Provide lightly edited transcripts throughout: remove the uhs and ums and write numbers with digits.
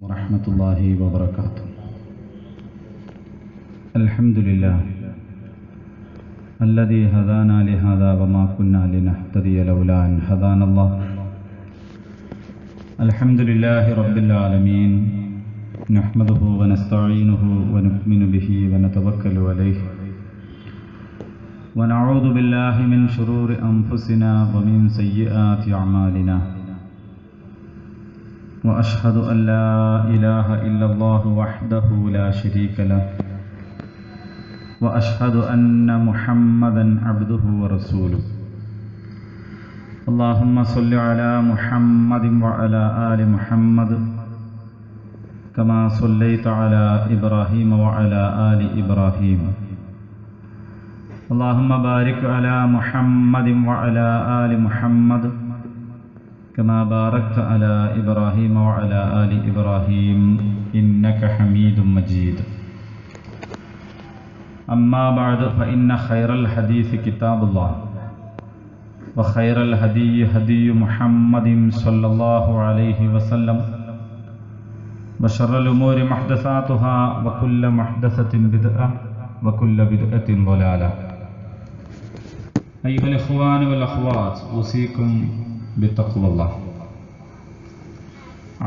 ورحمة الله وبركاته. الحمد لله الذي هدانا لهذا وما كنا لنهتدي لولا أن هدانا الله. الحمد لله رب العالمين، نحمده ونستعينه ونؤمن به ونتوكل عليه ونعوذ بالله من شرور أنفسنا ومن سيئات أعمالنا، وأشهد أن لا إله إلا الله وحده لا شريك له، وأشهد أن محمدا عبده ورسوله. اللهم صل على محمد وعلى آل محمد كما صليت على إبراهيم وعلى آل إبراهيم. اللهم بارك على محمد وعلى آل محمد كما باركت على إبراهيم وعلى آل إبراهيم إنك حميد مجيد. أما بعد، فإن خير الحديث كتاب الله، وخير الهدي هدي محمد صلى الله عليه وسلم، وشر الأمور محدثاتها، وكل محدثة بدعة، وكل بدعة ضلالة. أيها الإخوان والأخوات، أوصيكم بتقوى الله.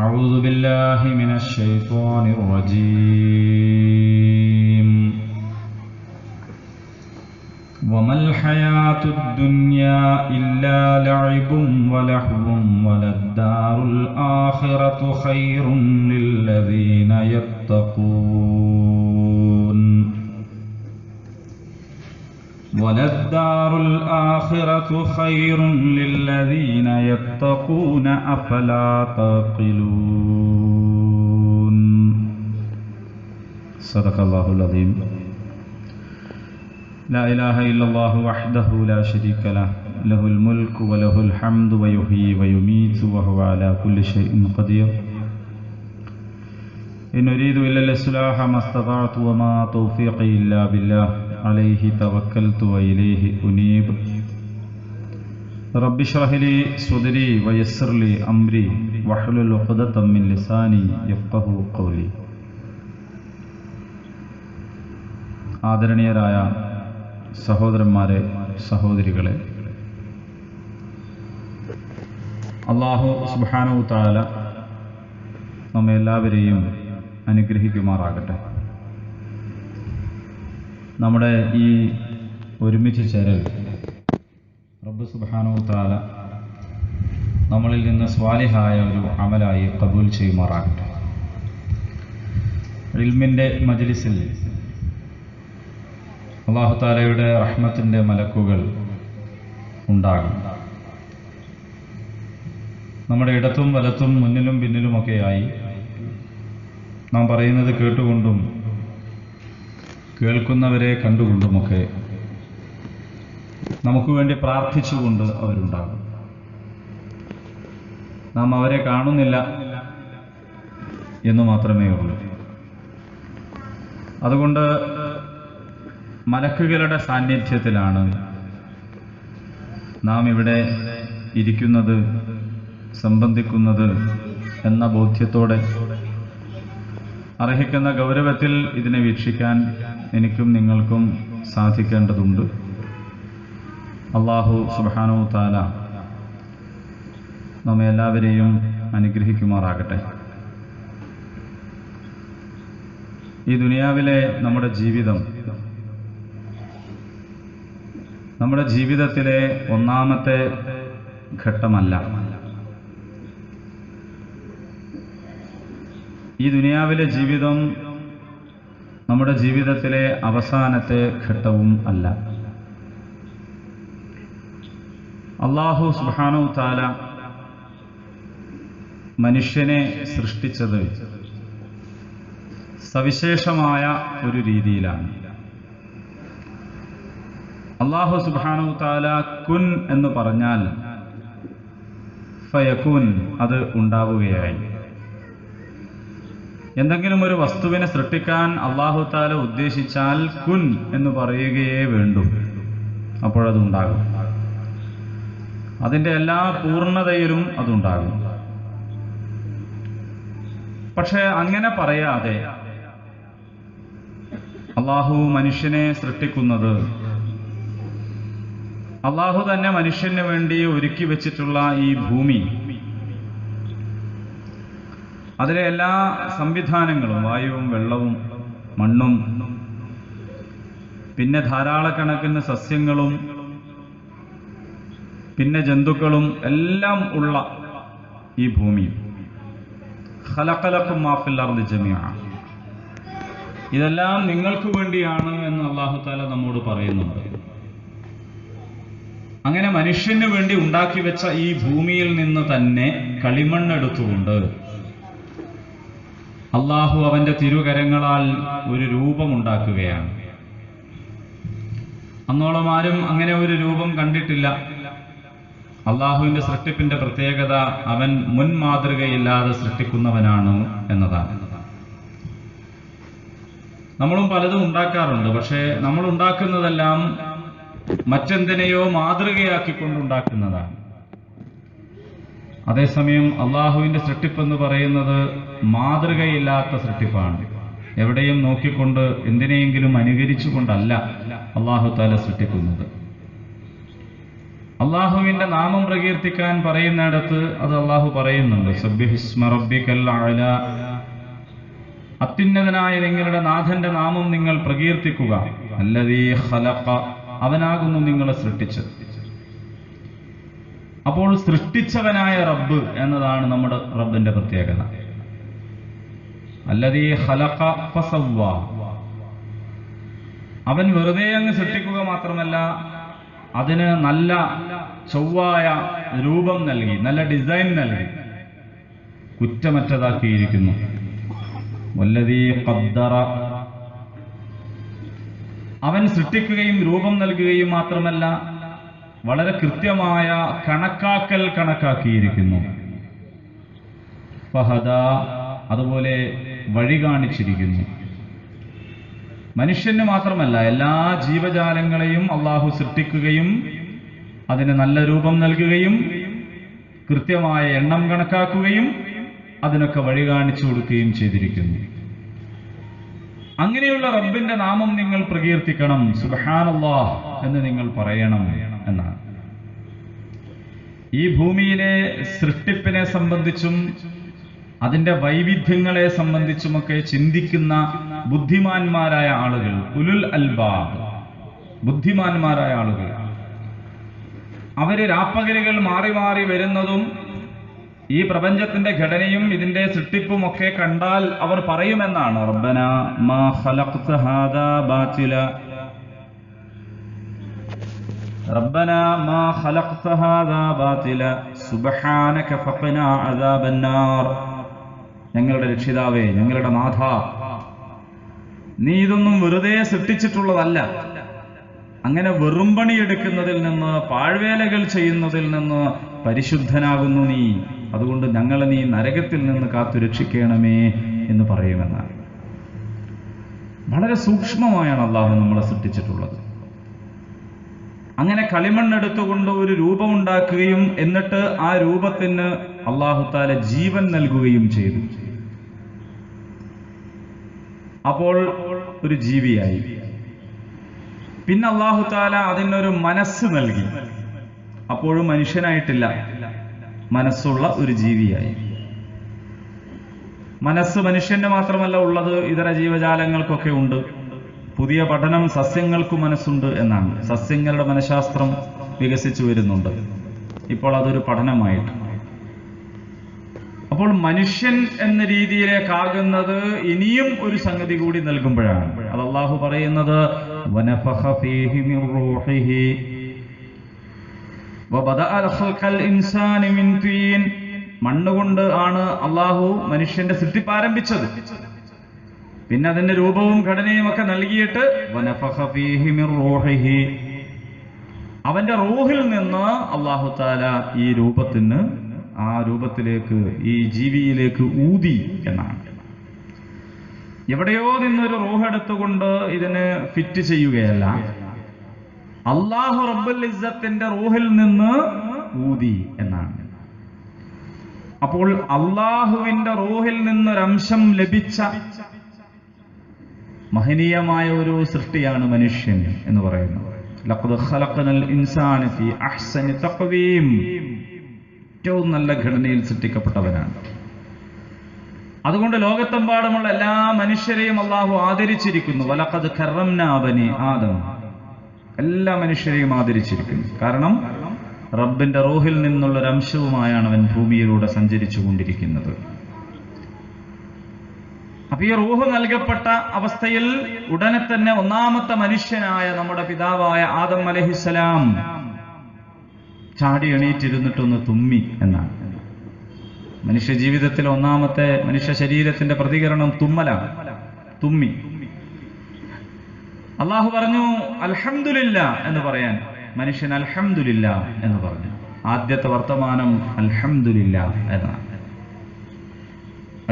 أعوذ بالله من الشيطان الرجيم. وما الحياة الدنيا إلا لعب ولهو وللدار الآخرة خير للذين يتقون وللدار الآخرة خير للذين يتقون أفلا تعقلون. صدق الله العظيم. لا إله إلا الله وحده لا شريك له، له الملك وله الحمد ويحيي ويميت وهو على كل شيء قدير. إن أريد إلا الإصلاح ما استطعت وما توفيقي إلا بالله، عليه توكلت وإليه أنيب. رب اشرح لي صدري ويسر لي أمري واحلل عقدة من لساني يفقهوا قولي. ആദരണീയരായ സഹോദരന്മാരെ, സഹോദരികളെ, അല്ലാഹു സുബ്ഹാനഹു തആല നമ്മെ എല്ലാവരെയും അനുഗ്രഹിക്കുമാറാകട്ടെ. നമ്മുടെ ഈ ഒരുമിച്ച് ചേരൽ റബ്ബ് സുബ്ഹാനഹു തആല നമ്മളിൽ നിന്ന് സ്വാലിഹായ ഒരു അമലായി ഖബൂൽ ചെയ്യുമാറാകട്ടെ. ഇൽമിൻ്റെ മജ്ലിസിൽ അല്ലാഹു തആലയുടെ റഹ്മത്തിൻ്റെ മലക്കുകൾ ഉണ്ടാകും. നമ്മുടെ ഇടത്തും വലത്തും മുന്നിലും പിന്നിലുമൊക്കെയായി നാം പറയുന്നത് കേട്ടുകൊണ്ടും കേൾക്കുന്നവരെ കണ്ടുകൊണ്ടുമൊക്കെ നമുക്ക് വേണ്ടി പ്രാർത്ഥിച്ചുകൊണ്ട് അവരുണ്ടാകും. നാം അവരെ കാണുന്നില്ല എന്ന് മാത്രമേ ഉള്ളൂ. അതുകൊണ്ട് മലക്കുകളുടെ സാന്നിധ്യത്തിലാണ് നാം ഇവിടെ ഇരിക്കുന്നത്, സംബന്ധിക്കുന്നത് എന്ന ബോധ്യത്തോടെ അർഹിക്കുന്ന ഗൗരവത്തിൽ ഇതിനെ വീക്ഷിക്കാൻ എനിക്കും നിങ്ങൾക്കും സാധിക്കേണ്ടതുണ്ട്. അല്ലാഹു സുബ്ഹാനഹു തആല നമ്മെ എല്ലാവരെയും അനുഗ്രഹിക്കുമാറാകട്ടെ. ഈ ദുനിയാവിലെ നമ്മുടെ ജീവിതത്തിലെ ഒന്നാമത്തെ ഘട്ടമല്ല. ഈ ദുനിയാവിലെ ജീവിതം നമ്മുടെ ജീവിതത്തിലെ അവസാനത്തെ ഘട്ടവും അല്ല. അല്ലാഹു സുബ്ഹാനഹു തആല മനുഷ്യനെ സൃഷ്ടിച്ചത് സവിശേഷമായ ഒരു രീതിയിലാണ്. അല്ലാഹു സുബ്ഹാനഹു തആല കുൻ എന്ന് പറഞ്ഞാൽ ഫയകുൻ, അത് ഉണ്ടാവുകയായി. എന്തെങ്കിലും ഒരു വസ്തുവിനെ സൃഷ്ടിക്കാൻ അല്ലാഹു തആല ഉദ്ദേശിച്ചാൽ കുൻ എന്ന് പറയുകയേ വേണ്ടൂ, അപ്പോഴതുണ്ടാകും. അതിൻ്റെ എല്ലാ പൂർണ്ണതയിലും അതുണ്ടാകും. പക്ഷെ അങ്ങനെ പറയാതെ അള്ളാഹു മനുഷ്യനെ സൃഷ്ടിക്കുന്നത് അള്ളാഹു തന്നെ മനുഷ്യന് വേണ്ടി ഒരുക്കി വെച്ചിട്ടുള്ള ഈ ഭൂമി, അതിലെ എല്ലാ സംവിധാനങ്ങളും, വായുവും വെള്ളവും മണ്ണും പിന്നെ ധാരാളക്കണക്കിന് സസ്യങ്ങളും പിന്നെ ജന്തുക്കളും എല്ലാം ഉള്ള ഈ ഭൂമി, ഖലഖലക്കും മാ ഫിൽ അർദി ജമീഅ, ഇതെല്ലാം നിങ്ങൾക്ക് വേണ്ടിയാണ് എന്ന് അല്ലാഹു തആല നമ്മോട് പറയുന്നുണ്ട്. അങ്ങനെ മനുഷ്യന് വേണ്ടി ഉണ്ടാക്കി വെച്ച ഈ ഭൂമിയിൽ നിന്ന് തന്നെ കളിമണ്ണെടുത്തുകൊണ്ട് അള്ളാഹു അവന്റെ തിരുകരങ്ങളാൽ ഒരു രൂപമുണ്ടാക്കുകയാണ്. അന്നോളം ആരും അങ്ങനെ ഒരു രൂപം കണ്ടിട്ടില്ല. അള്ളാഹുവിന്റെ സൃഷ്ടിപ്പിന്റെ പ്രത്യേകത അവൻ മുൻ മാതൃകയില്ലാതെ സൃഷ്ടിക്കുന്നവനാണ് എന്നതാണ്. നമ്മളും പലതും ഉണ്ടാക്കാറുണ്ട്. പക്ഷേ നമ്മൾ ഉണ്ടാക്കുന്നതെല്ലാം മറ്റെന്തിനെയോ മാതൃകയാക്കിക്കൊണ്ടുണ്ടാക്കുന്നതാണ്. അതേസമയം അള്ളാഹുവിന്റെ സൃഷ്ടിപ്പെന്ന് പറയുന്നത് മാതൃകയില്ലാത്ത സൃഷ്ടിപ്പാണ്. എവിടെയും നോക്കിക്കൊണ്ട് എന്തിനെയെങ്കിലും അനുകരിച്ചുകൊണ്ടല്ല അള്ളാഹു തആല സൃഷ്ടിക്കുന്നത്. അള്ളാഹുവിന്റെ നാമം പ്രകീർത്തിക്കാൻ പറയുന്നിടത്ത് അത് അള്ളാഹു പറയുന്നുണ്ട്, സബ്ബിഹിസ്മ റബ്ബിക്കൽ അഅല, അത്യുന്നതനായ നിങ്ങളുടെ നാഥന്റെ നാമം നിങ്ങൾ പ്രകീർത്തിക്കുക. അല്ലദീ ഖലഖ, അവനാകുന്നു നിങ്ങളെ സൃഷ്ടിച്ചത്. അപ്പോൾ സൃഷ്ടിച്ചവനായ റബ്ബ് എന്നതാണ് നമ്മുടെ റബ്ബിന്റെ പ്രത്യേകത. അല്ലദീ ഖലഖ ഫസവ്വ, അവൻ വെറുതെ അങ്ങ് സൃഷ്ടിക്കുക മാത്രമല്ല, അതിന് നല്ല ചൊവ്വായ രൂപം നൽകി, നല്ല ഡിസൈൻ നൽകി, കുറ്റമറ്റതാക്കിയിരിക്കുന്നു. വല്ലദീ ഖദ്ദറ, അവൻ സൃഷ്ടിക്കുകയും രൂപം നൽകുകയും മാത്രമല്ല, വളരെ കൃത്യമായ കണക്കാക്കൽ കണക്കാക്കിയിരിക്കുന്നു. ഫഹദ, അതുപോലെ വഴി കാണിച്ചിരിക്കുന്നു. മനുഷ്യന് മാത്രമല്ല, എല്ലാ ജീവജാലങ്ങളെയും അള്ളാഹു സൃഷ്ടിക്കുകയും അതിന് നല്ല രൂപം നൽകുകയും കൃത്യമായ എണ്ണം കണക്കാക്കുകയും അതിനൊക്കെ വഴി കാണിച്ചു കൊടുക്കുകയും ചെയ്തിരിക്കുന്നു. അങ്ങനെയുള്ള റബ്ബിന്റെ നാമം നിങ്ങൾ പ്രകീർത്തിക്കണം, സുബ്ഹാനല്ലാഹ് എന്ന് നിങ്ങൾ പറയണം എന്നാണ്. ഈ ഭൂമിയിലെ സൃഷ്ടിപ്പിനെ സംബന്ധിച്ചും അതിന്റെ വൈവിധ്യങ്ങളെ സംബന്ധിച്ചുമൊക്കെ ചിന്തിക്കുന്ന ബുദ്ധിമാന്മാരായ ആളുകൾ, ഉലുൽ അൽബാബ്, ബുദ്ധിമാന്മാരായ ആളുകൾ, അവര് രാപ്പകലുകൾ മാറി മാറി വരുന്നതും ഈ പ്രപഞ്ചത്തിന്റെ ഘടനയും ഇതിന്റെ സൃഷ്ടിപ്പും ഒക്കെ കണ്ടാൽ അവർ പറയുമെന്നാണ്, റബ്ബന മാ ഖലഖ്ത ഹാദാ ബാതില, റബ്ബന മാ ഖലഖ്ത ഹാദാ ബാതില സുബ്ഹാനക ഫഖ്നാ അദാബന്നാർ. ഞങ്ങളുടെ രക്ഷിതാവേ, ഞങ്ങളുടെ നാഥ, നീ ഇതൊന്നും വെറുതെ സൃഷ്ടിച്ചിട്ടുള്ളതല്ല. അങ്ങനെ വെറും പണിയെടുക്കുന്നതിൽ നിന്ന്, പാഴ്വേലകൾ ചെയ്യുന്നതിൽ നിന്ന് പരിശുദ്ധനാകുന്നു നീ. അതുകൊണ്ട് ഞങ്ങളെ നീ നരകത്തിൽ നിന്ന് കാത്തു രക്ഷിക്കണമേ എന്ന് പറയുമെന്നാണ്. വളരെ സൂക്ഷ്മമായാണ് അള്ളാഹു നമ്മളെ സൃഷ്ടിച്ചിട്ടുള്ളത്. അങ്ങനെ കളിമണ്ണെടുത്തുകൊണ്ട് ഒരു രൂപമുണ്ടാക്കുകയും എന്നിട്ട് ആ രൂപത്തിന് അള്ളാഹു തആല ജീവൻ നൽകുകയും ചെയ്തു. അപ്പോൾ ഒരു ജീവിയായി. പിന്നെ അള്ളാഹു തആല അതിനൊരു മനസ്സ് നൽകി. അപ്പോഴും മനുഷ്യനായിട്ടില്ല, മനസ്സുള്ള ഒരു ജീവിയായി. മനസ്സ് മനുഷ്യന് മാത്രമല്ല ഉള്ളത്, ഇതര ജീവജാലങ്ങൾക്കൊക്കെ ഉണ്ട്. പുതിയ പഠനം സസ്യങ്ങൾക്ക് മനസ്സുണ്ട് എന്നാണ്. സസ്യങ്ങളുടെ മനഃശാസ്ത്രം വികസിച്ചു വരുന്നുണ്ട്. ഇപ്പോൾ അതൊരു പഠനമായിട്ട്. അപ്പോൾ മനുഷ്യൻ എന്ന രീതിയിലേക്കാകുന്നത് ഇനിയും ഒരു സംഗതി കൂടി നൽകുമ്പോഴാണ്. അത് അള്ളാഹു പറയുന്നത്, വനഫഖ ഫീഹി മിർ റൂഹിഹി വബദഅ ഖൽഖൽ ഇൻസാനി മിൻ തീൻ. മണ്ണുകൊണ്ട് ആണ് അള്ളാഹു മനുഷ്യന്റെ സൃഷ്ടിപ്പ് ആരംഭിച്ചത്. പിന്നെ അതിന്റെ രൂപവും ഘടനയും ഒക്കെ നൽകിയിട്ട് വനഫഖ ഫീഹി മിർ റൂഹിഹി, അവന്റെ റൂഹിൽ നിന്ന് അള്ളാഹു തആല ഈ രൂപത്തിന്, ആ രൂപത്തിലേക്ക്, ഈ ജീവിയിലേക്ക് ഊതി എന്നാണ്. എവിടെയോ നിന്നൊരു റൂഹ് എടുത്തുകൊണ്ട് ഇതിന് ഫിറ്റ് ചെയ്യുകയല്ല, അല്ലാഹു റബ്ബുൽ ഇസ്സത്തിന്റെ റൂഹിൽ നിന്ന് ഊതി എന്നാണ്. അപ്പോൾ അള്ളാഹുവിന്റെ റൂഹിൽ നിന്നൊരംശം ലഭിച്ച മഹനീയമായ ഒരു സൃഷ്ടിയാണ് മനുഷ്യൻ എന്ന് പറയുന്നത്. ലഖദ് ഖലഖനൽ ഇൻസാന ഫീ അഹ്സനി തഖ്വീം, ഏറ്റവും നല്ല ഘടനയിൽ സൃഷ്ടിക്കപ്പെട്ടവനാണ്. അതുകൊണ്ട് ലോകത്തെമ്പാടുമുള്ള എല്ലാ മനുഷ്യരെയും അള്ളാഹു ആദരിച്ചിരിക്കുന്നു. വലഖദ് കറംനാ ബനി ആദം, എല്ലാ മനുഷ്യരെയും ആദരിച്ചിരിക്കുന്നു. കാരണം റബ്ബിന്റെ റൂഹിൽ നിന്നുള്ളൊരംശവുമായാണ് അവൻ ഭൂമിയിലൂടെ സഞ്ചരിച്ചു കൊണ്ടിരിക്കുന്നത്. അപ്പൊ ഈ റൂഹ് നൽകപ്പെട്ട അവസ്ഥയിൽ ഉടനെ തന്നെ ഒന്നാമത്തെ മനുഷ്യനായ നമ്മുടെ പിതാവായ ആദം അലൈഹിസ്സലാം ചാടി എണീറ്റിരുന്നിട്ടൊന്ന് തുമ്മി എന്നാണ്. മനുഷ്യ ജീവിതത്തിൽ ഒന്നാമത്തെ മനുഷ്യ ശരീരത്തിന്റെ പ്രതികരണം തുമ്മലാണ്. തുമ്മി. അള്ളാഹു പറഞ്ഞു അൽഹംദുലില്ലാ എന്ന് പറയാൻ. മനുഷ്യൻ അൽഹംദുലില്ലാ എന്ന് പറഞ്ഞു. ആദ്യത്തെ വർത്തമാനം അൽഹംദുലില്ലാ എന്നാണ്.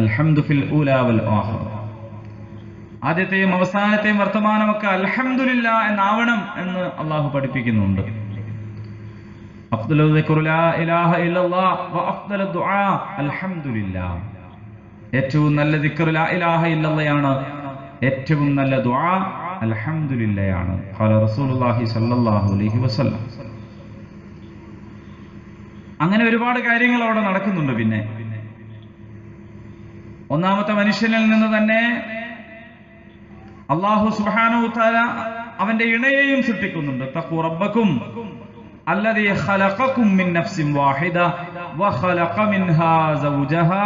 അൽഹംദു ഫിൽ ഊലാ വൽ ആഖിറ, ആദ്യത്തെയും അവസാനത്തെയും വർത്തമാനമൊക്കെ അൽഹംദുലില്ലാ എന്നാവണം എന്ന് അള്ളാഹു പഠിപ്പിക്കുന്നുണ്ട്. അഫ്ദലു ദിക്റു ലാ ഇലാഹ ഇല്ലല്ലാഹ് വ അഫ്ദലു ദുആ അൽഹംദുലില്ലാഹ്, ഏറ്റവും നല്ല ദിക്ർ ലാ ഇലാഹ ഇല്ലല്ലാഹയാണ്, ഏറ്റവും നല്ല ദുആ അൽഹംദുലില്ലാഹയാണ്. ഖാല റസൂലുള്ളാഹി സ്വല്ലല്ലാഹു അലൈഹി വസല്ലം. അങ്ങനെ ഒരുപാട് കാര്യങ്ങൾ അവിടെ നടക്കുന്നുണ്ട്. പിന്നെ ഒന്നാമത്തെ മനുഷ്യനിൽ നിന്ന് തന്നെ അല്ലാഹു സുബ്ഹാനഹു തആല അവന്റെ ഇണയെയും സൃഷ്ടിക്കുന്നുണ്ട്. തഖൂ റബ്ബക്കും الذي خلقكم من نفس واحدة وخلق منها زوجها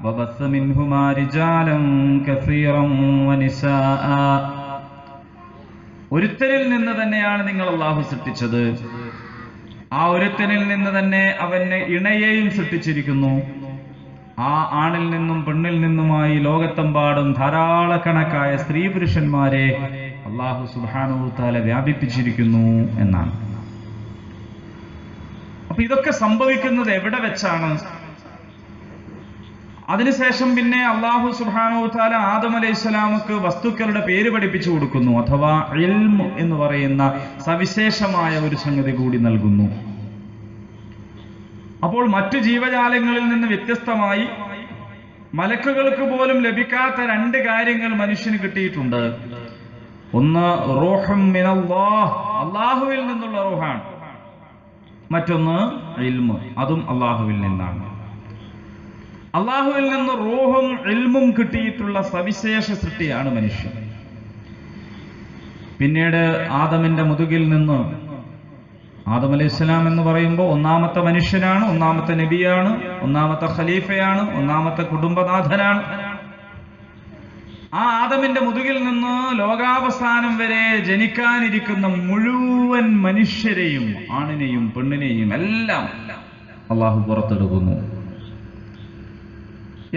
وبث منهما رجالا كثيرا ونساء. ഒരുത്തനിൽ നിന്ന് തന്നെയാണ് നിങ്ങൾ അല്ലാഹു സൃഷ്ടിച്ചത്. ആ ഒരുത്തനിൽ നിന്ന് തന്നെ അവന് ഇണയെയും സൃഷ്ടിച്ചിരിക്കുന്നു. ആ ആണിൽ നിന്നും പെണ്ണിൽ നിന്നുമായി ലോകത്തെമ്പാടും ധാരാളക്കണക്കായ സ്ത്രീ പുരുഷന്മാരെ അല്ലാഹു സുബ്ഹാനഹു തആല വ്യാപിപ്പിച്ചിരിക്കുന്നു എന്നാണ്. അപ്പൊ ഇതൊക്കെ സംഭവിക്കുന്നത് എവിടെ വെച്ചാണ്? അതിനുശേഷം പിന്നെ അല്ലാഹു സുബ്ഹാനഹു തആല ആദം അലൈഹിസ്സലാമക്ക് വസ്തുക്കളുടെ പേര് പഠിപ്പിച്ചു കൊടുക്കുന്നു. അഥവാ ഇൽമ് എന്ന് പറയുന്ന സവിശേഷമായ ഒരു സംഗതി കൂടി നൽകുന്നു. അപ്പോൾ മറ്റു ജീവജാലങ്ങളിൽ നിന്ന് വ്യത്യസ്തമായി മലക്കുകൾക്ക് പോലും ലഭിക്കാത്ത രണ്ട് കാര്യങ്ങൾ മനുഷ്യന് കിട്ടിയിട്ടുണ്ട്. ഒന്ന് റൂഹും മിനല്ലാഹ്, അല്ലാഹുവിൽ നിന്നുള്ള റൂഹാണ്. മറ്റൊന്ന് ഇൽമ്, അതും അല്ലാഹുവിൽ നിന്നാണ്. അല്ലാഹുവിൽ നിന്ന് റൂഹും ഇൽമും കിട്ടിയിട്ടുള്ള സവിശേഷ സൃഷ്ടിയാണ് മനുഷ്യൻ. പിന്നീട് ആദമിന്റെ മുതുകിൽ നിന്ന്, ആദം അലൈഹിസ്സലാം എന്ന് പറയുമ്പോൾ ഒന്നാമത്തെ മനുഷ്യനാണ്, ഒന്നാമത്തെ നബിയാണ്, ഒന്നാമത്തെ ഖലീഫയാണ്, ഒന്നാമത്തെ കുടുംബനാഥനാണ്. ആ ആദമിന്റെ മുതുകിൽ നിന്ന് ലോകാവസാനം വരെ ജനിക്കാനിരിക്കുന്ന മുഴുവൻ മനുഷ്യരെയും, ആണിനെയും പെണ്ണിനെയും എല്ലാം അല്ലാഹു പുറത്തെടുക്കുന്നു.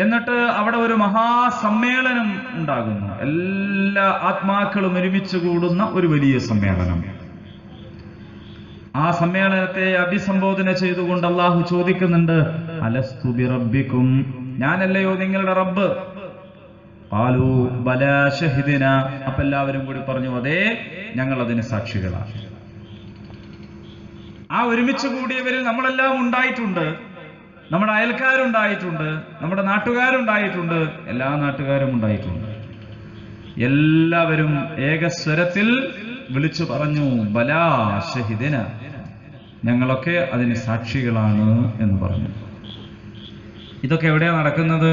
എന്നിട്ട് അവിടെ ഒരു മഹാസമ്മേളനം ഉണ്ടാകുന്നു. എല്ലാ ആത്മാക്കളും ഒരുമിച്ച് കൂടുന്ന ഒരു വലിയ സമ്മേളനം. ആ സമ്മേളനത്തെ അഭിസംബോധന ചെയ്തുകൊണ്ട് അല്ലാഹു ചോദിക്കുന്നുണ്ട്, അലസ്തു ബിറബ്ബിക്കും, ഞാനല്ലയോ നിങ്ങളുടെ റബ്ബ്? ഖാലൂ ബലാ ഷഹിദിന, അപ്പൊ എല്ലാവരും കൂടി പറഞ്ഞു, അതെ, ഞങ്ങൾ അതിന് സാക്ഷികളാണ്. ആ ഒരുമിച്ച് കൂടിയവരിൽ നമ്മളെല്ലാം ഉണ്ടായിട്ടുണ്ട്. നമ്മുടെ അയൽക്കാരുണ്ടായിട്ടുണ്ട്, നമ്മുടെ നാട്ടുകാരുണ്ടായിട്ടുണ്ട്, എല്ലാ നാട്ടുകാരും ഉണ്ടായിട്ടുണ്ട്. എല്ലാവരും ഏകസ്വരത്തിൽ വിളിച്ചു പറഞ്ഞു, ബലാ ഷഹിദിന, ഞങ്ങളൊക്കെ അതിന് സാക്ഷികളാണ് എന്ന് പറഞ്ഞു. ഇതൊക്കെ എവിടെയാണ് നടക്കുന്നത്?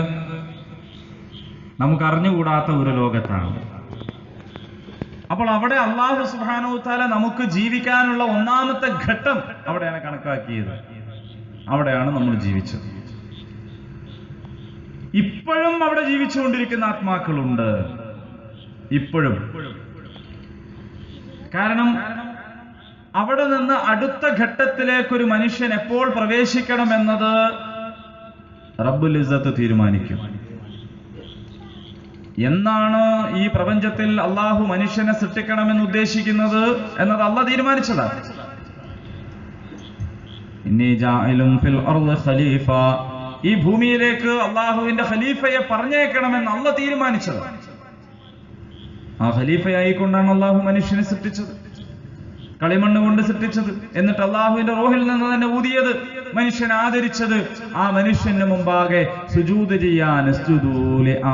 നമുക്ക് അറിഞ്ഞുകൂടാത്ത ഒരു ലോകത്താണ്. അപ്പോൾ അവിടെ അല്ലാഹു സുബ്ഹാനഹു തആല നമുക്ക് ജീവിക്കാനുള്ള ഒന്നാമത്തെ ഘട്ടം അവിടെയാണ് കണക്കാക്കിയത്. അവിടെയാണ് നമ്മൾ ജീവിച്ചത്. ഇപ്പോഴും അവിടെ ജീവിച്ചുകൊണ്ടിരിക്കുന്ന ആത്മാക്കളുണ്ട്, ഇപ്പോഴും. കാരണം അവിടെ നിന്ന് അടുത്ത ഘട്ടത്തിലേക്ക് ഒരു മനുഷ്യൻ എപ്പോൾ പ്രവേശിക്കണമെന്നത് റബ്ബുൽ ഇസ്സത്ത് തീരുമാനിക്കും. എന്നാണ് ഈ പ്രപഞ്ചത്തിൽ അള്ളാഹു മനുഷ്യനെ സൃഷ്ടിക്കണമെന്ന് ഉദ്ദേശിക്കുന്നത് എന്നത് അള്ളാഹ് തീരുമാനിച്ചതാണ്. ഇന്നി ജാഇലുൻ ഫിൽ അർളി ഖലീഫ, ഈ ഭൂമിയിലേക്ക് അള്ളാഹുവിന്റെ ഖലീഫയെ പറഞ്ഞേക്കണമെന്ന് അള്ളാഹ് തീരുമാനിച്ചതാണ്. ആ ഖലീഫയായിക്കൊണ്ടാണ് അള്ളാഹു മനുഷ്യനെ സൃഷ്ടിച്ചത്. കളിമണ്ണ് കൊണ്ട് സൃഷ്ടിച്ചത്, എന്നിട്ട് അള്ളാഹുവിന്റെ റൂഹിൽ നിന്ന് തന്നെ ഊതിയത്, മനുഷ്യനെ ആദരിച്ചത്, ആ മനുഷ്യന് മുമ്പാകെ സുജൂദ് ചെയ്യാൻ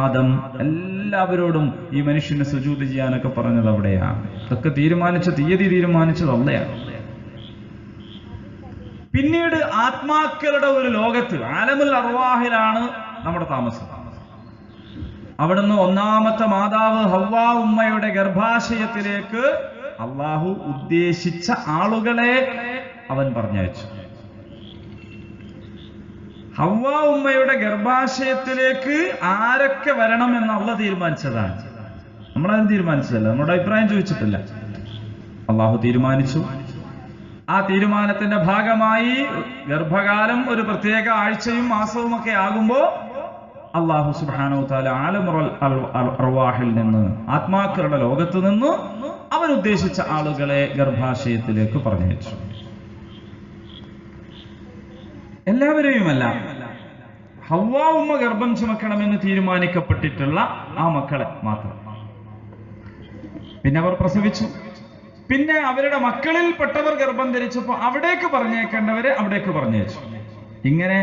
ആദം, എല്ലാവരോടും ഈ മനുഷ്യന് സുജൂദ് ചെയ്യാനൊക്കെ പറഞ്ഞത് അവിടെയാണ്. ഇതൊക്കെ തീയതി തീരുമാനിച്ചത് അള്ളയാണ്. പിന്നീട് ആത്മാക്കളുടെ ഒരു ലോകത്ത് ആലമുൽ അർവാഹിലാണ് നമ്മുടെ താമസം. അവിടുന്ന് ഒന്നാമത്തെ മാതാവ് ഹവ്വാ ഉമ്മയുടെ ഗർഭാശയത്തിലേക്ക് അള്ളാഹു ഉദ്ദേശിച്ച ആളുകളെ അവൻ പറഞ്ഞയച്ചു. ഹവ്വാ ഉമ്മയുടെ ഗർഭാശയത്തിലേക്ക് ആരൊക്കെ വരണം എന്ന് അള്ളാഹു തീരുമാനിച്ചതാണ്. നമ്മളതിന് തീരുമാനിച്ചതല്ല, നമ്മുടെ അഭിപ്രായം ചോദിച്ചിട്ടില്ല. അള്ളാഹു തീരുമാനിച്ചു. ആ തീരുമാനത്തിന്റെ ഭാഗമായി ഗർഭകാലം ഒരു പ്രത്യേക ആഴ്ചയും മാസവും ഒക്കെ ആകുമ്പോ അള്ളാഹു സുബ്ഹാനഹു വ തആല ആലമുൽ അർവാഹിൽ നിന്ന്, ആത്മാക്കളുടെ ലോകത്ത് നിന്ന് അവൻ ഉദ്ദേശിച്ച ആളുകളെ ഗർഭാശയത്തിലേക്ക് പറഞ്ഞയച്ചു. എല്ലാവരെയുമല്ല, ഹവ്വാ ഉമ്മ ഗർഭം ചുമക്കണമെന്ന് തീരുമാനിക്കപ്പെട്ടിട്ടുള്ള ആ മക്കളെ മാത്രം. പിന്നെ അവർ പ്രസവിച്ചു. പിന്നെ അവരുടെ മക്കളിൽ പെട്ടവർ ഗർഭം ധരിച്ചപ്പോൾ അവിടേക്ക് പറഞ്ഞേക്കേണ്ടവരെ അവിടേക്ക് പറഞ്ഞയച്ചു. ഇങ്ങനെ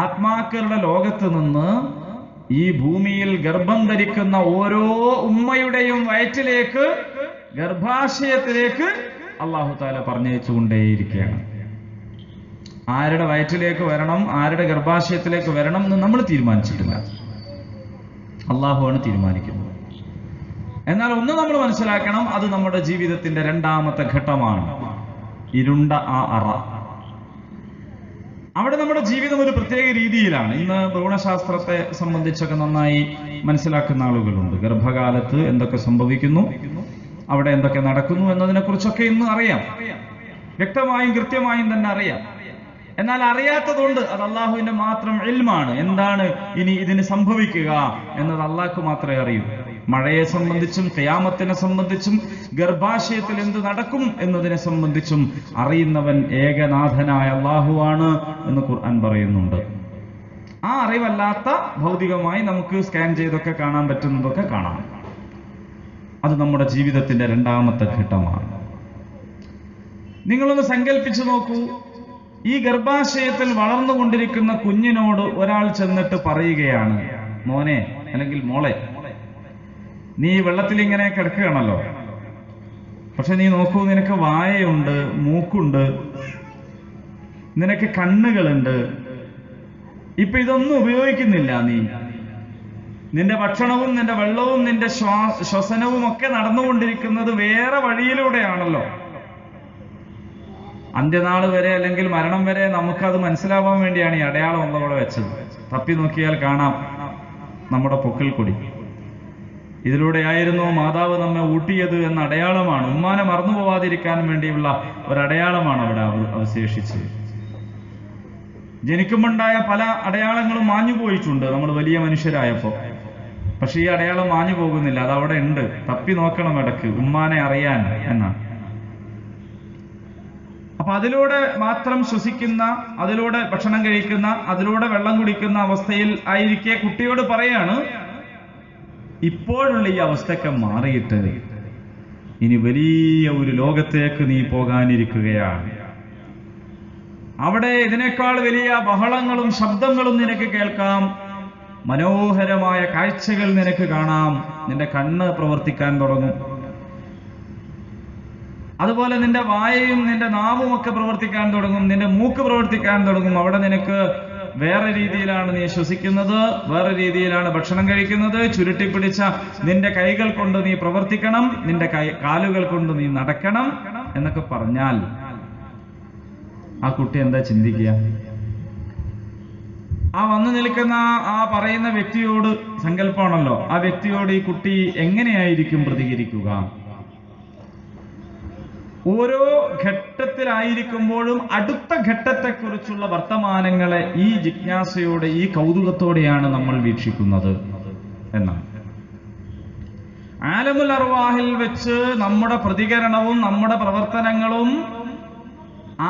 ആത്മാക്കളുടെ ലോകത്ത് നിന്ന് ഈ ഭൂമിയിൽ ഗർഭം ധരിക്കുന്ന ഓരോ ഉമ്മയുടെയും വയറ്റിലേക്ക്, ഗർഭാശയത്തിലേക്ക് അല്ലാഹു തആല പറഞ്ഞയച്ചുകൊണ്ടേയിരിക്കുകയാണ്. ആരുടെ വയറ്റിലേക്ക് വരണം, ആരുടെ ഗർഭാശയത്തിലേക്ക് വരണം എന്ന് നമ്മൾ തീരുമാനിച്ചിട്ടില്ല, അള്ളാഹുവാണ് തീരുമാനിക്കുന്നത്. എന്നാൽ ഒന്ന് നമ്മൾ മനസ്സിലാക്കണം, അത് നമ്മുടെ ജീവിതത്തിന്റെ രണ്ടാമത്തെ ഘട്ടമാണ്. ഇരുണ്ട ആ അറ, അവിടെ നമ്മുടെ ജീവിതം ഒരു പ്രത്യേക രീതിയിലാണ്. ഇന്ന് ഭ്രൂണശാസ്ത്രത്തെ സംബന്ധിച്ചൊക്കെ നന്നായി മനസ്സിലാക്കുന്ന ആളുകളുണ്ട്. ഗർഭകാലത്ത് എന്തൊക്കെ സംഭവിക്കുന്നു, അവിടെ എന്തൊക്കെ നടക്കുന്നു എന്നതിനെ കുറിച്ചൊക്കെ ഇന്ന് അറിയാം, വ്യക്തമായും കൃത്യമായും തന്നെ അറിയാം. എന്നാൽ അറിയാത്തതുകൊണ്ട് അത് അള്ളാഹുവിന്റെ മാത്രം ഇൽമാണ്. എന്താണ് ഇനി ഇതിന് സംഭവിക്കുക എന്നത് അള്ളാഹ്ക്ക് മാത്രമേ അറിയൂ. മഴയെ സംബന്ധിച്ചും ഖിയാമത്തിനെ സംബന്ധിച്ചും ഗർഭാശയത്തിൽ എന്ത് നടക്കും എന്നതിനെ സംബന്ധിച്ചും അറിയുന്നവൻ ഏകനാഥനായ അള്ളാഹുവാണ് എന്ന് ഖുർആൻ പറയുന്നുണ്ട്. ആ അറിവല്ലാത്ത ഭൗതികമായി നമുക്ക് സ്കാൻ ചെയ്തൊക്കെ കാണാൻ പറ്റുന്നതൊക്കെ കാണാം. അത് നമ്മുടെ ജീവിതത്തിന്റെ രണ്ടാമത്തെ ഘട്ടമാണ്. നിങ്ങളൊന്ന് സങ്കല്പിച്ചു നോക്കൂ, ഈ ഗർഭാശയത്തിൽ വളർന്നുകൊണ്ടിരിക്കുന്ന കുഞ്ഞിനോട് ഒരാൾ ചെന്നിട്ട് പറയുകയാണ്, മോനെ അല്ലെങ്കിൽ മോളെ, നീ വെള്ളത്തിൽ ഇങ്ങനെ കിടക്കുകയാണല്ലോ, പക്ഷെ നീ നോക്കൂ, നിനക്ക് വായയുണ്ട്, മൂക്കുണ്ട്, നിനക്ക് കണ്ണുകളുണ്ട്, ഇപ്പൊ ഇതൊന്നും ഉപയോഗിക്കുന്നില്ല. നിന്റെ ഭക്ഷണവും നിന്റെ വെള്ളവും നിന്റെ ശ്വസനവും ഒക്കെ നടന്നുകൊണ്ടിരിക്കുന്നത് വേറെ വഴിയിലൂടെയാണല്ലോ. അന്ത്യനാൾ വരെ അല്ലെങ്കിൽ മരണം വരെ നമുക്കത് മനസ്സിലാവാൻ വേണ്ടിയാണ് ഈ അടയാളം ഒന്നവിടെ വെച്ചത്. തപ്പി നോക്കിയാൽ കാണാം നമ്മുടെ പൊക്കിൾ കൊടി. ഇതിലൂടെയായിരുന്നു മാതാവ് നമ്മെ ഊട്ടിയത് എന്ന അടയാളമാണ്. ഉമ്മാനെ മറന്നു പോവാതിരിക്കാൻ വേണ്ടിയുള്ള ഒരടയാളമാണ് അവിടെ അവശേഷിച്ചത്. ജനിക്കുമ്പോണ്ടായ പല അടയാളങ്ങളും മാഞ്ഞു പോയിട്ടുണ്ട് നമ്മൾ വലിയ മനുഷ്യരായപ്പോ. പക്ഷെ ഈ അടയാളം മാഞ്ഞു പോകുന്നില്ല, അത് അവിടെ ഉണ്ട്. തപ്പി നോക്കണം ഇടക്ക്, ഉമ്മാനെ അറിയാൻ എന്നാണ്. അപ്പൊ അതിലൂടെ മാത്രം ശ്വസിക്കുന്ന, അതിലൂടെ ഭക്ഷണം കഴിക്കുന്ന, അതിലൂടെ വെള്ളം കുടിക്കുന്ന അവസ്ഥയിൽ ആയിരിക്കെ കുട്ടിയോട് പറയാണ്, ഇപ്പോഴുള്ള ഈ അവസ്ഥയൊക്കെ മാറിയിട്ട് ഇനി വലിയ ഒരു ലോകത്തേക്ക് നീ പോകാനിരിക്കുകയാണ്. അവിടെ ഇതിനേക്കാൾ വലിയ ബഹളങ്ങളും ശബ്ദങ്ങളും നിനക്ക് കേൾക്കാം, മനോഹരമായ കാഴ്ചകൾ നിനക്ക് കാണാം, നിന്റെ കണ്ണ് പ്രവർത്തിക്കാൻ തുടങ്ങും, അതുപോലെ നിന്റെ വായയും നിന്റെ നാവും ഒക്കെ പ്രവർത്തിക്കാൻ തുടങ്ങും, നിന്റെ മൂക്ക് പ്രവർത്തിക്കാൻ തുടങ്ങും. അവിടെ നിനക്ക് വേറെ രീതിയിലാണ് നീ ശ്വസിക്കുന്നത്, വേറെ രീതിയിലാണ് ഭക്ഷണം കഴിക്കുന്നത്. ചുരുട്ടിപ്പിടിച്ച നിന്റെ കൈകൾ കൊണ്ട് നീ പ്രവർത്തിക്കണം, നിന്റെ കാലുകൾ കൊണ്ട് നീ നടക്കണം എന്നൊക്കെ പറഞ്ഞാൽ ആ കുട്ടി എന്താ ചിന്തിക്കുക? ആ വന്നു നിൽക്കുന്ന ആ പറയുന്ന വ്യക്തിയോട്, സങ്കല്പമാണല്ലോ, ആ വ്യക്തിയോട് ഈ കുട്ടി എങ്ങനെയായിരിക്കും പ്രതികരിക്കുക? ഓരോ ഘട്ടത്തിലായിരിക്കുമ്പോഴും അടുത്ത ഘട്ടത്തെക്കുറിച്ചുള്ള വർത്തമാനങ്ങളെ ഈ ജിജ്ഞാസയോടെ, ഈ കൗതുകത്തോടെയാണ് നമ്മൾ വീക്ഷിക്കുന്നത് എന്നാണ്. ആലമുൽ അർവാഹിൽ വെച്ച് നമ്മുടെ പ്രതികരണവും നമ്മുടെ പ്രവർത്തനങ്ങളും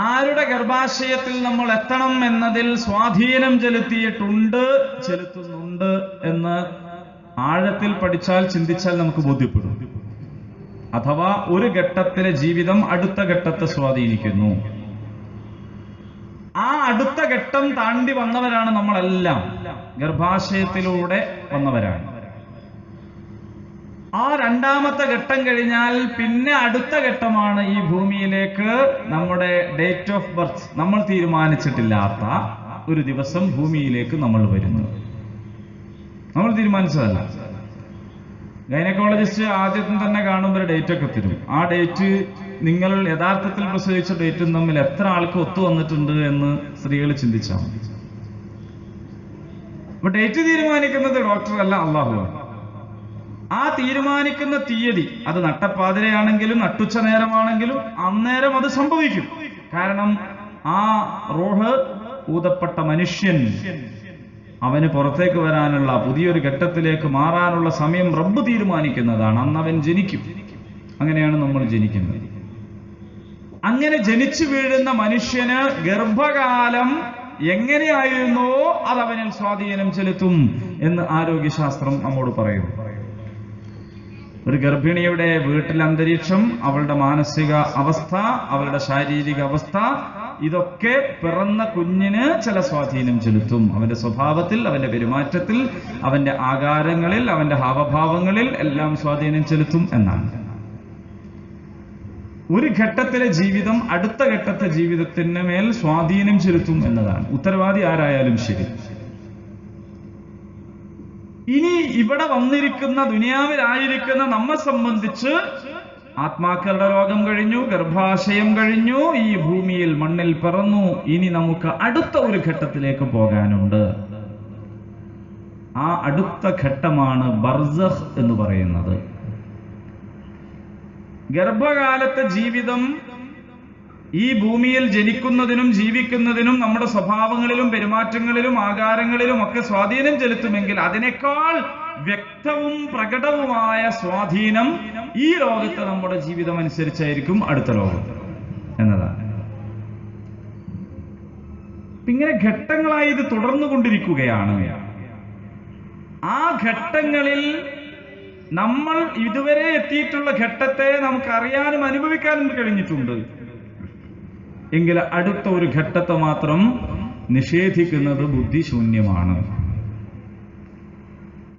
ആരുടെ ഗർഭാശയത്തിൽ നമ്മൾ എത്തണം എന്നതിൽ സ്വാധീനം ചെലുത്തുന്നുണ്ട് എന്ന് ആഴത്തിൽ പഠിച്ചാൽ, ചിന്തിച്ചാൽ നമുക്ക് ബോധ്യപ്പെടും. അഥവാ ഒരു ഘട്ടത്തിലെ ജീവിതം അടുത്ത ഘട്ടത്തെ സ്വാധീനിക്കുന്നു. ആ അടുത്ത ഘട്ടം താണ്ടി വന്നവരാണ് നമ്മളെല്ലാം. ഗർഭാശയത്തിലൂടെ വന്നവരാണ്. ആ രണ്ടാമത്തെ ഘട്ടം കഴിഞ്ഞാൽ പിന്നെ അടുത്ത ഘട്ടമാണ് ഈ ഭൂമിയിലേക്ക് നമ്മുടെ ഡേറ്റ് ഓഫ് ബർത്ത് നമ്മൾ തീരുമാനിച്ചിട്ടില്ലാത്ത ഒരു ദിവസം ഭൂമിയിലേക്ക് നമ്മൾ വരുന്നു. നമ്മൾ തീരുമാനിച്ചതല്ല. ഗൈനക്കോളജിസ്റ്റ് ആദ്യത്തിൽ തന്നെ കാണുമ്പോൾ ഡേറ്റ് ഒക്കെ തരും. ആ ഡേറ്റ് നിങ്ങൾ യഥാർത്ഥത്തിൽ പ്രസവിച്ച ഡേറ്റും തമ്മിൽ എത്ര ആൾക്ക് ഒത്തു വന്നിട്ടുണ്ട് എന്ന് സ്ത്രീകൾ ചിന്തിച്ചാൽ മതി. അപ്പൊ ഡേറ്റ് തീരുമാനിക്കുന്നത് ഡോക്ടറല്ല, അള്ളാഹുവാണ്. ആ തീരുമാനിക്കുന്ന തീയതി അത് നട്ടപ്പാതിരയാണെങ്കിലും നട്ടുച്ച നേരമാണെങ്കിലും അന്നേരം അത് സംഭവിക്കും. കാരണം ആ റൂഹ് ഊതപ്പെട്ട മനുഷ്യൻ അവന് പുറത്തേക്ക് വരാനുള്ള പുതിയൊരു ഘട്ടത്തിലേക്ക് മാറാനുള്ള സമയം റബ്ബ് തീരുമാനിക്കുന്നതാണ്. അന്ന് അവൻ ജനിക്കും. അങ്ങനെയാണ് നമ്മൾ ജനിക്കുന്നത്. അങ്ങനെ ജനിച്ചു വീഴുന്ന മനുഷ്യന് ഗർഭകാലം എങ്ങനെയായിരുന്നോ അത് അവനിൽ സ്വാധീനം ചെലുത്തും എന്ന് ആരോഗ്യശാസ്ത്രം നമ്മോട് പറയുന്നു. ഒരു ഗർഭിണിയുടെ വീട്ടിലെ അന്തരീക്ഷം, അവളുടെ മാനസിക അവസ്ഥ, അവളുടെ ശാരീരിക അവസ്ഥ, ഇതൊക്കെ പിറന്ന കുഞ്ഞിന് ചില സ്വാധീനം ചെലുത്തും. അവന്റെ സ്വഭാവത്തിൽ, അവന്റെ പെരുമാറ്റത്തിൽ, അവന്റെ ആകാരങ്ങളിൽ, അവന്റെ ഹാവഭാവങ്ങളിൽ എല്ലാം സ്വാധീനം ചെലുത്തും എന്നാണ്. ഒരു ഘട്ടത്തിലെ ജീവിതം അടുത്ത ഘട്ടത്തെ ജീവിതത്തിന് മേൽ സ്വാധീനം ചെലുത്തും എന്നതാണ്. ഉത്തരവാദി ആരായാലും ശരി. ഇനി ഇവിടെ വന്നിരിക്കുന്ന ദുനിയാവിലായിരിക്കുന്ന നമ്മെ സംബന്ധിച്ച് ആത്മാക്കളുടെ ലോകം കഴിഞ്ഞു, ഗർഭാശയം കഴിഞ്ഞു, ഈ ഭൂമിയിൽ മണ്ണിൽ പിറന്നു. ഇനി നമുക്ക് അടുത്ത ഒരു ഘട്ടത്തിലേക്ക് പോകാനുണ്ട്. ആ അടുത്ത ഘട്ടമാണ് ബർസഖ് എന്ന് പറയുന്നത്. ഗർഭകാലത്തെ ജീവിതം ഈ ഭൂമിയിൽ ജനിക്കുന്നതിനും ജീവിക്കുന്നതിനും നമ്മുടെ സ്വഭാവങ്ങളിലും പെരുമാറ്റങ്ങളിലും ആകാരങ്ങളിലും ഒക്കെ സ്വാധീനം ചെലുത്തുമെങ്കിൽ അതിനേക്കാൾ വ്യക്തവും പ്രകടവുമായ സ്വാധീനം ഈ ലോകത്തെ നമ്മുടെ ജീവിതം അനുസരിച്ചായിരിക്കും അടുത്ത ലോകത്ത് എന്നതാണ്. ഇങ്ങനെ ഘട്ടങ്ങളായി ഇത് തുടർന്നുകൊണ്ടിരിക്കുകയാണ്. ആ ഘട്ടങ്ങളിൽ നമ്മൾ ഇതുവരെ എത്തിയിട്ടുള്ള ഘട്ടത്തെ നമുക്ക് അറിയാനും അനുഭവിക്കാനും കഴിഞ്ഞിട്ടുണ്ട്. എങ്കിൽ അടുത്ത ഒരു ഘട്ടത്തെ മാത്രം നിഷേധിക്കുന്നത് ബുദ്ധിശൂന്യമാണ്.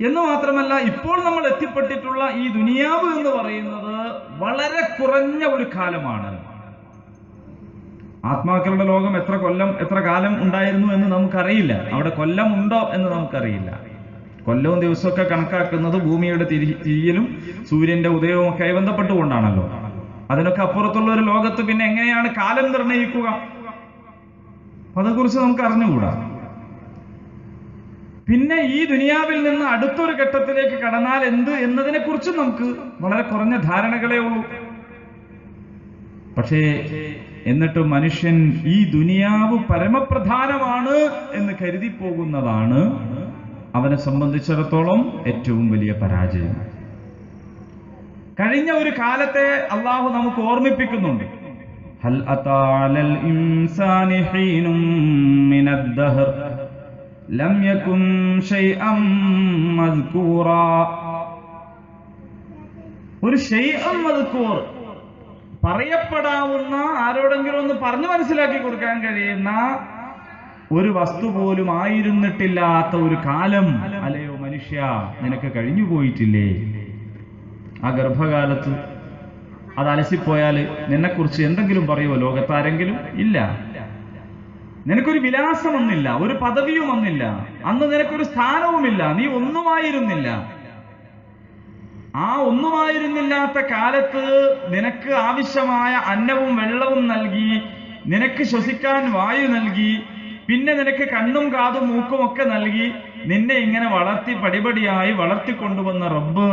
എന്ന് മാത്രമല്ല, ഇപ്പോൾ നമ്മൾ എത്തിപ്പെട്ടിട്ടുള്ള ഈ ദുനിയാവ് എന്ന് പറയുന്നത് വളരെ കുറഞ്ഞ ഒരു കാലമാണ്. ആത്മാക്കളുടെ ലോകം എത്ര കാലം ഉണ്ടായിരുന്നു എന്ന് നമുക്കറിയില്ല. അവിടെ കൊല്ലം ഉണ്ടോ എന്ന് നമുക്കറിയില്ല. കൊല്ലവും ദിവസമൊക്കെ കണക്കാക്കുന്നത് ഭൂമിയുടെ തിരിയലും സൂര്യന്റെ ഉദയവും ഒക്കെ ബന്ധപ്പെട്ടുകൊണ്ടാണല്ലോ. അതിനൊക്കെ അപ്പുറത്തുള്ള ഒരു ലോകത്ത് പിന്നെ എങ്ങനെയാണ് കാലം നിർണയിക്കുക? അതേക്കുറിച്ച് നമുക്ക് അറിഞ്ഞുകൂടാ. പിന്നെ ഈ ദുനിയാവിൽ നിന്ന് അടുത്തൊരു ഘട്ടത്തിലേക്ക് കടന്നാൽ എന്ത് എന്നതിനെ കുറിച്ചും നമുക്ക് വളരെ കുറഞ്ഞ ധാരണകളേ ഉള്ളൂ. പക്ഷേ എന്നിട്ട് മനുഷ്യൻ ഈ ദുനിയാവ് പരമപ്രധാനമാണ് എന്ന് കരുതി പോകുന്നതാണ് അവനെ സംബന്ധിച്ചിടത്തോളം ഏറ്റവും വലിയ പരാജയം. കഴിഞ്ഞ ഒരു കാലത്തെ അള്ളാഹു നമുക്ക് ഓർമ്മിപ്പിക്കുന്നുണ്ട്. ഹൽ അതാലൽ ഇൻസാനി ഹീനും മിനദ്ദഹർ ലം യകുൻ ശൈഅൻ മദ്കൂറാ. ഒരു ശൈഅൻ മദ്കൂർ, പറയപ്പെടാവുന്ന, ആരോടെങ്കിലും ഒന്ന് പറഞ്ഞു മനസ്സിലാക്കി കൊടുക്കാൻ കഴിയുന്ന ഒരു വസ്തു പോലും ആയിരുന്നിട്ടില്ലാത്ത ഒരു കാലം അല്ലയോ മനുഷ്യ, നിനക്ക് കഴിഞ്ഞു പോയിട്ടില്ലേ? ആ ഗർഭകാലത്ത് അത് അലസിപ്പോയാൽ നിന്നെക്കുറിച്ച് എന്തെങ്കിലും പറയുമോ ലോകത്താരെങ്കിലും? ഇല്ല. നിനക്കൊരു വിലാസം ഒന്നില്ല, ഒരു പദവിയും ഒന്നില്ല, അന്ന് നിനക്കൊരു സ്ഥാനവുമില്ല, നീ ഒന്നുമായിരുന്നില്ല. ആ ഒന്നുമായിരുന്നില്ലാത്ത കാലത്ത് നിനക്ക് ആവശ്യമായ അന്നവും വെള്ളവും നൽകി, നിനക്ക് ശ്വസിക്കാൻ വായു നൽകി, പിന്നെ നിനക്ക് കണ്ണും കാതും മൂക്കും ഒക്കെ നൽകി നിന്നെ ഇങ്ങനെ വളർത്തി പടിപടിയായി വളർത്തിക്കൊണ്ടുവന്ന റബ്ബ്,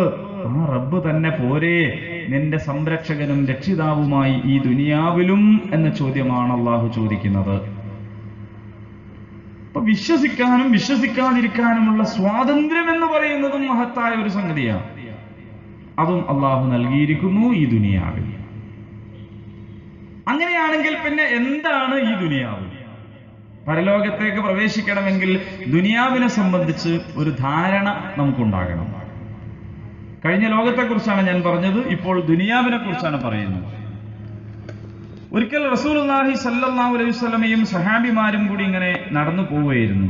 ആ റബ്ബ് തന്നെ പോരെ നിന്റെ സംരക്ഷകനും രക്ഷിതാവുമായി ഈ ദുനിയാവിലും എന്ന ചോദ്യമാണ് അള്ളാഹു ചോദിക്കുന്നത്. അപ്പൊ വിശ്വസിക്കാനും വിശ്വസിക്കാതിരിക്കാനുമുള്ള സ്വാതന്ത്ര്യം എന്ന് പറയുന്നതും മഹത്തായ ഒരു സംഗതിയാണ്. അതും അള്ളാഹു നൽകിയിരിക്കുന്നു ഈ ദുനിയാവിൽ. അങ്ങനെയാണെങ്കിൽ പിന്നെ എന്താണ് ഈ ദുനിയാവ്? പരലോകത്തേക്ക് പ്രവേശിക്കണമെങ്കിൽ ദുനിയാവിനെ സംബന്ധിച്ച് ഒരു ധാരണ നമുക്കുണ്ടാകണം. കഴിഞ്ഞ ലോകത്തെക്കുറിച്ചാണ് ഞാൻ പറഞ്ഞത്, ഇപ്പോൾ ദുനിയാവിനെ കുറിച്ചാണ് പറയുന്നത്. ഒരിക്കൽ റസൂലുള്ളാഹി സ്വല്ലല്ലാഹു അലൈഹി വസല്ലമയും സഹാബിമാരും കൂടി ഇങ്ങനെ നടന്നു പോവുകയായിരുന്നു.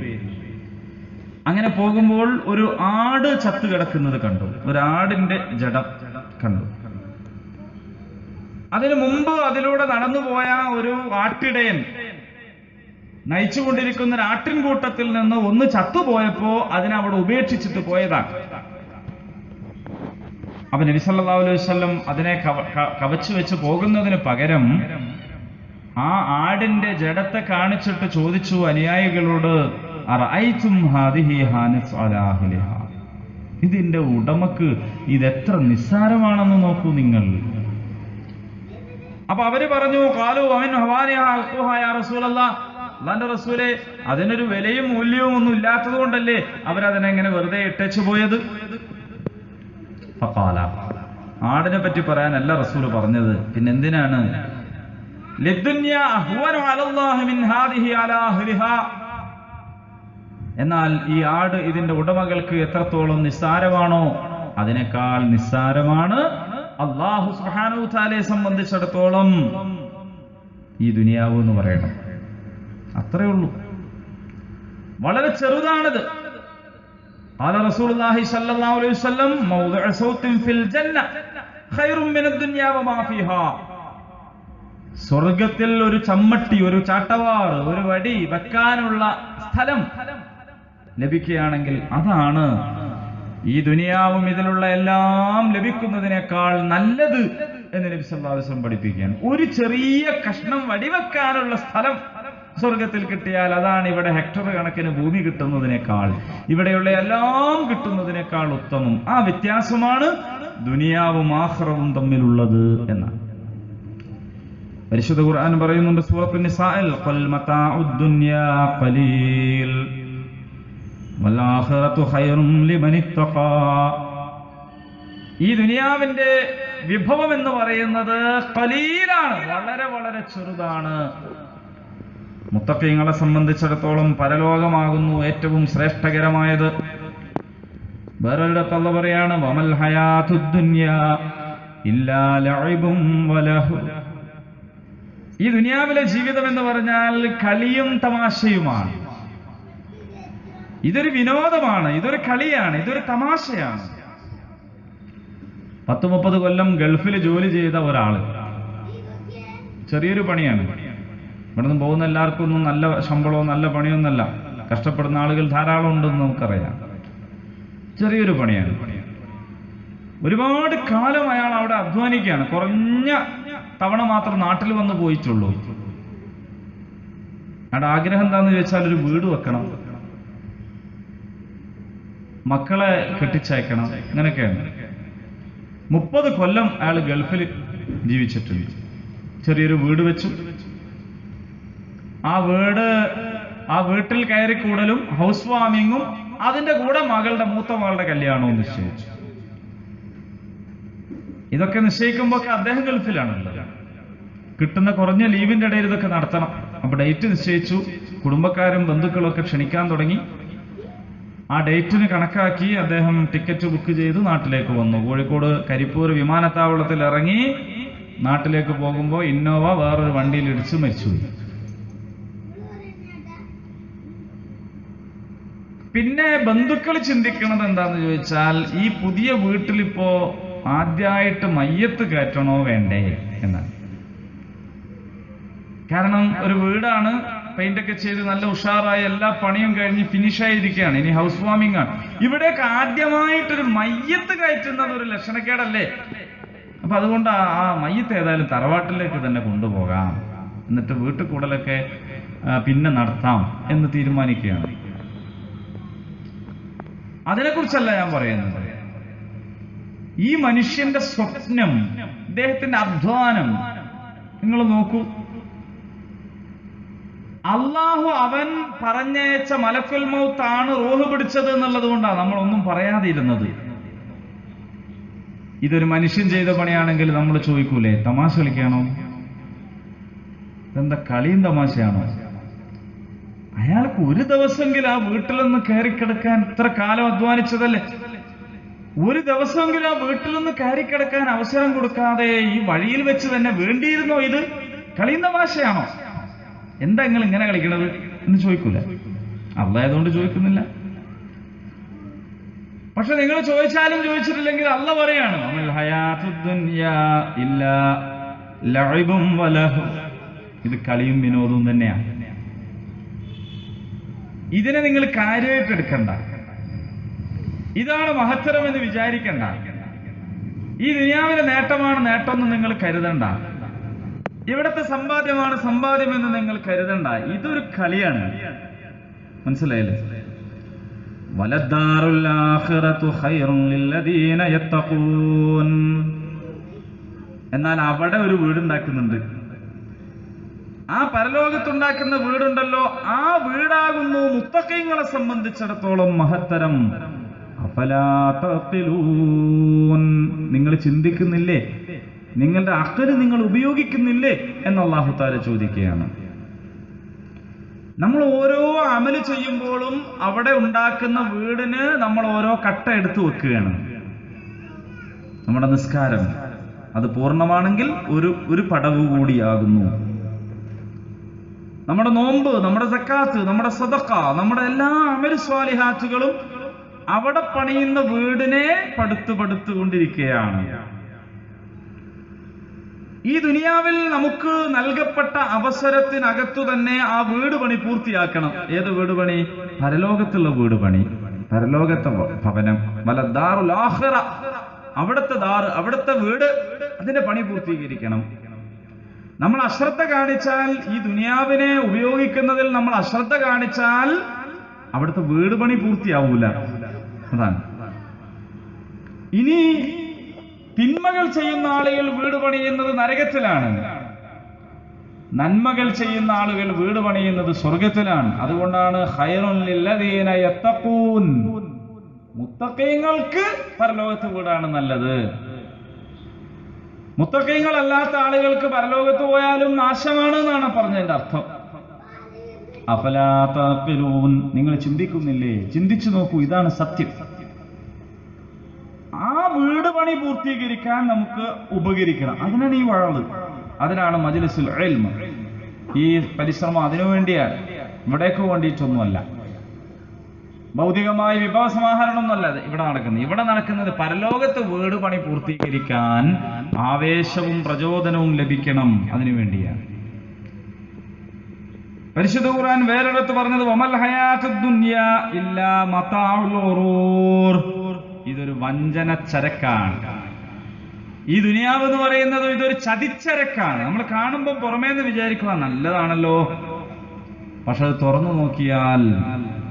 അങ്ങനെ പോകുമ്പോൾ ഒരു ആട് ചത്തു കിടക്കുന്നത് കണ്ടു. ഒരു ആടിന്റെ ജഡം കണ്ടു. അതിനു മുമ്പ് അതിലൂടെ നടന്നുപോയ ഒരു ആട്ടിടയൻ നയിച്ചുകൊണ്ടിരിക്കുന്ന ഒരു ആട്ടിൻകൂട്ടത്തിൽ നിന്ന് ഒന്ന് ചത്തുപോയപ്പോ അതിനവിടെ ഉപേക്ഷിച്ചിട്ട് പോയതാണ്. അപ്പൊ നബി സല്ലല്ലാഹു അലൈഹി വസല്ലം അതിനെ കവച്ചു വെച്ച് പോകുന്നതിന് പകരം ആ ആടിന്റെ ജഡത്തെ കാണിച്ചിട്ട് ചോദിച്ചു അനുയായികളോട്, അറഅയ്തും ഹാദിഹി ഹാനസ് അലാ അഹ്ലിഹാ, ഇതിന്റെ ഉടമക്ക് ഇതെത്ര നിസ്സാരമാണെന്ന് നോക്കൂ നിങ്ങൾ. അപ്പൊ അവര് പറഞ്ഞു, ഖാലു വമിൻ ഹവാനിഹാ അഖ്തുഹാ യാ റസൂലല്ലാഹ്, അല്ലാഹുവിന്റെ റസൂലേ, അതിനൊരു വിലയും മൂല്യവും ഒന്നും ഇല്ലാത്തത് കൊണ്ടല്ലേ അവരതിനെങ്ങനെ വെറുതെ ഇട്ടേച്ചു പോയത്? ഫഖാല, ആടിനെ പറ്റി പറയാനല്ല റസൂല് പറഞ്ഞത്, പിന്നെന്തിനാണ്? ലിദ്ദുനിയാ അഹ്വനു അലല്ലാഹി മിൻ ഹാദിഹി അലാ അഹ്ലിഹാ, എന്നാൽ ഈ ആട് ഇതിന്റെ ഉടമകൾക്ക് എത്രത്തോളം നിസ്സാരമാണോ അതിനേക്കാൾ നിസ്സാരമാണ് അല്ലാഹു സുബ്ഹാനഹു വ തആലയെ സംബന്ധിച്ചിടത്തോളം ഈ ദുനിയാവ് എന്ന് പറയണം. അത്രേ ഉള്ളൂ, വളരെ ചെറുതാണിത്. ഖാല റസൂലുള്ളാഹി സ്വല്ലല്ലാഹു അലൈഹി വസല്ലം, മൗദിഉ സൗത്തിൻ ഫിൽ ജന്ന ഖൈറും മിനദ് ദുനിയാ വമാ ഫീഹാ, സ്വർഗ്ഗത്തിൽ ഒരു ചമ്മട്ടി, ഒരു ചാട്ടവാർ, ഒരു വടി വെക്കാനുള്ള സ്ഥലം ലഭിക്കുകയാണെങ്കിൽ അതാണ് ഈ ദുനിയാവും ഇതിലുള്ള എല്ലാം ലഭിക്കുന്നതിനേക്കാൾ നല്ലത് എന്ന് നബി സല്ലല്ലാഹു അലൈഹി വസല്ലം പഠിപ്പിക്കുകയാണ്. ഒരു ചെറിയ കഷ്ണം വടിവെക്കാനുള്ള സ്ഥലം സ്വർഗത്തിൽ കിട്ടിയാൽ അതാണ് ഇവിടെ ഹെക്ടർ കണക്കിന് ഭൂമി കിട്ടുന്നതിനേക്കാൾ, ഇവിടെയുള്ള എല്ലാം കിട്ടുന്നതിനേക്കാൾ ഉത്തമം. ആ വ്യത്യാസമാണ് ദുനിയാവും ആഖിറവും തമ്മിലുള്ളത് എന്നാണ് പരിശുദ്ധ ഖുർആൻ പറയുന്നുണ്ട് സൂറത്തുൻ നിസാഇൽ, ഖൽ മതാഉദ് ദുനിയാ ഖലീൽ വൽ ആഖിറതു ഖൈറും ലിമൻ ഇത്തഖാ, ഈ ദുനിയാവിന്റെ വിഭവം എന്ന് പറയുന്നത് ഖലീലാണ്, വളരെ വളരെ ചെറുതാണ്. മുത്തഖീങ്ങളെ സംബന്ധിച്ചിടത്തോളം പരലോകമാകുന്നു ഏറ്റവും ശ്രേഷ്ഠകരമായത്. വേറൊരിടത്ത് അല്ലാഹു പറയാണ്, വമൽ ഹയാതുദ് ദുനിയാ ഇല്ലാ ലഅബും വലഹു, ഈ ദുനിയാവിലെ ജീവിതം എന്ന് പറഞ്ഞാൽ കളിയും തമാശയുമാണ്. ഇതൊരു വിനോദമാണ്, ഇതൊരു കളിയാണ്, ഇതൊരു തമാശയാണ്. 10-30 കൊല്ലം ഗൾഫിൽ ജോലി ചെയ്ത ഒരാള്, ചെറിയൊരു പണിയാണ്, ഇവിടെ നിന്ന് പോകുന്ന എല്ലാവർക്കും ഒന്നും നല്ല ശമ്പളവും നല്ല പണിയൊന്നല്ല, കഷ്ടപ്പെടുന്ന ആളുകൾ ധാരാളം ഉണ്ടെന്ന് നമുക്കറിയാം. ചെറിയൊരു പണിയാണ്. ഒരുപാട് കാലം അയാൾ അവിടെ അധ്വാനിക്കുകയാണ്. കുറഞ്ഞ തവണ മാത്രം നാട്ടിൽ വന്ന് പോയിട്ടുള്ളൂ. അയാളുടെ ആഗ്രഹം എന്താന്ന് ചോദിച്ചാൽ ഒരു വീട് വെക്കണം, മക്കളെ കെട്ടിച്ചയക്കണം, ഇങ്ങനെയൊക്കെയാണ്. 30 കൊല്ലം അയാൾ ഗൾഫിൽ ജീവിച്ചിട്ടുണ്ട്. ചെറിയൊരു വീട് വെച്ചു. ആ വീട്ടിൽ കയറി കൂടലും ഹൗസ് വാമിങ്ങും അതിന്റെ കൂടെ മൂത്ത മകളുടെ കല്യാണവും നിശ്ചയിച്ചു. ഇതൊക്കെ നിശ്ചയിക്കുമ്പോ അദ്ദേഹം ഗൾഫിലാണല്ലോ. കിട്ടുന്ന കുറഞ്ഞ ലീവിന്റെ ഇടയിൽ ഇതൊക്കെ നടത്തണം. അപ്പൊ ഡേറ്റ് നിശ്ചയിച്ചു. കുടുംബക്കാരും ബന്ധുക്കളും ഒക്കെ ക്ഷണിക്കാൻ തുടങ്ങി. ആ ഡേറ്റിന് കണക്കാക്കി അദ്ദേഹം ടിക്കറ്റ് ബുക്ക് ചെയ്ത് നാട്ടിലേക്ക് വന്നു. കോഴിക്കോട് കരിപ്പൂർ വിമാനത്താവളത്തിൽ ഇറങ്ങി നാട്ടിലേക്ക് പോകുമ്പോൾ ഇന്നോവ വേറൊരു വണ്ടിയിൽ ഇടിച്ച് മരിച്ചുപോയി. പിന്നെ ബന്ധുക്കൾ ചിന്തിക്കുന്നത് എന്താന്ന് ചോദിച്ചാൽ, ഈ പുതിയ വീട്ടിലിപ്പോ ആദ്യമായിട്ട് മയ്യത്ത് കയറ്റണോ വേണ്ടേ എന്നാണ്. കാരണം ഒരു വീടാണ്, പെയിന്റ് ഒക്കെ ചെയ്ത് നല്ല ഉഷാറായി എല്ലാ പണിയും കഴിഞ്ഞ് ഫിനിഷായിരിക്കുകയാണ്. ഇനി ഹൗസ് വാമിംഗ് ആണ്. ഇവിടേക്ക് ആദ്യമായിട്ടൊരു മയ്യത്ത് കയറ്റുന്നത് ഒരു ലക്ഷണക്കേടല്ലേ? അപ്പൊ അതുകൊണ്ട് ആ മയ്യത്ത് ഏതായാലും തറവാട്ടിലേക്ക് തന്നെ കൊണ്ടുപോകാം, എന്നിട്ട് വീട്ടിൽ കൂടലൊക്കെ പിന്നെ നടത്താം എന്ന് തീരുമാനിക്കുകയാണ്. അതിനെക്കുറിച്ചല്ല ഞാൻ പറയുന്നത്. ഈ മനുഷ്യന്റെ സ്വപ്നം, ഇദ്ദേഹത്തിന്റെ അധ്വാനം നിങ്ങൾ നോക്കൂ. അള്ളാഹു അവൻ പറഞ്ഞയച്ച മലക്കുൽ മൗത്താണ് റൂഹ് പിടിച്ചത് എന്നുള്ളത് കൊണ്ടാണ് നമ്മളൊന്നും പറയാതിരുന്നത്. ഇതൊരു മനുഷ്യൻ ചെയ്ത പണിയാണെങ്കിൽ നമ്മൾ ചോദിക്കൂലേ, തമാശ കളിക്കാണോ, ഇതെന്താ കളിയും തമാശയാണോ? അയാൾക്ക് ഒരു ദിവസമെങ്കിലും ആ വീട്ടിലൊന്ന് കയറിക്കിടക്കാൻ ഇത്ര കാലം അധ്വാനിച്ചതല്ലേ. ഒരു ദിവസമെങ്കിലും ആ വീട്ടിൽ നിന്ന് കയറിക്കിടക്കാൻ അവസരം കൊടുക്കാതെ ഈ വഴിയിൽ വെച്ച് തന്നെ വേണ്ടിയിരുന്നോ? ഇത് കളിയുന്ന ഭാഷയാണോ? എന്താ നിങ്ങൾ ഇങ്ങനെ കളിക്കണത് എന്ന് ചോദിക്കൂല. അള്ളായതുകൊണ്ട് ചോദിക്കുന്നില്ല. പക്ഷെ നിങ്ങൾ ചോദിച്ചാലും ചോദിച്ചിട്ടില്ലെങ്കിൽ അള്ള പറയാണ്, ഇത് കളിയും വിനോദവും തന്നെയാണ്. ഇതിനെ നിങ്ങൾ കാര്യമായിട്ട് എടുക്കണ്ട. ഇതാണ് മഹത്തരം എന്ന് വിചാരിക്കണ്ട. ഈ ദുനിയാവിലെ നേട്ടമാണ് നേട്ടമെന്ന് നിങ്ങൾ കരുതണ്ട. ഇവിടത്തെ സമ്പാദ്യമാണ് സമ്പാദ്യം എന്ന് നിങ്ങൾ കരുതണ്ട. ഇതൊരു കളിയാണ്. മനസ്സിലായില്ലേ? വലദ്ദാറുൽ ആഖിറതു ഖൈറുൻ ലില്ലദീന യത്തഖൂൻ. എന്നാൽ അവിടെ ഒരു വീടുണ്ടാക്കുന്നുണ്ട്. ആ പരലോകത്തുണ്ടാക്കുന്ന വീടുണ്ടല്ലോ, ആ വീടാകുന്നു മുത്തഖീങ്ങളെ സംബന്ധിച്ചിടത്തോളം മഹത്തരം. അഫലാ തഖിലൂൻ. നിങ്ങൾ ചിന്തിക്കുന്നില്ലേ? നിങ്ങളുടെ അഖ്ല് നിങ്ങൾ ഉപയോഗിക്കുന്നില്ലേ എന്ന് അല്ലാഹു തആല ചോദിക്കുകയാണ്. നമ്മൾ ഓരോ അമല് ചെയ്യുമ്പോഴും അവിടെ ഉണ്ടാക്കുന്ന വീടിന് നമ്മൾ ഓരോ കട്ട എടുത്തു വെക്കുകയാണ്. നമ്മുടെ നിസ്കാരം അത് പൂർണ്ണമാണെങ്കിൽ ഒരു പടവ് കൂടിയാകുന്നു. നമ്മുടെ നോമ്പ്, നമ്മുടെ സക്കാത്ത്, നമ്മുടെ സദഖ, നമ്മുടെ എല്ലാ അമല് സ്വാലിഹാത്തുകളും അവിടെ പണിയുന്ന വീടിനെ പടുത്തുകൊണ്ടിരിക്കുകയാണ്. ഈ ദുനിയാവിൽ നമുക്ക് നൽകപ്പെട്ട അവസരത്തിനകത്തു തന്നെ ആ വീട് പണി പൂർത്തിയാക്കണം. ഏത് വീട് പണി? പരലോകത്തുള്ള വീട് പണി, പരലോകത്തെ ഭവനം. വലദ്ദാറുൽ ആഖിറ, അവിടുത്തെ ദാറ്, അവിടുത്തെ വീട്, അതിന്റെ പണി പൂർത്തീകരിക്കണം. നമ്മൾ അശ്രദ്ധ കാണിച്ചാൽ, ഈ ദുനിയാവിനെ ഉപയോഗിക്കുന്നതിൽ നമ്മൾ അശ്രദ്ധ കാണിച്ചാൽ അവിടുത്തെ വീട് പണി പൂർത്തിയാവൂല. അതാണ്. ഇനി തിന്മകൾ ചെയ്യുന്ന ആളുകൾ വീട് പണിയുന്നത് നരകത്തിലാണ്, നന്മകൾ ചെയ്യുന്ന ആളുകൾ വീട് പണിയുന്നത് സ്വർഗത്തിലാണ്. അതുകൊണ്ടാണ് ഖൈറുൻ ലില്ലദീന യത്തഖൂൻ, മുത്തഖീങ്ങൾക്ക് പരലോകത്ത് വീടാണ് നല്ലത്. മുത്തഖീങ്ങളല്ലാത്ത ആളുകൾക്ക് പരലോകത്ത് പോയാലും നാശമാണ് എന്നാണ് പറഞ്ഞതിന്റെ അർത്ഥം. അഫലാ തഖിലൂൻ. നിങ്ങൾ ചിന്തിക്കുന്നില്ലേ? ചിന്തിച്ചു നോക്കൂ, ഇതാണ് സത്യം. ആ വീട് പണി പൂർത്തീകരിക്കാൻ നമുക്ക് ഉപകരിക്കണം. അതിനാണ് ഈ വഴവ്, അതിനാണ് മജ്ലിസുൽ ഇൽമ്. ഈ പരിശ്രമം അതിനുവേണ്ടിയാണ്, ഇവിടേക്ക് വേണ്ടിയിട്ടൊന്നുമല്ല. ഭൗതികമായ വിഭവസമാഹരണമൊന്നുമല്ല ഇവിടെ നടക്കുന്നത്. ഇവിടെ നടക്കുന്നത് പരലോകത്ത് വീട് പണി പൂർത്തീകരിക്കാൻ ആവേശവും പ്രചോദനവും ലഭിക്കണം, അതിനുവേണ്ടിയാണ്. പരിശുദ്ധ ഖുർആൻ വേറൊരിടത്ത് പറഞ്ഞത് വമൽ ഹയാത്തുദ് ദുനിയാ ഇല്ലാ മതാഉൽ ഗുറൂർ. ഇതൊരു വഞ്ചന ചരക്കാണ്. ഈ ദുനിയാവ് എന്ന് പറയുന്നത് ഇതൊരു ചതിച്ചരക്കാണ്. നമ്മൾ കാണുമ്പോൾ പുറമേന്ന് വിചാരിക്കുക നല്ലതാണല്ലോ, പക്ഷെ അത് തുറന്നു നോക്കിയാൽ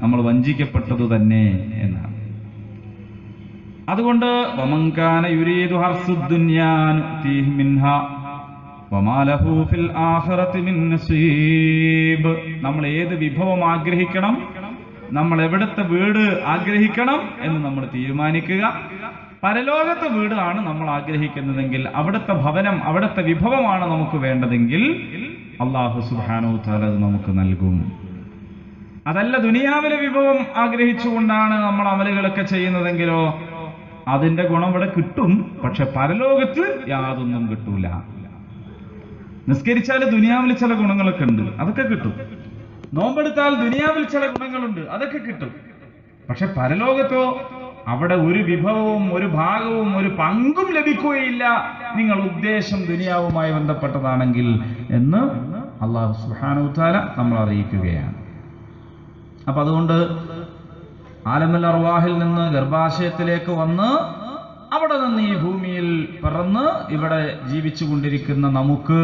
നമ്മൾ വഞ്ചിക്കപ്പെട്ടത് തന്നെ എന്നാണ്. അതുകൊണ്ട് വമൻ കാന യുരീദു ഹർസുദ് ദുനിയാ നുഅ്തീഹി മിൻഹാ വമാ ലഹു ഫിൽ ആഖിറതി മിൻ നസീബ്. നമ്മൾ ഏത് വിഭവം ആഗ്രഹിക്കണം, നമ്മൾ എവിടുത്തെ വീട് ആഗ്രഹിക്കണം എന്ന് നമ്മൾ തീരുമാനിക്കുക. പരലോകത്തെ വീടാണ് നമ്മൾ ആഗ്രഹിക്കുന്നതെങ്കിൽ, അവിടുത്തെ ഭവനം, അവിടുത്തെ വിഭവമാണ് നമുക്ക് വേണ്ടതെങ്കിൽ അല്ലാഹു സുബ്ഹാനഹു വ തആല അത് നമുക്ക് നൽകും. അതല്ല ദുനിയാവിലെ വിഭവം ആഗ്രഹിച്ചുകൊണ്ടാണ് നമ്മൾ അമലുകളൊക്കെ ചെയ്യുന്നതെങ്കിലോ അതിന്റെ ഗുണം ഇവിടെ കിട്ടും, പക്ഷെ പരലോകത്ത് യാതൊന്നും കിട്ടൂല. നിസ്കരിച്ചാൽ ദുനിയാവിൽ ചില ഗുണങ്ങളൊക്കെ ഉണ്ട്, അതൊക്കെ കിട്ടും. നോമ്പെടുത്താൽ ദുനിയാവിൽ ചില ഗുണങ്ങളുണ്ട്, അതൊക്കെ കിട്ടും. പക്ഷെ പരലോകത്തോ അവിടെ ഒരു വിഭവവും ഒരു ഭാഗവും ഒരു പങ്കും ലഭിക്കുകയില്ല, നിങ്ങൾ ഉദ്ദേശം ദുനിയാവുമായി ബന്ധപ്പെട്ടതാണെങ്കിൽ എന്ന് അല്ലാഹു സുബ്ഹാനഹു വ തആല നമ്മൾ അറിയിക്കുകയാണ്. അപ്പൊ അതുകൊണ്ട് ആലമുൽ അർവാഹിൽ നിന്ന് ഗർഭാശയത്തിലേക്ക് വന്ന് അവിടെ നിന്ന് ഈ ഭൂമിയിൽ പിറന്ന് ഇവിടെ ജീവിച്ചു കൊണ്ടിരിക്കുന്ന നമുക്ക്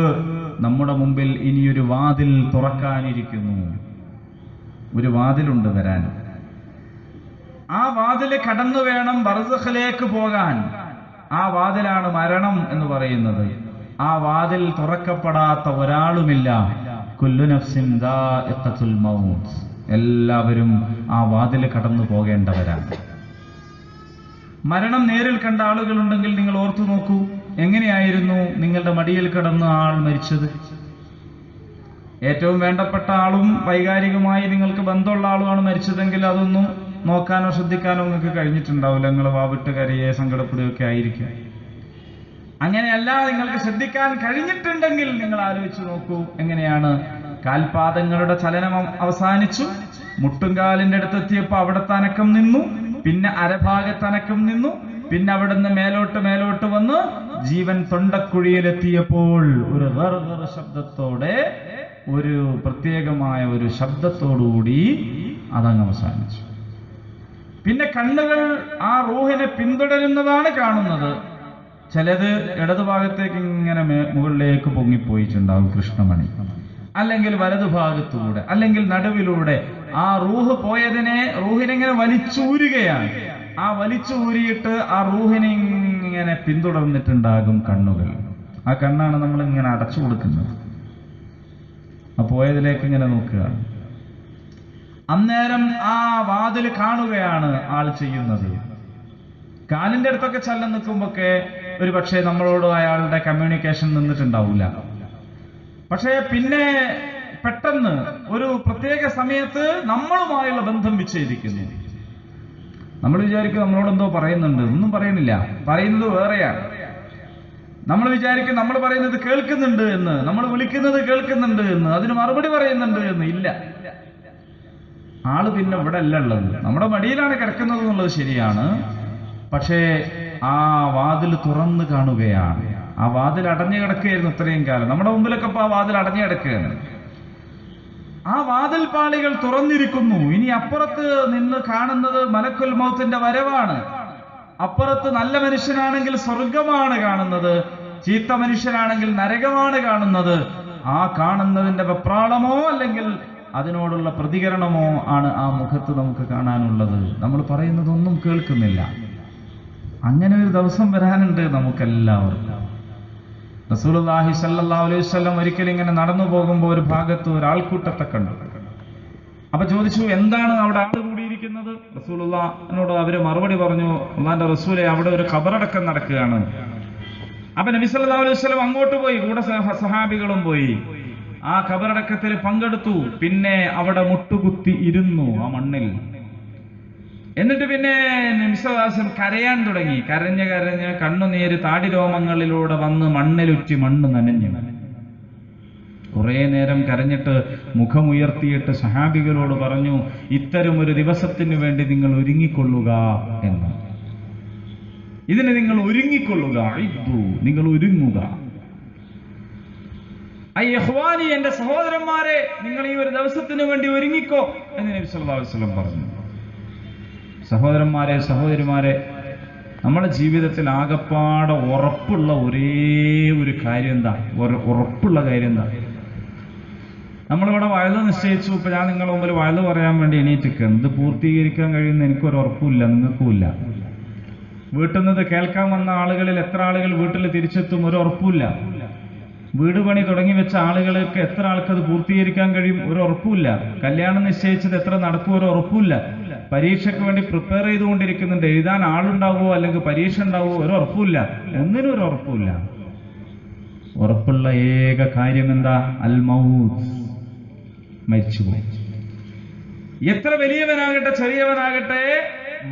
നമ്മുടെ മുമ്പിൽ ഇനിയൊരു വാതിൽ തുറക്കാനിരിക്കുന്നു. ഒരു വാതിലുണ്ട് വരാൻ. ആ വാതില് കടന്നു വേണം ബർസഖിലേക്ക് പോകാൻ. ആ വാതിലാണ് മരണം എന്ന് പറയുന്നത്. ആ വാതിൽ തുറക്കപ്പെടാത്ത ഒരാളുമില്ല. കുല്ലു നഫ്സിൻ ദാഇഖത്തുൽ മൗത്ത്. എല്ലാവരും ആ വാതിൽ കടന്നു പോകേണ്ടവരാണ്. മരണം നേരിൽ കണ്ട ആളുകളുണ്ടെങ്കിൽ നിങ്ങൾ ഓർത്തു നോക്കൂ, എങ്ങനെയായിരുന്നു നിങ്ങളുടെ മടിയിൽ കിടന്ന ആൾ മരിച്ചത്? ഏറ്റവും വേണ്ടപ്പെട്ട ആളും വൈകാരികമായി നിങ്ങൾക്ക് ബന്ധമുള്ള ആളുമാണ് മരിച്ചതെങ്കിൽ അതൊന്നും നോക്കാനോ ശ്രദ്ധിക്കാനോ നിങ്ങൾക്ക് കഴിഞ്ഞിട്ടുണ്ടാവില്ല. നിങ്ങൾ വാവിട്ട് കരയെ സങ്കടപ്പെടുകയൊക്കെ ആയിരിക്കും. അങ്ങനെയല്ല, നിങ്ങൾക്ക് ശ്രദ്ധിക്കാൻ കഴിഞ്ഞിട്ടുണ്ടെങ്കിൽ നിങ്ങൾ ആലോചിച്ച് നോക്കൂ, എങ്ങനെയാണ് കാൽപാദങ്ങളുടെ ചലനം അവസാനിച്ചു. മുട്ടുംകാലിന്റെ അടുത്തെത്തിയപ്പോ അവിടുത്തെ അനക്കം നിന്നു, പിന്നെ അരഭാഗത്തനക്കം നിന്നു, പിന്നെ അവിടുന്ന് മേലോട്ട് വന്ന് ജീവൻ തൊണ്ടക്കുഴിയിലെത്തിയപ്പോൾ ഒരു ശബ്ദത്തോടെ, ഒരു പ്രത്യേകമായ ഒരു ശബ്ദത്തോടുകൂടി അതങ്ങ് അവസാനിച്ചു. പിന്നെ കണ്ണുകൾ ആ റൂഹിനെ പിന്തുടരുന്നതാണ് കാണുന്നത്. ചിലത് ഇടതുഭാഗത്തേക്ക് ഇങ്ങനെ മുകളിലേക്ക് പൊങ്ങിപ്പോയിട്ടുണ്ടാവും കൃഷ്ണമണി, അല്ലെങ്കിൽ വലതുഭാഗത്തൂടെ, അല്ലെങ്കിൽ നടുവിലൂടെ. ആ റൂഹിനെങ്ങനെ വലിച്ചൂരുകയാണ്. ആ വലിച്ചൂരിയിട്ട് ആ റൂഹിനെ ഇങ്ങനെ പിന്തുടർന്നിട്ടുണ്ടാകും കണ്ണുകൾ. ആ കണ്ണാണ് നമ്മൾ ഇങ്ങനെ അടച്ചു കൊടുക്കുന്നത്. ആ പോയതിലേക്ക് ഇങ്ങനെ നോക്കുക. അന്നേരം ആ വാതിൽ കാണുകയാണ് ആൾ ചെയ്യുന്നത്. കാലിന്റെ അടുത്തൊക്കെ ചലനം നിൽക്കുമ്പോഴൊക്കെ ഒരു പക്ഷേ നമ്മളോട് അയാളുടെ കമ്മ്യൂണിക്കേഷൻ നിന്നിട്ടുണ്ടാവില്ല. പക്ഷേ പിന്നെ പെട്ടെന്ന് ഒരു പ്രത്യേക സമയത്ത് നമ്മളുമായുള്ള ബന്ധം വിച്ഛേദിക്കുന്നു. നമ്മൾ വിചാരിക്കും നമ്മളോട് എന്തോ പറയുന്നുണ്ട്, ഒന്നും പറയുന്നില്ല, പറയുന്നത് വേറെയാണ്. നമ്മൾ വിചാരിക്കും നമ്മൾ പറയുന്നത് കേൾക്കുന്നുണ്ട് എന്ന്, നമ്മൾ വിളിക്കുന്നത് കേൾക്കുന്നുണ്ട് എന്ന്, അതിന് മറുപടി പറയുന്നുണ്ട് എന്ന്. ഇല്ല, ആള് പിന്നെ ഇവിടെ അല്ല ഉള്ളത്, നമ്മുടെ മടിയിലാണ് കിടക്കുന്നത് എന്നുള്ളത് ശരിയാണ്. പക്ഷേ ആ വാതിൽ തുറന്നു കാണുകയാണ്. ആ വാതിൽ അടഞ്ഞു കിടക്കുകയായിരുന്നു ഇത്രയും കാലം. നമ്മുടെ മുമ്പിലൊക്കെ ഇപ്പൊ ആ വാതിൽ അടഞ്ഞു കിടക്കുകയാണ്. ആ വാതിൽ പാളികൾ തുറന്നിരിക്കുന്നു. ഇനി അപ്പുറത്ത് നിന്ന് കാണുന്നത് മലക്കുൽ മൗത്തിന്റെ വരവാണ്. അപ്പുറത്ത് നല്ല മനുഷ്യനാണെങ്കിൽ സ്വർഗമാണ് കാണുന്നത്, ചീത്ത മനുഷ്യനാണെങ്കിൽ നരകമാണ് കാണുന്നത്. ആ കാണുന്നതിന്റെ വെപ്രാളമോ അല്ലെങ്കിൽ അതിനോടുള്ള പ്രതികരണമോ ആണ് ആ മുഖത്ത് നമുക്ക് കാണാനുള്ളത്. നമ്മൾ പറയുന്നതൊന്നും കേൾക്കുന്നില്ല. അങ്ങനെ ഒരു ദിവസം വരാനുണ്ട് നമുക്കെല്ലാവർക്കും. റസൂലുള്ളാഹി സ്വല്ലല്ലാഹു അലൈഹി വസല്ലം ഒരിക്കലും ഇങ്ങനെ നടന്നു പോകുമ്പോൾ ഒരു ഭാഗത്ത് ഒരാൾക്കൂട്ടത്തെ കണ്ടു. അപ്പൊ ചോദിച്ചു, എന്താണ് അവിടെ ആള് കൂടിയിരിക്കുന്നത്? റസൂലുള്ളാഹിനോട് അവര് മറുപടി പറഞ്ഞു, അല്ലാഹുവിന്റെ റസൂലേ, അവിടെ ഒരു ഖബറടക്കം നടക്കുകയാണ്. അപ്പൊ നബി സല്ലല്ലാഹു അലൈഹി വസല്ലം അങ്ങോട്ട് പോയി, കൂടെ സഹാബികളും പോയി. ആ ഖബറടക്കത്തിൽ പങ്കെടുത്തു. പിന്നെ അവിടെ മുട്ടുകുത്തി ഇരുന്നു ആ മണ്ണിൽ. എന്നിട്ട് പിന്നെ നബി സല്ലല്ലാഹു അലൈഹി വസല്ലം കരയാൻ തുടങ്ങി. കരഞ്ഞ് കണ്ണുനീര് താടിരോമങ്ങളിലൂടെ വന്ന് മണ്ണിലുറ്റി മണ്ണ് നനഞ്ഞു. കുറെ നേരം കരഞ്ഞിട്ട് മുഖമുയർത്തിയിട്ട് സഹാബികളോട് പറഞ്ഞു, ഇത്തരം ഒരു ദിവസത്തിന് വേണ്ടി നിങ്ങൾ ഒരുങ്ങിക്കൊള്ളുക എന്ന്. ഇതിന് നിങ്ങൾ ഒരുങ്ങിക്കൊള്ളുക, നിങ്ങൾ ഒരുങ്ങുക. അയ്യഹ്വാനി, എന്റെ സഹോദരന്മാരെ, നിങ്ങൾ ഈ ഒരു ദിവസത്തിന് വേണ്ടി ഒരുങ്ങിക്കോ എന്ന് നബി സല്ലല്ലാഹു അലൈഹി വസല്ലം പറഞ്ഞു. സഹോദരന്മാരെ, സഹോദരിമാരെ, നമ്മുടെ ജീവിതത്തിൽ ആകപ്പാടെ ഉറപ്പുള്ള ഒരേ ഒരു കാര്യം എന്താ? ഉറപ്പുള്ള കാര്യം എന്താ? നമ്മളിവിടെ വയല് നിശ്ചയിച്ചു. ഇപ്പൊ ഞാൻ നിങ്ങളുടെ മുമ്പിൽ വയല് പറയാൻ വേണ്ടി എണീറ്റിരിക്കുകയാണ്. ഇത് പൂർത്തീകരിക്കാൻ കഴിയുന്ന എനിക്കൊരു ഉറപ്പില്ല, നിങ്ങൾക്കുമില്ല. വീട്ടിൽ നിന്ന് കേൾക്കാൻ വന്ന ആളുകളിൽ എത്ര ആളുകൾ വീട്ടിൽ തിരിച്ചെത്തും ഒരു ഉറപ്പില്ല. വീട് പണി തുടങ്ങി വെച്ച ആളുകൾക്ക് എത്ര ആൾക്കത് പൂർത്തീകരിക്കാൻ കഴിയും ഒരു ഉറപ്പില്ല. കല്യാണം നിശ്ചയിച്ചത് എത്ര നടക്കും ഒരു ഉറപ്പില്ല. പരീക്ഷയ്ക്ക് വേണ്ടി പ്രിപ്പയർ ചെയ്തുകൊണ്ടിരിക്കുന്നുണ്ട്, എഴുതാൻ ആളുണ്ടാവുമോ അല്ലെങ്കിൽ പരീക്ഷ ഉണ്ടാവുമോ ഒരു ഉറപ്പില്ല. ഒന്നിനും ഒരു ഉറപ്പില്ല. ഉറപ്പുള്ള ഏക കാര്യം എന്താ? അൽ മൗത്ത്, മരിച്ചുപോകും. എത്ര വലിയവനാകട്ടെ ചെറിയവനാകട്ടെ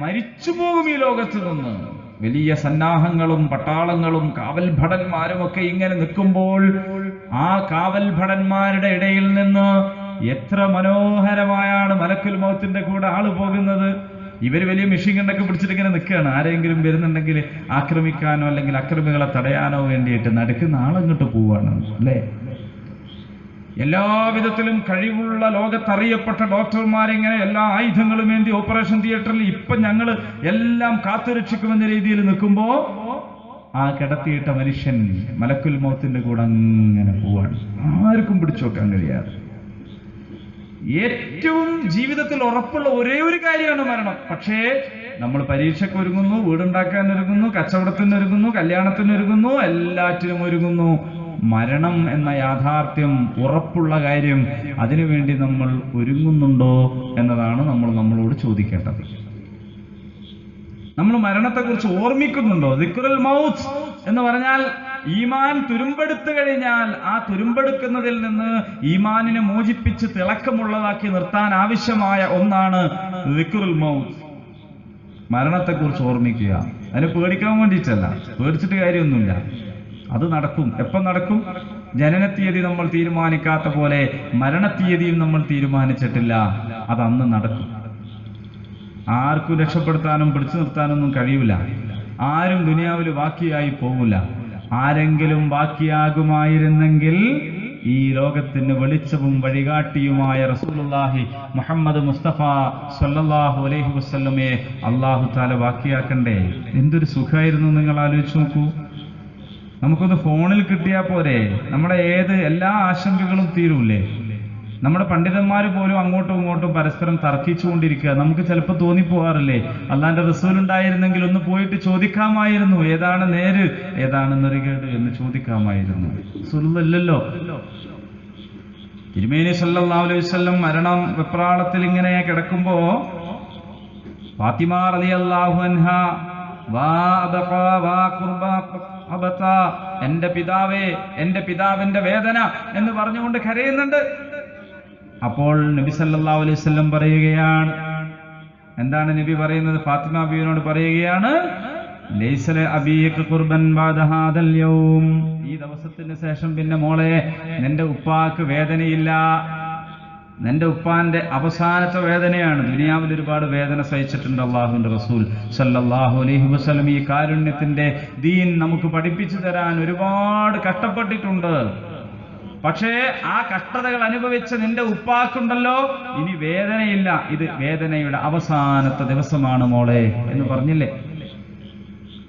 മരിച്ചുപോകും ഈ ലോകത്ത് നിന്ന്. വലിയ സന്നാഹങ്ങളും പട്ടാളങ്ങളും കാവൽ ഭടന്മാരും ഒക്കെ ഇങ്ങനെ നിൽക്കുമ്പോൾ ആ കാവൽ ഭടന്മാരുടെ ഇടയിൽ നിന്ന് എത്ര മനോഹരമായാണ് മലക്കുൽ മൗത്തിന്റെ കൂടെ ആള് പോകുന്നത്. ഇവര് വലിയ മെഷീൻ ഗണ്ണൊക്കെ പിടിച്ചിട്ട് ഇങ്ങനെ നിൽക്കുകയാണ്. ആരെങ്കിലും വരുന്നുണ്ടെങ്കിൽ ആക്രമിക്കാനോ അല്ലെങ്കിൽ അക്രമികളെ തടയാനോ വേണ്ടിയിട്ട് നടക്കുന്ന ആളങ്ങോട്ട് പോവാണ്, അല്ലേ? എല്ലാവിധത്തിലും കഴിവുള്ള ലോകത്തറിയപ്പെട്ട ഡോക്ടർമാരിങ്ങനെ എല്ലാ ആയുധങ്ങളും വേണ്ടി ഓപ്പറേഷൻ തിയേറ്ററിൽ ഇപ്പൊ ഞങ്ങൾ എല്ലാം കാത്തുരക്ഷിക്കുമെന്ന രീതിയിൽ നിൽക്കുമ്പോ ആ കിടത്തിയിട്ട മനുഷ്യൻ മലക്കുൽ മൗത്തിന്റെ കൂടെ അങ്ങനെ പോവാണ്. ആർക്കും പിടിച്ചു വെക്കാൻ കഴിയാതെ. ഏറ്റവും ജീവിതത്തിൽ ഉറപ്പുള്ള ഒരേ ഒരു കാര്യമാണ് മരണം. പക്ഷേ നമ്മൾ പരീക്ഷയ്ക്ക് ഒരുങ്ങുന്നു, വീടുണ്ടാക്കാൻ ഒരുങ്ങുന്നു, കച്ചവടത്തിന് ഒരുങ്ങുന്നു, കല്യാണത്തിന് ഒരുങ്ങുന്നു, എല്ലാറ്റിനും ഒരുങ്ങുന്നു. മരണം എന്ന യാഥാർത്ഥ്യം, ഉറപ്പുള്ള കാര്യം, അതിനുവേണ്ടി നമ്മൾ ഒരുങ്ങുന്നുണ്ടോ എന്നതാണ് നമ്മൾ നമ്മളോട് ചോദിക്കേണ്ടത്. നമ്മൾ മരണത്തെക്കുറിച്ച് ഓർമ്മിക്കുന്നുണ്ടോ? ദിക്റുൽ മൗത്ത് എന്ന് പറഞ്ഞാൽ ഈമാൻ തുരുമ്പെടുത്തു കഴിഞ്ഞാൽ ആ തുരുമ്പെടുക്കുന്നതിൽ നിന്ന് ഈമാനിനെ മോചിപ്പിച്ച് തിളക്കമുള്ളതാക്കി നിർത്താൻ ആവശ്യമായ ഒന്നാണ് ദിക്റുൽ മൗത്ത്. മരണത്തെക്കുറിച്ച് ഓർമ്മിക്കുക. അതിനെ പേടിക്കാൻ വേണ്ടിയിട്ടല്ല, പേടിച്ചിട്ട് കാര്യമൊന്നുമില്ല. അത് നടക്കും. എപ്പം നടക്കും? ജനനത്തീയതി നമ്മൾ തീരുമാനിക്കാത്ത പോലെ മരണത്തീയതിയും നമ്മൾ തീരുമാനിച്ചിട്ടില്ല. അത് അന്ന് നടക്കും. ആർക്കും രക്ഷപ്പെടുത്താനും പിടിച്ചു നിർത്താനൊന്നും കഴിയൂല. ആരും ദുനിയാവിൽ ബാക്കിയായി പോകില്ല. ആരെങ്കിലും ബാക്കിയാകുമായിരുന്നെങ്കിൽ ഈ ലോകത്തിന് വെളിച്ചവും വഴികാട്ടിയുമായ റസൂലുള്ളാഹി മുഹമ്മദ് മുസ്തഫ സ്വല്ലല്ലാഹു അലൈഹി വസല്ലമയെ അല്ലാഹു തആല ബാക്കിയാക്കണ്ടേ? എന്തൊരു സുഖമായിരുന്നു നിങ്ങൾ ആലോചിച്ച് നോക്കൂ. നമുക്കൊന്ന് ഫോണിൽ കിട്ടിയാൽ പോരെ, നമ്മുടെ എല്ലാ ആശങ്കകളും തീരൂലേ? നമ്മുടെ പണ്ഡിതന്മാർ പോലും അങ്ങോട്ടും ഇങ്ങോട്ടും പരസ്പരം തർക്കിച്ചുകൊണ്ടിരിക്കുക. നമുക്ക് ചിലപ്പോൾ തോന്നിപ്പോവാറില്ലേ, അള്ളാന്റെ റസൂൽ ഉണ്ടായിരുന്നെങ്കിൽ ഒന്ന് പോയിട്ട് ചോദിക്കാമായിരുന്നു, ഏതാണ് നേര് ഏതാണ് നെറികേട് എന്ന് ചോദിക്കാമായിരുന്നു. റസൂലുള്ളാഹില്ലല്ലോ. തിരുമേനി സല്ലല്ലാഹു അലൈഹി വസല്ലം മരണം വെപ്രാളത്തിൽ ഇങ്ങനെ കിടക്കുമ്പോ ഫാത്തിമ റളിയല്ലാഹു അൻഹ എന്റെ പിതാവേ, എന്റെ പിതാവിന്റെ വേദന എന്ന് പറഞ്ഞുകൊണ്ട് കരയുന്നുണ്ട്. അപ്പോൾ നബി സല്ലല്ലാഹു അലൈഹി വസല്ലം പറയുകയാണ്, എന്താണ് നബി പറയുന്നത്? ഫാത്തിമ ബീവിയോട് പറയുകയാണ്, ലൈസ ലഅബീക ഖുർബൻ ബഅദ ഹാദൽ യൗം, ഈ ദിവസത്തിന് ശേഷം പിന്നെ മോളെ നിന്റെ ഉപ്പാക്ക് വേദനയില്ല. നിന്റെ ഉപ്പാന്റെ അവസാനത്തെ വേദനയാണ്. ദുനിയാവിൽ ഒരുപാട് വേദന സഹിച്ചിട്ടുണ്ട് അല്ലാഹുവിന്റെ റസൂൽ സല്ലല്ലാഹു അലൈഹി വസല്ലം. ഈ കാരുണ്യത്തിന്റെ ദീൻ നമുക്ക് പഠിപ്പിച്ചു തരാൻ ഒരുപാട് കഷ്ടപ്പെട്ടിട്ടുണ്ട്. പക്ഷേ ആ കഷ്ടതകൾ അനുഭവിച്ച നിന്റെ ഉപ്പാക്കുണ്ടല്ലോ ഇനി വേദനയില്ല, ഇത് വേദനയുടെ അവസാനത്തെ ദിവസമാണ് മോളെ എന്ന് പറഞ്ഞില്ലേ?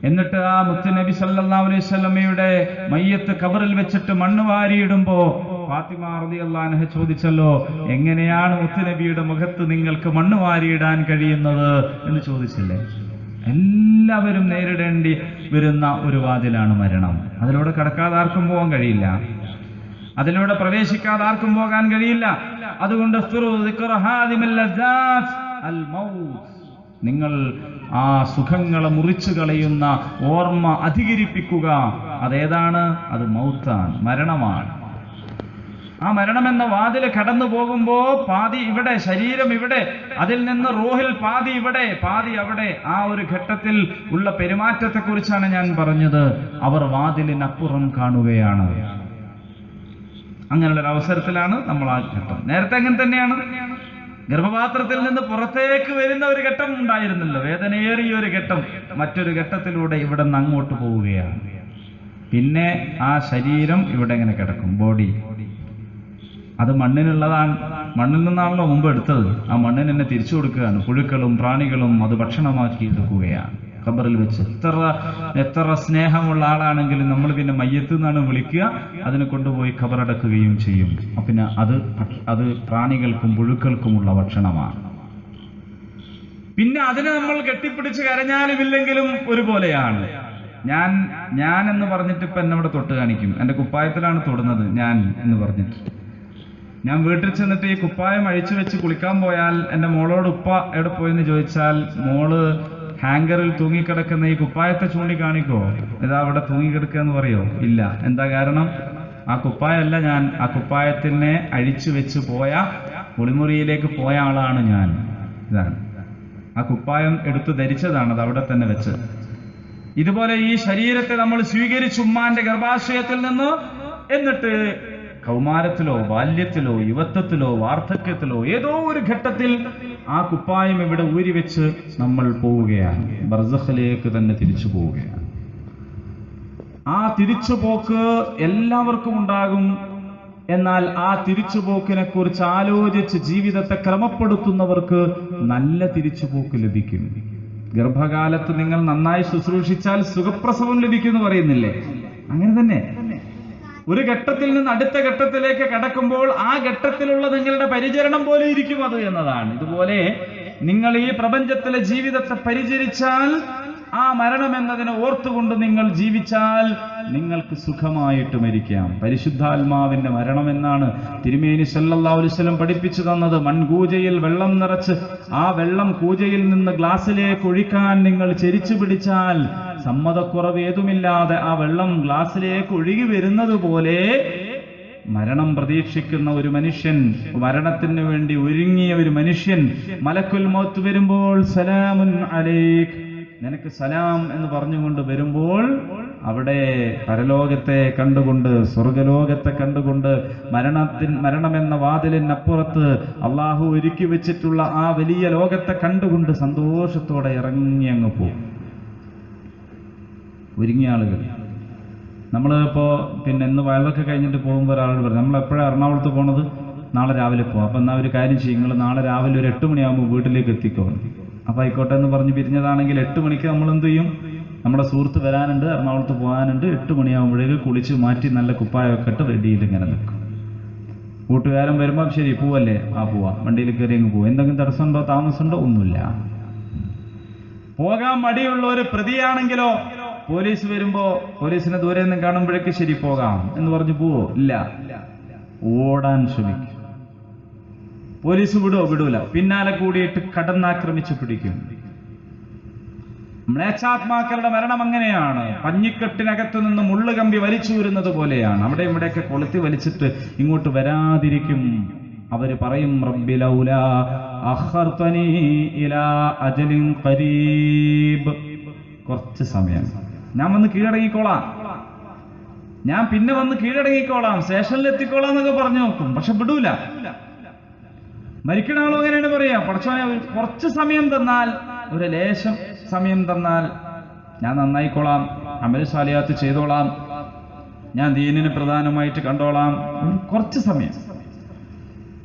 എന്നിട്ട് ആ മുത്തുനബി സല്ലല്ലാഹു അലൈഹി വസല്ലമയുടെ മയ്യത്ത് ഖബറിൽ വെച്ചിട്ട് മണ്ണ് വാരിയിടുമ്പോ ഫാത്തിമ റളിയല്ലാഹു അൻഹ ചോദിച്ചല്ലോ, എങ്ങനെയാണ് മുത്തുനബിയുടെ മുഖത്ത് നിങ്ങൾക്ക് മണ്ണ് വാരിയിടാൻ കഴിയുന്നത് എന്ന് ചോദിച്ചില്ലേ? എല്ലാവരും നേരിടേണ്ടി വരുന്ന ഒരു വാതിലാണ് മരണം. അതിലൂടെ കടക്കാതെ ആർക്കും പോകാൻ കഴിയില്ല, അതിലൂടെ പ്രവേശിക്കാതെ ആർക്കും പോകാൻ കഴിയില്ല. അതുകൊണ്ട് നിങ്ങൾ ആ സുഖങ്ങളെ മുറിച്ചു കളയുന്ന ഓർമ്മ അധികരിപ്പിക്കുക. അതേതാണ്? അത് മൗത്താണ്, മരണമാണ്. ആ മരണമെന്ന വാതിൽ കടന്നു പോകുമ്പോ പാതി ഇവിടെ, ശരീരം ഇവിടെ, അതിൽ നിന്ന് റൂഹിൽ പാതി ഇവിടെ പാതി അവിടെ. ആ ഒരു ഘട്ടത്തിൽ ഉള്ള പെരുമാറ്റത്തെ കുറിച്ചാണ് ഞാൻ പറഞ്ഞത്. അവർ വാതിലിനപ്പുറം കാണുകയാണ്. അങ്ങനെയുള്ള അവസരത്തിലാണ് നമ്മൾ ആ ഘട്ടം. നേരത്തെ അങ്ങനെ തന്നെയാണ്. ഗർഭപാത്രത്തിൽ നിന്ന് പുറത്തേക്ക് വരുന്ന ഒരു ഘട്ടം ഉണ്ടായിരുന്നല്ലോ, വേദനയേറിയ ഒരു ഘട്ടം. മറ്റൊരു ഘട്ടത്തിലൂടെ ഇവിടെ നിന്ന് അങ്ങോട്ട് പോവുകയാണ്. പിന്നെ ആ ശരീരം ഇവിടെ ഇങ്ങനെ കിടക്കും, ബോഡി. അത് മണ്ണിനുള്ളതാണ്. മണ്ണിൽ നിന്നാണല്ലോ മുമ്പ് എടുത്തത്. ആ മണ്ണിന് തന്നെ തിരിച്ചു കൊടുക്കുകയാണ്. പുഴുക്കളും പ്രാണികളും അത് ഭക്ഷണമാക്കി എടുക്കുകയാണ് ഖബറിൽ വെച്ച്. എത്ര സ്നേഹമുള്ള ആളാണെങ്കിലും നമ്മൾ പിന്നെ മയ്യത്ത് നിന്നാണ് വിളിക്കുക, അതിനെ കൊണ്ടുപോയി ഖബറടക്കുകയും ചെയ്യും. പിന്നെ അത് പ്രാണികൾക്കും പുഴുക്കൾക്കുമുള്ള ഭക്ഷണമാണ്. പിന്നെ അതിനെ നമ്മൾ കെട്ടിപ്പിടിച്ച് കരഞ്ഞാലും ഇല്ലെങ്കിലും ഒരുപോലെയാണ്. ഞാൻ എന്ന് പറഞ്ഞിട്ട് ഇപ്പൊ എന്നെ ഇവിടെ തൊട്ട് കാണിക്കും. എന്റെ കുപ്പായത്തിലാണ് തൊടുന്നത് ഞാൻ എന്ന് പറഞ്ഞിട്ട്. ഞാൻ വീട്ടിൽ ചെന്നിട്ട് ഈ കുപ്പായം അഴിച്ചു വെച്ച് കുളിക്കാൻ പോയാൽ എന്റെ മോളോട് ഉപ്പ എവിടെ പോയെന്ന് ചോദിച്ചാൽ മോള് ഹാങ്കറിൽ തൂങ്ങിക്കിടക്കുന്ന ഈ കുപ്പായത്തെ ചൂണ്ടിക്കാണിക്കോ? ഇതാ അവിടെ തൂങ്ങിക്കിടക്കുക എന്ന് പറയോ? ഇല്ല. എന്താ കാരണം? ആ കുപ്പായല്ല ഞാൻ. ആ കുപ്പായത്തിനെ അഴിച്ചു വെച്ച് പോയ, കുളിമുറിയിലേക്ക് പോയ ആളാണ് ഞാൻ. ഇതാണ് ആ കുപ്പായം എടുത്തു ധരിച്ചതാണ്, അത് അവിടെ തന്നെ വെച്ച്. ഇതുപോലെ ഈ ശരീരത്തെ നമ്മൾ സ്വീകരിച്ചു ഉമ്മാന്റെ ഗർഭാശയത്തിൽ നിന്ന്. എന്നിട്ട് കൗമാരത്തിലോ ബാല്യത്തിലോ യുവത്വത്തിലോ വാർദ്ധക്യത്തിലോ ഏതോ ഒരു ഘട്ടത്തിൽ ആ കുപ്പായം ഇവിടെ ഊരിവെച്ച് നമ്മൾ പോവുകയാണ്, ബർസഖിലേക്ക് തന്നെ തിരിച്ചു പോവുകയാണ്. ആ തിരിച്ചുപോക്ക് എല്ലാവർക്കും ഉണ്ടാകും. എന്നാൽ ആ തിരിച്ചുപോക്കിനെ കുറിച്ച് ആലോചിച്ച് ജീവിതത്തെ ക്രമപ്പെടുത്തുന്നവർക്ക് നല്ല തിരിച്ചുപോക്ക് ലഭിക്കും. ഗർഭകാലത്ത് നിങ്ങൾ നന്നായി ശുശ്രൂഷിച്ചാൽ സുഖപ്രസവം ലഭിക്കുമെന്ന് പറയുന്നില്ലേ? അങ്ങനെ തന്നെ ഒരു ഘട്ടത്തിൽ നിന്ന് അടുത്ത ഘട്ടത്തിലേക്ക് കടക്കുമ്പോൾ ആ ഘട്ടത്തിലുള്ള നിങ്ങളുടെ പരിചരണം പോലെ ഇരിക്കും അത് എന്നതാണ്. ഇതുപോലെ നിങ്ങൾ ഈ പ്രപഞ്ചത്തിലെ ജീവിതത്തെ പരിചരിച്ചാൽ, ആ മരണം എന്നതിനെ ഓർത്തുകൊണ്ട് നിങ്ങൾ ജീവിച്ചാൽ നിങ്ങൾക്ക് സുഖമായിട്ട് മരിക്കാം. പരിശുദ്ധാത്മാവിന്റെ മരണം എന്നാണ് തിരുമേനി സല്ലല്ലാഹു അലൈഹി വസല്ലം പഠിപ്പിച്ചു തന്നത്. മൺകൂജയിൽ വെള്ളം നിറച്ച് ആ വെള്ളം കൂജയിൽ നിന്ന് ഗ്ലാസ്സിലേക്ക് ഒഴിക്കാൻ നിങ്ങൾ ചെരിച്ചു പിടിച്ചാൽ സമ്മതക്കുറവ് ഏതുമില്ലാതെ ആ വെള്ളം ഗ്ലാസ്സിലേക്ക് ഒഴുകി വരുന്നത് പോലെ മരണം പ്രതീക്ഷിക്കുന്ന ഒരു മനുഷ്യൻ, മരണത്തിന് വേണ്ടി ഒരുങ്ങിയ ഒരു മനുഷ്യൻ മലക്കുൽ മൗത്ത് വരുമ്പോൾ സലാമുൻ അലൈക്, നിനക്ക് സലാം എന്ന് പറഞ്ഞുകൊണ്ട് വരുമ്പോൾ അവിടെ പരലോകത്തെ കണ്ടുകൊണ്ട്, സ്വർഗലോകത്തെ കണ്ടുകൊണ്ട്, മരണമെന്ന വാതിലിനപ്പുറത്ത് അള്ളാഹു ഒരുക്കി വെച്ചിട്ടുള്ള ആ വലിയ ലോകത്തെ കണ്ടുകൊണ്ട് സന്തോഷത്തോടെ ഇറങ്ങി അങ്ങ് പോകും ഒരുങ്ങിയ ആളുകൾ. നമ്മളിപ്പോൾ ഇന്ന് വയലൊക്കെ കഴിഞ്ഞിട്ട് പോകുമ്പോൾ ഒരാളോട് പറയും, നമ്മളെപ്പോഴാണ് എറണാകുളത്ത് പോണത്, നാളെ രാവിലെ പോകാം. അപ്പം എന്നാൽ ഒരു കാര്യം ചെയ്യും, നിങ്ങൾ നാളെ രാവിലെ ഒരു 8 മണിയാകുമ്പോൾ വീട്ടിലേക്ക് എത്തിക്കോ. അപ്പം ആയിക്കോട്ടെ എന്ന് പറഞ്ഞ് പിരിഞ്ഞതാണെങ്കിൽ 8 മണിക്ക് നമ്മൾ എന്ത് ചെയ്യും, നമ്മുടെ സുഹൃത്ത് വരാനുണ്ട്, എറണാകുളത്ത് പോകാനുണ്ട്, 8 മണിയാകുമ്പോഴേക്ക് കുളിച്ച് മാറ്റി നല്ല കുപ്പായമൊക്കെ ഇട്ട് റെഡിയിൽ ഇങ്ങനെ നിൽക്കും. കൂട്ടുകാരൻ വരുമ്പോൾ ശരി പോവല്ലേ, ആ പോവാം, വണ്ടിയിൽ കയറി അങ്ങ് പോവാം. എന്തെങ്കിലും തടസ്സമുണ്ടോ താമസമുണ്ടോ? ഒന്നുമില്ല. പോകാൻ മടിയുള്ള ഒരു പ്രതിയാണെങ്കിലോ പോലീസ് വരുമ്പോ പോലീസിനെ ദൂരെ നിന്ന് കാണുമ്പോഴേക്ക് ശരി പോകാം എന്ന് പറഞ്ഞു പോവോ? ഇല്ല, ഓടാൻ ശ്രമിക്കും. പോലീസ് വിടൂല, പിന്നാലെ കൂടിയിട്ട് കടന്നാക്രമിച്ച് പിടിക്കും. മ്ലേച്ഛാത്മാക്കളുടെ മരണം അങ്ങനെയാണ്. പഞ്ഞിക്കെട്ടിനകത്തു നിന്ന് മുള്ളുകമ്പി വലിച്ചൂരുന്നത് പോലെയാണ്. അവിടെ ഇവിടെയൊക്കെ കൊളുത്തി വലിച്ചിട്ട് ഇങ്ങോട്ട് വരാതിരിക്കും. അവര് പറയും, റബ്ബി ലൗലാ അഖർതനി ഇലാ അജലിൻ ഖരീബ്, കുറച്ച് സമയം ഞാൻ വന്ന് കീഴടങ്ങിക്കോളാം, ഞാൻ പിന്നെ വന്ന് കീഴടങ്ങിക്കോളാം, സ്റ്റേഷനിൽ എത്തിക്കോളാം എന്നൊക്കെ പറഞ്ഞു നോക്കും. പക്ഷെ വിടൂല. മരിക്കണ ആളും അങ്ങനെയാണ് പറയാ, പടച്ചോനെ കുറച്ച് സമയം തന്നാൽ, ഒരു ലേശം സമയം തന്നാൽ ഞാൻ നന്നായിക്കോളാം, അമൽ സാലിയാത്ത് ചെയ്തോളാം, ഞാൻ ദീനിന് പ്രധാനമായിട്ട് കണ്ടോളാം, കുറച്ച് സമയം.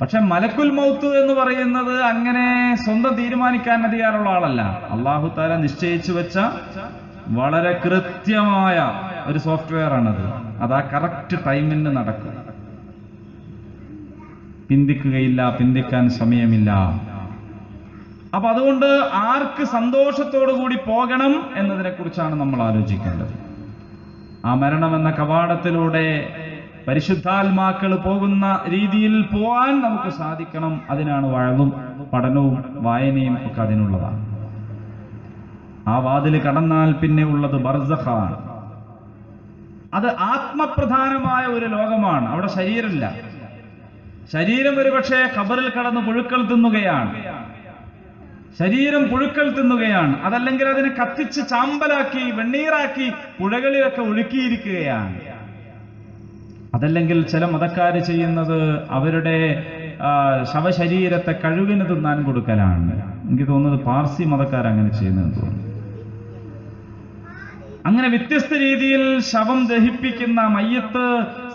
പക്ഷെ മലക്കുൽ മൗത്ത് എന്ന് പറയുന്നത് അങ്ങനെ സ്വന്തം തീരുമാനിക്കാൻ അധികാരമുള്ള ആളല്ല. അല്ലാഹു തആല നിശ്ചയിച്ചു വെച്ച വളരെ കൃത്യമായ ഒരു സോഫ്റ്റ്വെയർ ആണത്. അത് ആ കറക്റ്റ് ടൈമിന് നടക്കും. പിന്തിക്കുകയില്ല, പിന്തിക്കാൻ സമയമില്ല. അപ്പൊ അതുകൊണ്ട് ആർക്ക് സന്തോഷത്തോടു കൂടി പോകണം എന്നതിനെ കുറിച്ചാണ് നമ്മൾ ആലോചിക്കേണ്ടത്. ആ മരണമെന്ന കവാടത്തിലൂടെ പരിശുദ്ധാത്മാക്കൾ പോകുന്ന രീതിയിൽ പോവാൻ നമുക്ക് സാധിക്കണം. അതിനാണ് വഅളും പഠനവും വായനയും ഒക്കെ അതിനുള്ളതാണ്. ആ വാതിൽ കടന്നാൽ പിന്നെ ഉള്ളത് ബർസഖാണ്. അത് ആത്മപ്രധാനമായ ഒരു ലോകമാണ്. അവിടെ ശരീരമില്ല. ശരീരം ഒരുപക്ഷെ ഖബറിൽ കടന്ന് പുഴുക്കൾ തിന്നുകയാണ്. ശരീരം പുഴുക്കൾ തിന്നുകയാണ്. അതല്ലെങ്കിൽ അതിനെ കത്തിച്ച് ചാമ്പലാക്കി വെണ്ണീറാക്കി പുഴകളിലൊക്കെ ഒഴുക്കിയിരിക്കുകയാണ്. അതല്ലെങ്കിൽ ചില മതക്കാര് ചെയ്യുന്നത് അവരുടെ ശവശരീരത്തെ കഴുകിന് തിന്നാൻ കൊടുക്കലാണ്. എനിക്ക് തോന്നുന്നത് പാർസി മതക്കാരങ്ങനെ ചെയ്യുന്നതെന്ന് തോന്നുന്നു. അങ്ങനെ വ്യത്യസ്ത രീതിയിൽ ശവം ദഹിപ്പിക്കുന്ന, മയ്യത്ത്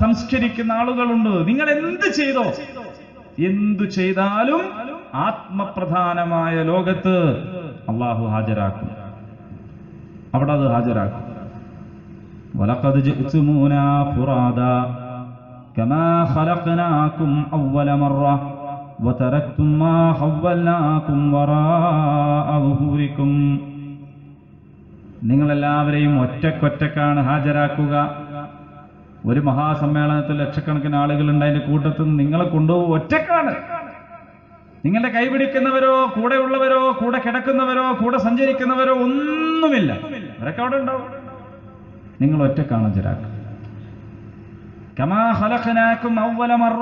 സംസ്കരിക്കുന്ന ആളുകളുണ്ട്. നിങ്ങൾ എന്തു ചെയ്താലും ആത്മപ്രധാനമായ ലോകത്ത് അള്ളാഹു ഹാജരാക്കും. അവിടെ അത് ഹാജരാക്കും. വലഖദ് ജിഅ്തുമൂനാ ഫുറാദാ കമാ ഖലഖനാകും അവ്വല മറ വതറക്തും മാ ഖവ്വൽനാകും വറാഅ ളുഹൂരികും. നിങ്ങളെല്ലാവരെയും ഒറ്റക്കൊറ്റക്കാണ് ഹാജരാക്കുക. ഒരു മഹാസമ്മേളനത്തിൽ ലക്ഷക്കണക്കിന് ആളുകളുണ്ട്. അതിന്റെ കൂട്ടത്തിൽ നിങ്ങളെ കൊണ്ടുപോകും ഒറ്റക്കാണ്. നിങ്ങളുടെ കൈപിടിക്കുന്നവരോ കൂടെയുള്ളവരോ കൂടെ കിടക്കുന്നവരോ കൂടെ സഞ്ചരിക്കുന്നവരോ ഒന്നുമില്ല. അവരൊക്കെ അവിടെ ഉണ്ടാവും. നിങ്ങൾ ഒറ്റക്കാണ് ഹാജരാക്കുക. കമാ ഖലഖനാകും അവ്വല മറ,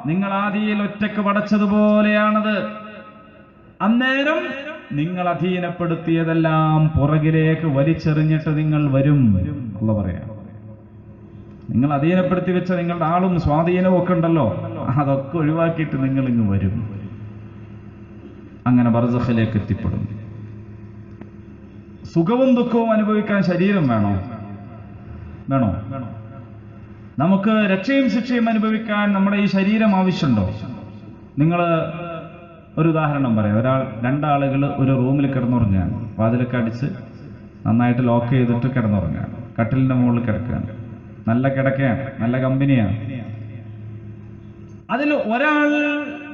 നിങ്ങൾ ആദിയിൽ ഒറ്റക്ക് പടച്ചതുപോലെയാണത്. അന്നേരം നിങ്ങൾ അധീനപ്പെടുത്തിയതെല്ലാം പുറകിലേക്ക് വലിച്ചെറിഞ്ഞിട്ട് നിങ്ങൾ വരും. അല്ല പറയാം, നിങ്ങൾ അധീനപ്പെടുത്തി വെച്ച നിങ്ങളുടെ ആളും സ്വാധീനവും ഒക്കെ ഉണ്ടല്ലോ, അതൊക്കെ ഒഴിവാക്കിയിട്ട് നിങ്ങൾ ഇങ്ങ് വരും. അങ്ങനെ ബർസഖിലേക്ക് എത്തിപ്പെടും. സുഖവും ദുഃഖവും അനുഭവിക്കാൻ ശരീരം വേണോ? നമുക്ക് രക്ഷയും ശിക്ഷയും അനുഭവിക്കാൻ നമ്മുടെ ഈ ശരീരം ആവശ്യമുണ്ടോ? നിങ്ങൾ ഒരു ഉദാഹരണം പറയാം. രണ്ടാളുകൾ ഒരു റൂമിൽ കിടന്നുറങ്ങുകയാണ്. വാതിലൊക്കെ അടിച്ച് നന്നായിട്ട് ലോക്ക് ചെയ്തിട്ട് കിടന്നുറങ്ങുകയാണ്. കട്ടിലിന്റെ മുകളിൽ കിടക്കുകയാണ്. നല്ല കിടക്കയാണ്, നല്ല കമ്പനിയാണ്. അതിൽ ഒരാൾ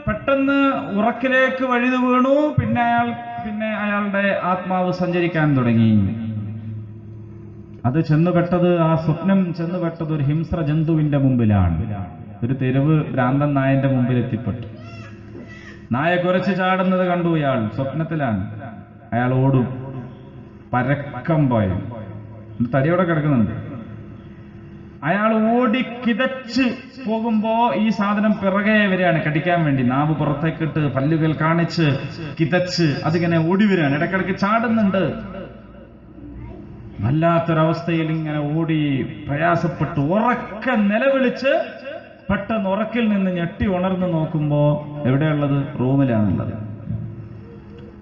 പെട്ടെന്ന് ഉറക്കിലേക്ക് വഴുതി വീണു. പിന്നെ അയാളുടെ ആത്മാവ് സഞ്ചരിക്കാൻ തുടങ്ങി. അത് ചെന്നുപെട്ടത്, ആ സ്വപ്നം ചെന്നുപെട്ടത് ഒരു ഹിംസ്ര ജന്തുവിന്റെ മുമ്പിലാണ്. ഒരു തെരുവ് ഭ്രാന്തൻ നായന്റെ മുമ്പിൽ എത്തിപ്പെട്ടു. നായ കുരച്ച് ചാടുന്നത് കണ്ടു. ഇയാൾ സ്വപ്നത്തിലാണ്. അയാൾ ഓടും. പരക്കം പോയി തടിയോടെ കിടക്കുന്നുണ്ട്. അയാൾ ഓടി കിതച്ച് പോകുമ്പോ ഈ സാധനം പിറകെ വരികയാണ് കടിക്കാൻ വേണ്ടി. നാവ് പുറത്തേക്കിട്ട് പല്ലുകൾ കാണിച്ച് കിതച്ച് അതിങ്ങനെ ഓടി വരികയാണ്, ഇടയ്ക്കിടയ്ക്ക് ചാടുന്നുണ്ട്. വല്ലാത്തൊരവസ്ഥയിൽ ഇങ്ങനെ ഓടി പ്രയാസപ്പെട്ട് ഉറക്കെ നിലവിളിച്ച് പെട്ടെന്ന് ഉറക്കിൽ നിന്ന് ഞെട്ടി ഉണർന്നു നോക്കുമ്പോ എവിടെയുള്ളത്? റൂമിലാണുള്ളത്.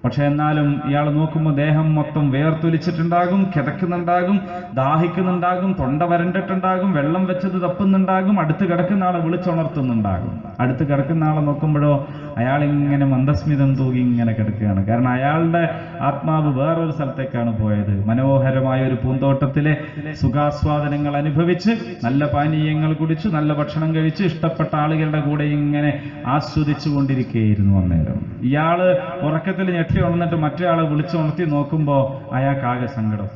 പക്ഷെ എന്നാലും ഇയാൾ നോക്കുമ്പോൾ ദേഹം മൊത്തം വേർത്തൊലിച്ചിട്ടുണ്ടാകും, കിതക്കുന്നുണ്ടാകും, ദാഹിക്കുന്നുണ്ടാകും, തൊണ്ട വരണ്ടിട്ടുണ്ടാകും, വെള്ളം വെച്ചത് തപ്പുന്നുണ്ടാകും, അടുത്ത് കിടക്കുന്ന ആളെ വിളിച്ചുണർത്തുന്നുണ്ടാകും. അടുത്ത് കിടക്കുന്ന ആളെ നോക്കുമ്പോഴോ അയാൾ ഇങ്ങനെ മന്ദസ്മിതം തൂകി ഇങ്ങനെ കിടക്കുകയാണ്. കാരണം അയാളുടെ ആത്മാവ് വേറൊരു സ്ഥലത്തേക്കാണ് പോയത്. മനോഹരമായ ഒരു പൂന്തോട്ടത്തിലെ സുഖാസ്വാദനങ്ങൾ അനുഭവിച്ച് നല്ല പാനീയങ്ങൾ കുടിച്ചു നല്ല ഭക്ഷണം കഴിച്ച് ഇഷ്ടപ്പെട്ട ആളുകളുടെ കൂടെ ഇങ്ങനെ ആസ്വദിച്ചു കൊണ്ടിരിക്കുകയായിരുന്നു അന്നേരം. ഇയാള് ഉറക്കത്തിൽ ഞെട്ടി ഉണർന്നിട്ട് മറ്റൊരാളെ വിളിച്ചുണർത്തി നോക്കുമ്പോ അയാൾക്കാകെ സങ്കടം.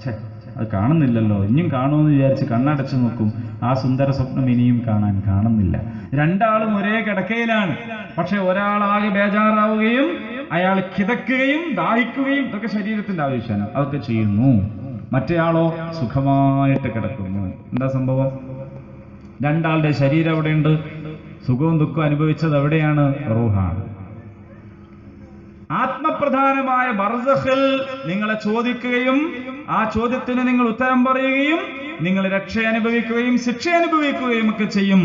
അത് കാണുന്നില്ലല്ലോ, ഇനിയും കാണുമെന്ന് വിചാരിച്ച് കണ്ണടച്ചു നോക്കും. ആ സുന്ദര സ്വപ്നം ഇനിയും കാണുന്നില്ല. രണ്ടാളും ഒരേ കിടക്കയിലാണ്. പക്ഷെ ഒരാളാകെ ബേജാറാവുകയും അയാൾ കിതക്കുകയും ദാഹിക്കുകയും ഇതൊക്കെ ശരീരത്തിന്റെ ആവശ്യമാണ്, അതൊക്കെ ചെയ്യുന്നു. മറ്റേയാളോ സുഖമായിട്ട് കിടക്കുന്നു. എന്താ സംഭവം? രണ്ടാളുടെ ശരീരം എവിടെയുണ്ട്? സുഖവും ദുഃഖവും അനുഭവിച്ചത് എവിടെയാണ്? റൂഹാണ്. ആത്മപ്രധാനമായ ബർസഖിൽ നിങ്ങളെ ചോദിക്കുകയും ആ ചോദ്യത്തിന് നിങ്ങൾ ഉത്തരം പറയുകയും നിങ്ങൾ രക്ഷ അനുഭവിക്കുകയും ശിക്ഷ അനുഭവിക്കുകയും ഒക്കെ ചെയ്യും.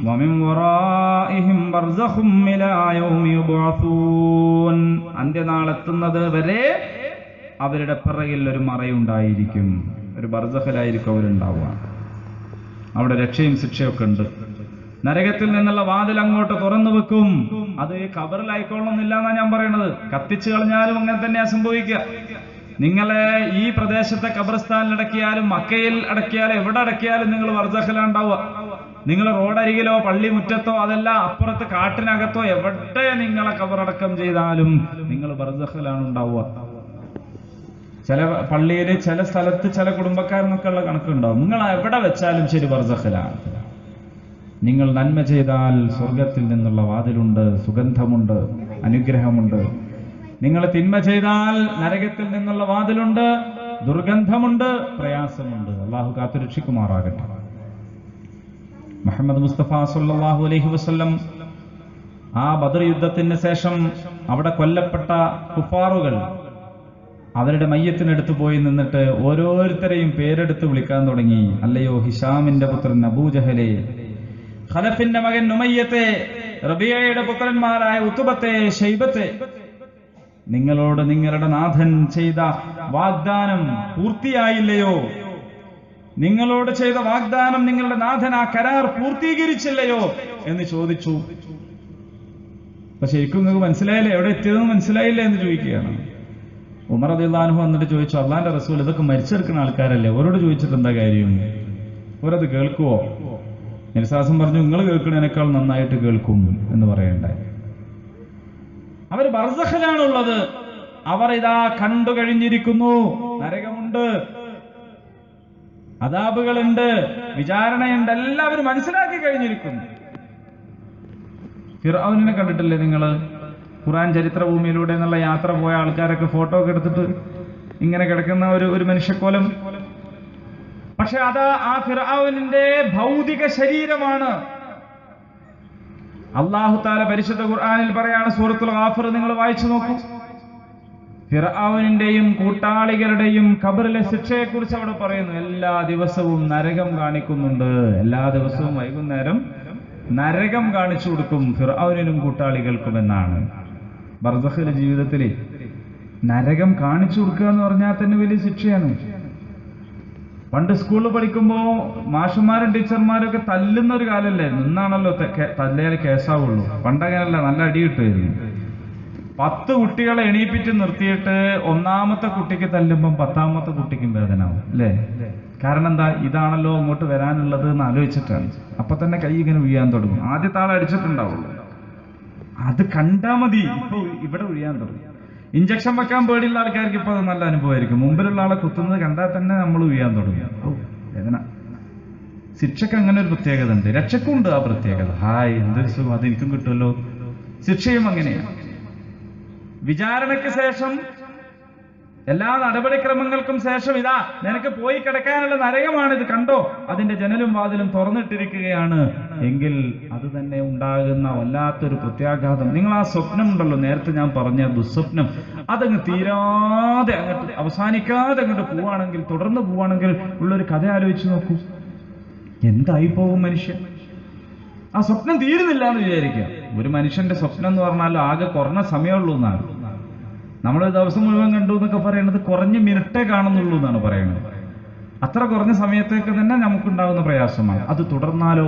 വമിൻ വറാഇഹിം ബർസഖും ഇലാ യൗമി യുബ്അസൂൻ. അന്ത്യനാളെത്തുന്നത് വരെ അവരുടെ പിറകിൽ ഒരു മറയുണ്ടായിരിക്കും. ഒരു ബർസഖിലായിരിക്കും അവരുണ്ടാവുക. അവിടെ രക്ഷയും ശിക്ഷയൊക്കെ ഉണ്ട്. നരകത്തിൽ നിന്നുള്ള വാതിൽ അങ്ങോട്ട് തുറന്നു വെക്കും. അത് ഖബറിലായിക്കൊള്ളുന്നില്ല എന്നാണ് ഞാൻ പറയുന്നത്. കത്തിച്ചു കളഞ്ഞാലും അങ്ങനെ തന്നെയാ സംഭവിക്കുക. നിങ്ങളെ ഈ പ്രദേശത്തെ ഖബർസ്ഥാനിൽ അടക്കിയാലും മക്കയിൽ അടക്കിയാലും എവിടെ അടക്കിയാലും നിങ്ങൾ ബർസഖിലുണ്ടാവുക. നിങ്ങൾ റോഡരികിലോ പള്ളി മുറ്റത്തോ അതല്ല അപ്പുറത്ത് കാട്ടിനകത്തോ എവിടെ നിങ്ങളെ ഖബറടക്കം ചെയ്താലും നിങ്ങൾ ബർസഖിലാണ് ഉണ്ടാവുക. ചില പള്ളിയിൽ ചില സ്ഥലത്ത് ചില കുടുംബക്കാരനൊക്കെ ഉള്ള കണക്കുണ്ടാവും. നിങ്ങൾ എവിടെ വെച്ചാലും ശരി ബർസഖിലാണ്. നിങ്ങൾ നന്മ ചെയ്താൽ സ്വർഗത്തിൽ നിന്നുള്ള വാതിലുണ്ട്, സുഗന്ധമുണ്ട്, അനുഗ്രഹമുണ്ട്. നിങ്ങൾ തിന്മ ചെയ്താൽ നരകത്തിൽ നിന്നുള്ള വാതിലുണ്ട്, ദുർഗന്ധമുണ്ട്, പ്രയാസമുണ്ട്. അള്ളാഹു കാത്തുരക്ഷിക്കുമാറാകട്ടെ. മുഹമ്മദ് മുസ്തഫ സല്ലല്ലാഹു അലൈഹി വസല്ലം ആ ബദർ യുദ്ധത്തിന് ശേഷം അവിടെ കൊല്ലപ്പെട്ട കുഫാറുകൾ അവരുടെ മയ്യത്തിനടുത്ത് പോയി നിന്നിട്ട് ഓരോരുത്തരെയും പേരെടുത്ത് വിളിക്കാൻ തുടങ്ങി. അല്ലയോ ഹിഷാമിന്റെ പുത്രൻ അബൂജഹലെ, ഖലഫിന്റെ മകൻ ഉമയ്യത്തെ, റബിയയുടെ പുത്രന്മാരായ ഉതുബത്തെ, ശൈബത്തെ, നിങ്ങളോട് നിങ്ങളുടെ നാഥൻ ചെയ്ത വാഗ്ദാനം പൂർത്തിയായില്ലയോ? നിങ്ങളോട് ചെയ്ത വാഗ്ദാനം നിങ്ങളുടെ നാഥൻ ആ കരാർ പൂർത്തീകരിച്ചില്ലയോ എന്ന് ചോദിച്ചു. അപ്പൊ ശരിക്കും നിങ്ങൾക്ക് മനസ്സിലായില്ലേ? എവിടെ എത്തിയതെന്ന് മനസ്സിലായില്ലേ എന്ന് ചോദിക്കുകയാണ്. ഉമർ റളിയല്ലാഹു അൻഹു വന്നിട്ട് ചോദിച്ചു, അള്ളാന്റെ റസൂൽ ഇതൊക്കെ മരിച്ചെടുക്കുന്ന ആൾക്കാരല്ലേ, അവരോട് ചോദിച്ചിട്ട് എന്താ കാര്യം? അവരത് കേൾക്കുവോ? നബിസാസം പറഞ്ഞു, നിങ്ങൾ കേൾക്കുന്നതിനേക്കാൾ നന്നായിട്ട് കേൾക്കും എന്ന് പറയണ്ടായി. അവർ ബർസഖിലാണുള്ളത്. അവർ ഇതാ കണ്ടു കഴിഞ്ഞിരിക്കുന്നു. നരകമുണ്ട്, അദാബുകളുണ്ട്, വിചാരണയുണ്ട്, എല്ലാവരും മനസ്സിലാക്കി കഴിഞ്ഞിരിക്കുന്നു. ഫിർഔനെ കണ്ടിട്ടില്ലേ നിങ്ങള്? ഖുർആൻ ചരിത്രഭൂമിയിലൂടെ എന്നുള്ള യാത്ര പോയ ആൾക്കാരൊക്കെ ഫോട്ടോ ഒക്കെ എടുത്തിട്ട് ഇങ്ങനെ കിടക്കുന്ന ഒരു മനുഷ്യക്കോലം. പക്ഷെ അത് ആ ഫിർഔനിന്റെ ഭൗതിക ശരീരമാണ്. അല്ലാഹു തആല പരിശുദ്ധ ഖുർആനിൽ പറയാണ്, സൂറത്തുൽ ഗാഫിർ നിങ്ങൾ വായിച്ചു നോക്കൂ. ഫിർഔനിന്റെയും കൂട്ടാളികളുടെയും ഖബറിലെ ശിക്ഷയെക്കുറിച്ച് അവിടെ പറയുന്നു. എല്ലാ ദിവസവും നരകം കാണിക്കുന്നുണ്ട്. എല്ലാ ദിവസവും വൈകുന്നേരം നരകം കാണിച്ചു കൊടുക്കും ഫിർഔനിനും കൂട്ടാളികൾക്കും എന്നാണ്. ബർസഖിലെ ജീവിതത്തിൽ നരകം കാണിച്ചു കൊടുക്കുക എന്ന് പറഞ്ഞാൽ തന്നെ വലിയ ശിക്ഷയാണ്. പണ്ട് സ്കൂളിൽ പഠിക്കുമ്പോൾ മാഷന്മാരും ടീച്ചർമാരൊക്കെ തല്ലുന്ന ഒരു കാലമല്ലായിരുന്നു. ഇന്നാണല്ലോ തല്ലിയാൽ കേസാവുള്ളൂ. പണ്ടങ്ങനല്ല, നല്ല അടി കിട്ടുമായിരുന്നു. 10 കുട്ടികളെ എണീപ്പിച്ച് നിർത്തിയിട്ട് 1ാമത്തെ കുട്ടിക്ക് തല്ലുമ്പം 10ാമത്തെ കുട്ടിക്കും വേദനാവും അല്ലേ? കാരണം എന്താ? ഇതാണല്ലോ അങ്ങോട്ട് വരാനുള്ളത് എന്ന് ആലോചിച്ചിട്ടാണ്. അപ്പൊ തന്നെ കൈ ഇങ്ങനെ വീഴാൻ തുടങ്ങും. ആദ്യത്തെ ആളെ അടിച്ചിട്ടുണ്ടാവുള്ളൂ, അത് കണ്ടാ മതി, ഇപ്പൊ ഇവിടെ വീഴാൻ തുടങ്ങും. ഇഞ്ചക്ഷൻ വെക്കാൻ പേടിയുള്ള ആൾക്കാർക്ക് ഇപ്പൊ അത് നല്ല അനുഭവമായിരിക്കും. മുമ്പിലുള്ള ആളെ കുത്തുന്നത് കണ്ടാൽ തന്നെ നമ്മൾ വീഴാൻ തുടങ്ങും. വേദന. ശിക്ഷക്ക് അങ്ങനെ ഒരു പ്രത്യേകത ഉണ്ട്, രക്ഷക്കുണ്ട് ആ പ്രത്യേകത. ഹായ് എന്തൊരു സുഖം, അതെനിക്കും കിട്ടുമല്ലോ. ശിക്ഷയും അങ്ങനെയാണ്. വിചാരണയ്ക്ക് ശേഷം എല്ലാ നടപടിക്രമങ്ങൾക്കും ശേഷം ഇതാ നിനക്ക് പോയി കിടക്കാനുള്ള നരകമാണിത്, കണ്ടോ, അതിന്റെ ജനലും വാതിലും തുറന്നിട്ടിരിക്കുകയാണ് എങ്കിൽ അത് തന്നെ ഉണ്ടാകുന്ന വല്ലാത്തൊരു പ്രത്യാഘാതം. നിങ്ങൾ ആ സ്വപ്നം ഉണ്ടല്ലോ, നേരത്തെ ഞാൻ പറഞ്ഞ ദുസ്വപ്നം, അതങ്ങ് തീരാതെ അങ്ങോട്ട് അവസാനിക്കാതെ അങ്ങോട്ട് പോവാണെങ്കിൽ, തുടർന്ന് പോവാണെങ്കിൽ ഉള്ളൊരു കഥ ആലോചിച്ച് നോക്കൂ. എന്തായി പോകും മനുഷ്യൻ? ആ സ്വപ്നം തീരുന്നില്ല എന്ന് വിചാരിക്കുക. ഒരു മനുഷ്യന്റെ സ്വപ്നം എന്ന് പറഞ്ഞാൽ ആകെ കുറഞ്ഞ സമയമുള്ളൂ എന്നാണ്. നമ്മൾ ദിവസം മുഴുവൻ കണ്ടു എന്നൊക്കെ പറയുന്നത് കുറഞ്ഞ മിനിറ്റേ കാണുന്നുള്ളൂ എന്നാണ് പറയുന്നത്. അത്ര കുറഞ്ഞ സമയത്തേക്ക് തന്നെ നമുക്കുണ്ടാകുന്ന പ്രയാസമാണ്. അത് തുടർന്നാലോ?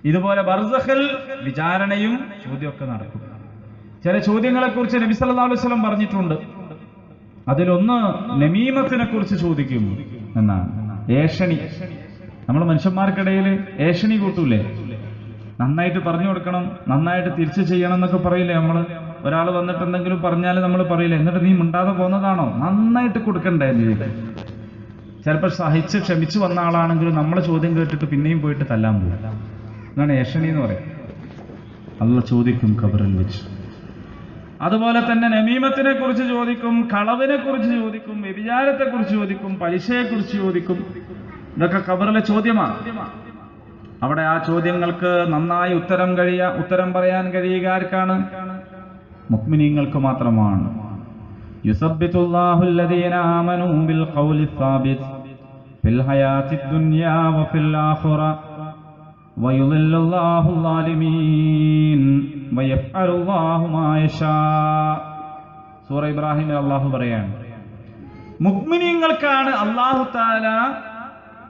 ഇതുപോലെ ബർസഖിൽ വിചാരണയും ചോദ്യമൊക്കെ നടക്കും. ചില ചോദ്യങ്ങളെ കുറിച്ച് നബി സല്ലല്ലാഹു അലൈഹി വസല്ലം പറഞ്ഞിട്ടുണ്ട്. അതിലൊന്ന് നമീമത്തിനെ കുറിച്ച് ചോദിക്കും എന്നാണ്. ഏഷണി. നമ്മൾ മനുഷ്യന്മാർക്കിടയിൽ ഏഷണി കൂട്ടൂലേ? നന്നായിട്ട് പറഞ്ഞു കൊടുക്കണം, നന്നായിട്ട് തിരിച്ചു ചെയ്യണം എന്നൊക്കെ പറയില്ലേ നമ്മള്. ഒരാൾ വന്നിട്ട് എന്തെങ്കിലും പറഞ്ഞാൽ നമ്മൾ പറയില്ലേ, എന്നിട്ട് നീ മിണ്ടാതെ പോകുന്നതാണോ? നന്നായിട്ട് കൊടുക്കണ്ടേ എന്ന് ചോദിക്കും. ചിലപ്പോൾ സഹിച്ച് ക്ഷമിച്ചു വന്ന ആളാണെങ്കിലും നമ്മളെ ചോദ്യം കേട്ടിട്ട് പിന്നെയും പോയിട്ട് തല്ലാൻ പോകും. എന്നാണ് ഏഷണി എന്ന് പറയും. അല്ലാഹ് ചോദിക്കും ഖബറിൽ വെച്ച്. അതുപോലെ തന്നെ നമീമത്തിനെ കുറിച്ച് ചോദിക്കും, കളവിനെ കുറിച്ച് ചോദിക്കും, വ്യഭിചാരത്തെ കുറിച്ച് ചോദിക്കും, പലിശയെ കുറിച്ച് ചോദിക്കും. ഇതൊക്കെ ഖബറിലെ ചോദ്യമാണ്. അവിടെ ആ ചോദ്യങ്ങൾക്ക് നന്നായി ഉത്തരം പറയാൻ കഴിയുക ആർക്കാണ്? മുഅ്മിനീങ്ങൾക്ക് മാത്രമാണ്. യുസബ്ബിതുല്ലാഹു അല്ലദീന ആമനൂ ബിൽ ഖൗലി സാബിത് ഫിൽ ഹയാത്തിദ് ദുനിയാ വഫിൽ ആഖിറ വയുളില്ലുല്ലാഹു അസ്സാലിമീൻ വയഫ്അലുല്ലാഹു മാ യശാ. സൂറ ഇബ്രാഹിമിൽ അല്ലാഹു പറയാണ്, മുഅ്മിനീങ്ങൾക്കാണ് അല്ലാഹു തആല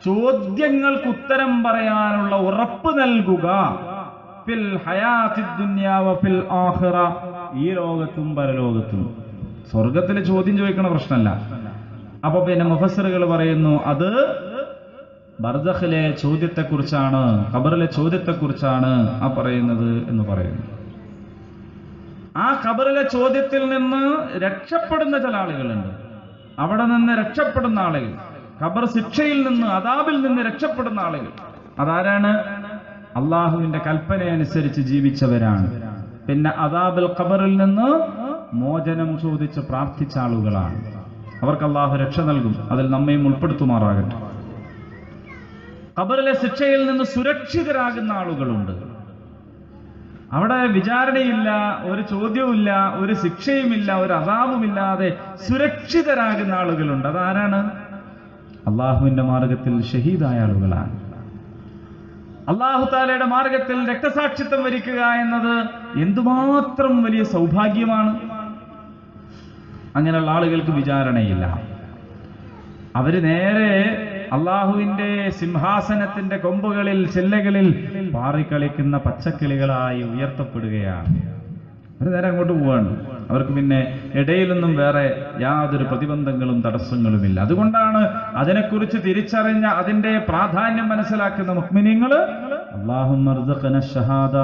ചോദ്യങ്ങൾക്ക് ഉത്തരം പറയാനുള്ള ഉറപ്പ് നൽകുക. ഫിൽ ഹയാത്തിദ് ദുനിയാ വഫിൽ ആഖിറ, ഈ ലോകത്തും പരലോകത്തും. സ്വർഗത്തിൽ ചോദ്യം ചോദിക്കണ പ്രശ്നമല്ല. അപ്പൊ പിന്നെ മുഫസ്സിറുകൾ പറയുന്നു അത് ബർസഖിലെ ചോദ്യത്തെക്കുറിച്ചാണ്, ഖബറിലെ ചോദ്യത്തെക്കുറിച്ചാണ് ആ പറയുന്നത് എന്ന് പറയുന്നു. ആ ഖബറിലെ ചോദ്യത്തിൽ നിന്ന് രക്ഷപ്പെടുന്ന ചില ആളുകളുണ്ട്. അവിടെ നിന്ന് രക്ഷപ്പെടുന്ന ആളുകൾ, ഖബർ ശിക്ഷയിൽ നിന്ന്, അദാബിൽ നിന്ന് രക്ഷപ്പെടുന്ന ആളുകൾ, അതാരാണ്? അള്ളാഹുവിന്റെ കൽപ്പനയനുസരിച്ച് ജീവിച്ചവരാണ്. പിന്നെ അദാബുൽ ഖബറിൽ നിന്ന് മോചനം ചോദിച്ച് പ്രാർത്ഥിച്ച ആളുകളാണ്. അവർക്ക് അള്ളാഹു രക്ഷ നൽകും. അതിൽ നമ്മയും ഉൾപ്പെടുത്തുമാറാകട്ടെ. ഖബറിലെ ശിക്ഷയിൽ നിന്ന് സുരക്ഷിതരാകുന്ന ആളുകളുണ്ട്. അവിടെ വിചാരണയില്ല, ഒരു ചോദ്യവുമില്ല, ഒരു ശിക്ഷയുമില്ല, ഒരു അദാബുമില്ലാതെ സുരക്ഷിതരാകുന്ന ആളുകളുണ്ട്. അതാരാണ്? അള്ളാഹുവിന്റെ മാർഗത്തിൽ ഷഹീദായ ആളുകളാണ്. അള്ളാഹു തആലയുടെ മാർഗത്തിൽ രക്തസാക്ഷിത്വം വരിക്കുക എന്നത് എന്തുമാത്രം വലിയ സൗഭാഗ്യമാണ്. അങ്ങനെയുള്ള ആളുകൾക്ക് വിചാരണയില്ല. അവര് നേരെ അള്ളാഹുവിന്റെ സിംഹാസനത്തിന്റെ കൊമ്പുകളിൽ, ചില്ലകളിൽ പാറിക്കളിക്കുന്ന പച്ചക്കിളികളായി ഉയർത്തപ്പെടുകയാണ്. അവർ നേരെ അങ്ങോട്ട് പോവാണ്. അവർക്ക് പിന്നെ ഇടയിലൊന്നും വേറെ യാതൊരു പ്രതിബന്ധങ്ങളും തടസ്സങ്ങളുമില്ല. അതുകൊണ്ടാണ് അതിനെക്കുറിച്ച് തിരിച്ചറിഞ്ഞ, അതിന്റെ പ്രാധാന്യം മനസ്സിലാക്കുന്ന മുഅ്മിനീങ്ങള് അല്ലാഹുമ്മ അർസുഖ്നാ ഷഹാദ,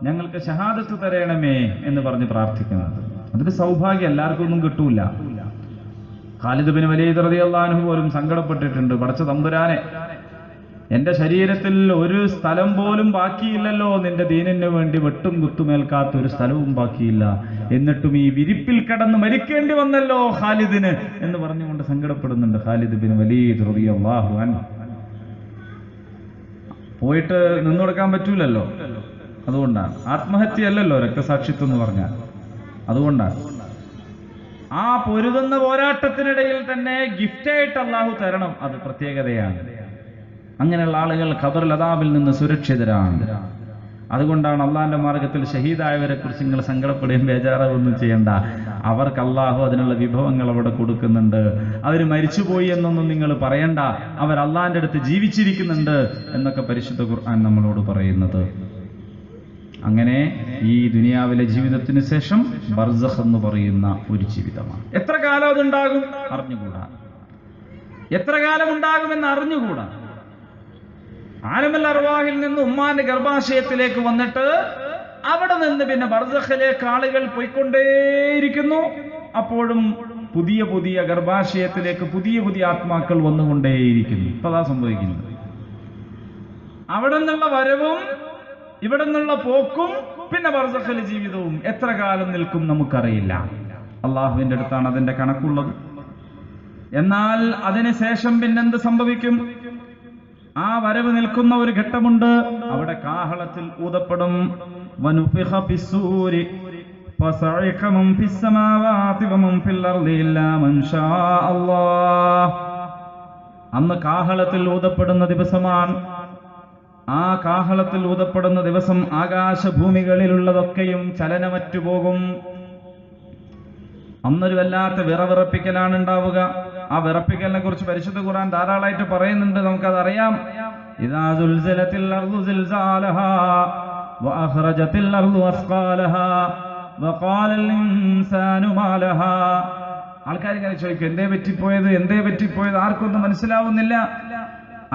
ഞങ്ങൾക്ക് ഷഹാദത്ത് തരണമേ എന്ന് പറഞ്ഞ് പ്രാർത്ഥിക്കുന്നത്. അതൊരു സൗഭാഗ്യം, എല്ലാവർക്കും ഒന്നും കിട്ടൂല. ഖാലിദ് ബിൻ വലീദ് റളിയല്ലാഹു അൻഹു പോലും സങ്കടപ്പെട്ടിട്ടുണ്ട്. പടച്ച തമ്പുരാനെ, എന്റെ ശരീരത്തിൽ ഒരു സ്ഥലം പോലും ബാക്കിയില്ലല്ലോ, നിന്റെ ദീനിന് വേണ്ടി വെട്ടും കുത്തുമേൽക്കാത്ത ഒരു സ്ഥലവും ബാക്കിയില്ല, എന്നിട്ടും ഈ വിരിപ്പിൽ കിടന്ന് മരിക്കേണ്ടി വന്നല്ലോ ഖാലിദിന് എന്ന് പറഞ്ഞുകൊണ്ട് സങ്കടപ്പെടുന്നുണ്ട് ഖാലിദ് ബിൻ വലീദ് റളിയല്ലാഹു അൻഹു. പോയിട്ട് നിന്നുകൊടുക്കാൻ പറ്റൂലല്ലോ. അതുകൊണ്ടാണ് ആത്മഹത്യയല്ലല്ലോ രക്തസാക്ഷിത്വം എന്ന് പറഞ്ഞാൽ. അതുകൊണ്ടാണ് ആ പൊരുതുന്ന പോരാട്ടത്തിനിടയിൽ തന്നെ ഗിഫ്റ്റായിട്ട് അള്ളാഹു തരണം. അത് പ്രത്യേകതയാണ്. അങ്ങനെയുള്ള ആളുകൾ ഖബറുൽ അദാബിൽ നിന്ന് സുരക്ഷിതരാണ്. അതുകൊണ്ടാണ് അള്ളാഹിന്റെ മാർഗത്തിൽ ഷഹീദായവരെ കുറിച്ച് നിങ്ങൾ സങ്കടപ്പെടുകയും ബേജാറാവുകയൊന്നും ചെയ്യണ്ട. അവർക്ക് അള്ളാഹു അതിനുള്ള വിഭവങ്ങൾ അവിടെ കൊടുക്കുന്നുണ്ട്. അവർ മരിച്ചുപോയി എന്നൊന്നും നിങ്ങൾ പറയണ്ട, അവർ അള്ളാഹിന്റെ അടുത്ത് ജീവിച്ചിരിക്കുന്നുണ്ട് എന്നൊക്കെ പരിശുദ്ധ ഖുർആൻ നമ്മളോട് പറയുന്നത്. അങ്ങനെ ഈ ദുനിയാവിലെ ജീവിതത്തിന് ശേഷം ബർസഖ് എന്ന് പറയുന്ന ഒരു ജീവിതമാണ്. എത്ര കാലം അതുണ്ടാകും അറിഞ്ഞുകൂടാ. എത്ര കാലം ഉണ്ടാകുമെന്ന് അറിഞ്ഞുകൂടാ. ആലമുൽ അർവാഹിൽ നിന്ന് ഉമ്മാന്റെ ഗർഭാശയത്തിലേക്ക് വന്നിട്ട് അവിടെ നിന്ന് പിന്നെ ബർസഖിലേക്ക് ആളുകൾ പോയിക്കൊണ്ടേയിരിക്കുന്നു. അപ്പോഴും പുതിയ പുതിയ ഗർഭാശയത്തിലേക്ക് പുതിയ പുതിയ ആത്മാക്കൾ വന്നുകൊണ്ടേയിരിക്കുന്നു. ഇപ്പൊ അതാ സംഭവിക്കുന്നത്. അവിടെ നിന്നുള്ള വരവും ഇവിടെ നിന്നുള്ള പോക്കും പിന്നെ ബർസഖിലെ ജീവിതവും എത്ര കാലം നിൽക്കും നമുക്കറിയില്ല. അള്ളാഹുവിൻ്റെ അടുത്താണ് അതിന്റെ കണക്കുള്ളത്. എന്നാൽ അതിനുശേഷം പിന്നെന്ത് സംഭവിക്കും? ആ വരവ് നിൽക്കുന്ന ഒരു ഘട്ടമുണ്ട്. അവിടെ കാഹളത്തിൽ ഊതപ്പെടും. വനുഫിഖ ഫിസ്സൂരി ഫസഇഖ മൻ ഫിസ്സമാവാതി വമൻ ഫിൽ അർളി ഇല്ലാ മൻ ഷാ അല്ലാഹ്. അന്ന് കാഹളത്തിൽ ഊതപ്പെടുന്ന ദിവസമാണ്. ആ കാഹളത്തിൽ ഊതപ്പെടുന്ന ദിവസം ആകാശഭൂമികളിലുള്ളതൊക്കെയും ചലനമറ്റു പോകും. അന്നൊരു വല്ലാത്ത വിറവിറപ്പിക്കലാണ് ഉണ്ടാവുക. ആ വിറപ്പിക്കലിനെ കുറിച്ച് പരിശുദ്ധ ഖുർആൻ ധാരാളമായിട്ട് പറയുന്നുണ്ട്, നമുക്കതറിയാം. ഇദാ സുൽസിലത്തിൽ അർളു സിൽസാലഹാ വഅഖ്റജത്തിൽ അർളു അസ്ഖാലഹാ വഖാലൽ ഇൻസാനു മാ ലഹാ. ആൾക്കാർ ഇങ്ങനെ ചോദിക്കും, എന്തേ പറ്റിപ്പോയത്, ആർക്കൊന്നും മനസ്സിലാവുന്നില്ല.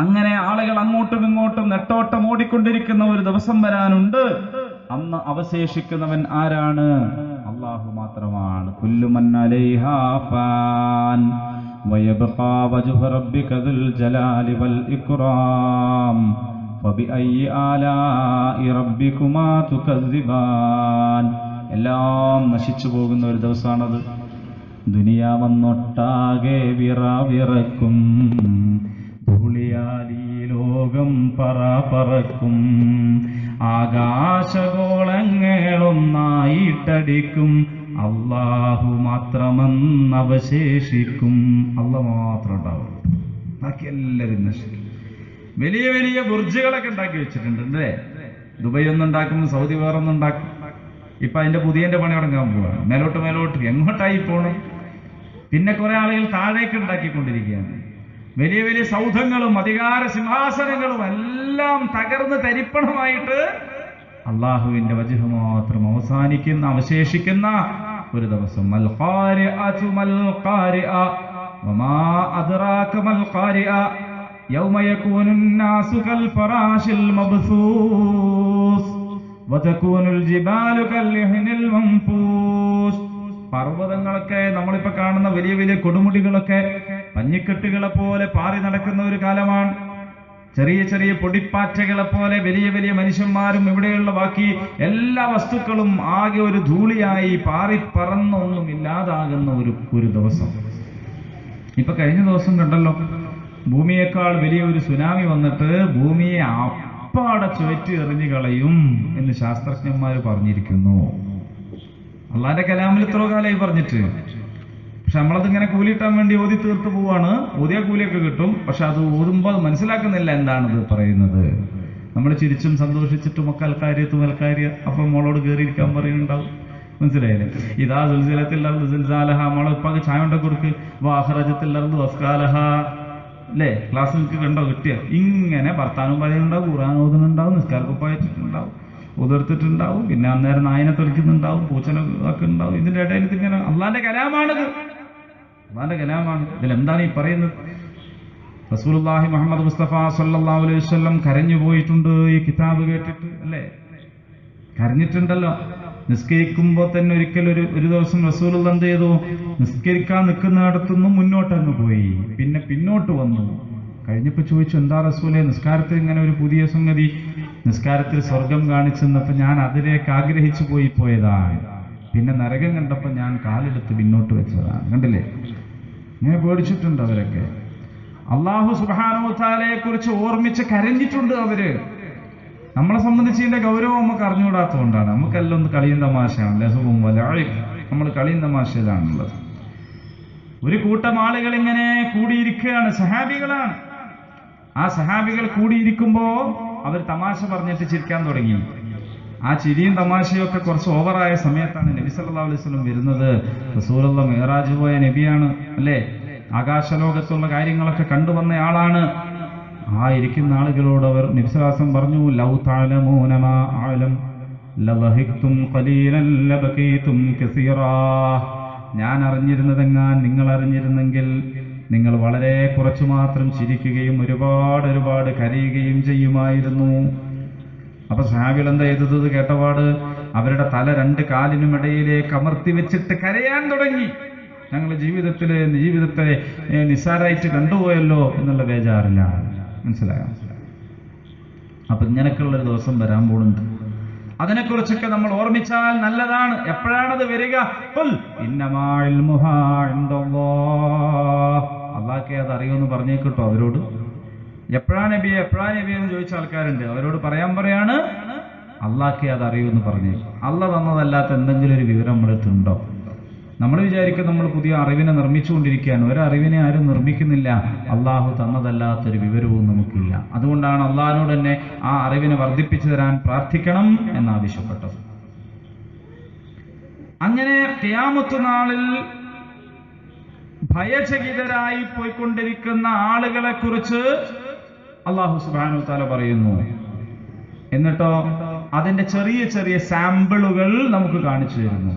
അങ്ങനെ ആളുകൾ അങ്ങോട്ടും ഇങ്ങോട്ടും നെട്ടോട്ടം ഓടിക്കൊണ്ടിരിക്കുന്ന ഒരു ദിവസം വരാനുണ്ട്. അന്ന് അവശേഷിക്കുന്നവൻ ആരാണ്? അല്ലാഹു മാത്രമാണ്. കുല്ലു മൻ അലൈഹാ ഫാൻ വയബ്ഖാ വജ്ഹു റബ്ബിക ദുൽ ജലാലി വൽ ഇക്റാം ഫബിഅയ്യി ആലാഇ റബ്ബികുമാ തുകദ്ദിബാൻ. എല്ലാം നശിച്ചു പോകുന്ന ഒരു ദിവസമാണത്. ദുനിയാവന്നൊട്ടാകെ വിറവിറക്കും, ധൂളിയാലി ലോകം പറക്കും, ആകാശഗോളങ്ങളൊന്നായിട്ടടിക്കും, അല്ലാഹു മാത്രമെന്നവശേഷിക്കും. അല്ലാഹു മാത്രം ഉണ്ടാവും, ബാക്കി എല്ലാവരും നശിക്കും. വലിയ വലിയ ബുർജുകളൊക്കെ ഉണ്ടാക്കി വെച്ചിട്ടുണ്ട് അല്ലേ? ദുബൈ ഒന്നുണ്ടാക്കും, സൗദി വേറൊന്നുണ്ടാക്കും. ഇപ്പൊ അതിന്റെ പുതിയന്റെ പണി തുടങ്ങാൻ പോവാണ്. മേലോട്ട് എങ്ങോട്ടായി പോകണം? പിന്നെ കുറെ ആളുകൾ താഴേക്ക് ഉണ്ടാക്കിക്കൊണ്ടിരിക്കുകയാണ്. വലിയ വലിയ സൗധങ്ങളും അധികാര സിംഹാസനങ്ങളും എല്ലാം തകർന്ന് തരിപ്പണമായിട്ട് അള്ളാഹുവിന്റെ വജ്ഹ് മാത്രം അവശേഷിക്കുന്ന ഒരു ദിവസം. മൽ ഖാരിഅതു മൽ ഖാരിഅ വമാ അദ്റാക മൽ ഖാരിഅ യൗമ യകൂനുൻ നാസു കൽ ഫറാശിൽ മബ്സൂസ് വതകൂനുൽ ജിബാലു കൽ യഹ്നിൽ മൻഫൂസ്. പർവ്വതങ്ങളൊക്കെ നമ്മളിപ്പോ കാണുന്ന വലിയ വലിയ കൊടുമുടികളൊക്കെ പഞ്ഞിക്കെട്ടുകളെ പോലെ പാറി നടക്കുന്ന ഒരു കാലമാണ്. ചെറിയ ചെറിയ പൊടിപ്പാറ്റകളെ പോലെ വലിയ വലിയ മനുഷ്യന്മാരും ഇവിടെയുള്ള ബാക്കി എല്ലാ വസ്തുക്കളും ആകെ ഒരു ധൂളിയായി പാറി പറന്നൊന്നും ഇല്ലാതാകുന്ന ഒരു ദിവസം. ഇപ്പൊ കഴിഞ്ഞ ദിവസം കണ്ടല്ലോ, ഭൂമിയേക്കാൾ വലിയൊരു സുനാമി വന്നിട്ട് ഭൂമിയെ അപ്പാടെ ചുഴറ്റി എറിഞ്ഞു കളയും എന്ന് ശാസ്ത്രജ്ഞന്മാർ പറഞ്ഞിരിക്കുന്നു. അള്ളാന്റെ കലാമിൽ ഇത്ര കാലമായി പറഞ്ഞിട്ട്, പക്ഷെ നമ്മളതിങ്ങനെ കൂലിയിട്ടാൻ വേണ്ടി ഓതി തീർത്ത് പോവാണ്. ഓതിയ കൂലിയൊക്കെ കിട്ടും, പക്ഷെ അത് ഓതുമ്പോൾ മനസ്സിലാക്കുന്നില്ല എന്താണത് പറയുന്നത്. നമ്മൾ ചിരിച്ചും സന്തോഷിച്ചിട്ടും ഒക്കെ അൽക്കാര്യ അപ്പൊ മോളോട് കയറിയിരിക്കാൻ പറയുന്നുണ്ടാവും. മനസ്സിലായില്ലേ? ഇതാ സുൽസിലത്തിൽ സുൽസാലഹ, മോളെ ഉപ്പാക്ക് ചായ കൊണ്ട കൊടുക്ക്. വാഹറജത്തിൽ വസ്കാലഹ അല്ലേ? ക്ലാസ് നിങ്ങൾക്ക് കണ്ടോ കിട്ടിയ? ഇങ്ങനെ ഭർത്താനും പറയുന്നുണ്ടാവും, ഖുർആൻ ഓതുന്നുണ്ടാവും, നിസ്കാരക്കുപ്പായിട്ടുണ്ടാവും, ഉതിർത്തിട്ടുണ്ടാവും, പിന്നെ അന്നേരം നായനെ തൊലിക്കുന്നുണ്ടാവും, പൂച്ചനെ ഒക്കെ ഉണ്ടാവും. ഇതിന്റെ ഇടയിൽ ഇതിങ്ങനെ അള്ളാന്റെ കലാമാണിത്, അള്ളാന്റെ കലാമാണ്. ഇതിലെന്താണ് ഈ പറയുന്നത്? റസൂലുള്ളാഹി മുഹമ്മദ് മുസ്തഫ സല്ലല്ലാഹു അലൈഹി വസല്ലം കരഞ്ഞു പോയിട്ടുണ്ട് ഈ കിതാബ് കേട്ടിട്ട് അല്ലേ? കരഞ്ഞിട്ടുണ്ടല്ലോ. നിസ്കരിക്കുമ്പോൾ തന്നെ ഒരിക്കൽ ഒരു ദിവസം റസൂലുള്ള എന്ത് ചെയ്തു? നിസ്കരിക്കാൻ നിൽക്കുന്നിടത്തുനിന്നും മുന്നോട്ടങ്ങ് പോയി, പിന്നെ പിന്നോട്ട് വന്നു. കഴിഞ്ഞപ്പോൾ ചോദിച്ചു, എന്താ റസൂലേ നിസ്കാരത്തിൽ ഇങ്ങനെ ഒരു പുതിയ സംഗതി? നിസ്കാരത്തിൽ സ്വർഗം കാണിച്ചെന്നപ്പോൾ ഞാൻ അതിലേക്ക് ആഗ്രഹിച്ചു പോയതാണ്, പിന്നെ നരകം കണ്ടപ്പോൾ ഞാൻ കാലെടുത്ത് പിന്നോട്ട് വെച്ചതാണ്. കണ്ടില്ലേ? ഇങ്ങനെ പേടിച്ചിട്ടുണ്ട് അവരൊക്കെ. അല്ലാഹു സുബ്ഹാനഹു വ തആലയെ കുറിച്ച് ഓർമ്മിച്ച് കരഞ്ഞിട്ടുണ്ട് അവര്. നമ്മളെ സംബന്ധിച്ച് ഇതിന്റെ ഗൗരവം നമുക്ക് അറിഞ്ഞുകൂടാത്തതുകൊണ്ടാണ്. നമുക്കെല്ലാം ഒന്ന് കളിയും തമാശയാണ്, ലഹവും വലഇബ്. നമ്മൾ കളിയും തമാശയിലാണുള്ളത്. ഒരു കൂട്ടം ആളുകൾ ഇങ്ങനെ കൂടിയിരിക്കുകയാണ്, സഹാബികളാണ്. ആ സഹാബികൾ കൂടിയിരിക്കുമ്പോ അവർ തമാശ പറഞ്ഞിട്ട് ചിരിക്കാൻ തുടങ്ങി. ആ ചിരിയും തമാശയും ഒക്കെ കുറച്ച് ഓവറായ സമയത്താണ് നബി സല്ലല്ലാഹു അലൈഹി വസല്ലം വരുന്നത്. റസൂലുള്ള മിഅ്റാജ് പോയ നബിയാണ് അല്ലേ? ആകാശലോകത്തുള്ള കാര്യങ്ങളൊക്കെ കണ്ടുവന്ന ആളാണ്. ആ ഇരിക്കുന്ന ആളുകളോട് അവർ നബി സല്ലല്ലാഹു അലൈഹി വസല്ലം പറഞ്ഞു, ലൗ തഅലമൂന മാ അഅലം ലളഹിഖ്തും ഖലീലൻ ലബഖീതും കസീറാ. ഞാൻ അറിഞ്ഞിരുന്നതെങ്ങാൻ നിങ്ങൾ അറിഞ്ഞിരുന്നെങ്കിൽ നിങ്ങൾ വളരെ കുറച്ചു മാത്രം ചിരിക്കുകയും ഒരുപാട് കരയുകയും ചെയ്യുമായിരുന്നു. അപ്പൊ സഹാബികൾ എന്താ ചെയ്തത്? കേട്ടപാട് അവരുടെ തല രണ്ട് കാലിനും ഇടയിലേക്ക് അമർത്തി വെച്ചിട്ട് കരയാൻ തുടങ്ങി. ഞങ്ങൾ ജീവിതത്തെ നിസ്സാരായിട്ട് കണ്ടുപോയല്ലോ എന്നുള്ള ബേജാറിലാണ്. മനസ്സിലായോ? അപ്പൊ ഇങ്ങനെയൊക്കെയുള്ളൊരു ദിവസം വരാൻ പോകുന്നുണ്ട്. അതിനെക്കുറിച്ചൊക്കെ നമ്മൾ ഓർമ്മിച്ചാൽ നല്ലതാണ്. എപ്പോഴാണത് വരിക? ഖുൽ ഇന്നമാ ഇൽമുഹാ ഇൻദല്ലാഹ്. അല്ലാഹ്ക്കേ അത് അറിയുമെന്ന് പറഞ്ഞേക്കിട്ടോ അവരോട്. എപ്പോഴാ നബിയെ എന്ന് ചോദിച്ച ആൾക്കാരുണ്ട്. അവരോട് പറയാണ് അല്ലാഹ്ക്കേ അത് അറിയുമെന്ന് പറഞ്ഞു. അല്ലാഹ് തന്നതല്ലാത്ത എന്തെങ്കിലും ഒരു വിവരം നമ്മളെടുത്തുണ്ടോ? നമ്മൾ വിചാരിക്കും നമ്മൾ പുതിയ അറിവിനെ നിർമ്മിച്ചുകൊണ്ടിരിക്കുകയാണ്. ഒരറിവിനെ ആരും നിർമ്മിക്കുന്നില്ല. അള്ളാഹു തന്നതല്ലാത്തൊരു വിവരവും നമുക്കില്ല. അതുകൊണ്ടാണ് അള്ളാഹിനോട് തന്നെ ആ അറിവിനെ വർദ്ധിപ്പിച്ചു തരാൻ പ്രാർത്ഥിക്കണം എന്നാവശ്യപ്പെട്ടത്. അങ്ങനെ ഖിയാമത്ത് നാളിൽ ഭയചകിതരായി പോയിക്കൊണ്ടിരിക്കുന്ന ആളുകളെ കുറിച്ച് അള്ളാഹു സുബ്ഹാനഹു വ തആല പറയുന്നു. എന്നിട്ടോ അതിന്റെ ചെറിയ ചെറിയ സാമ്പിളുകൾ നമുക്ക് കാണിച്ചു തരുന്നു.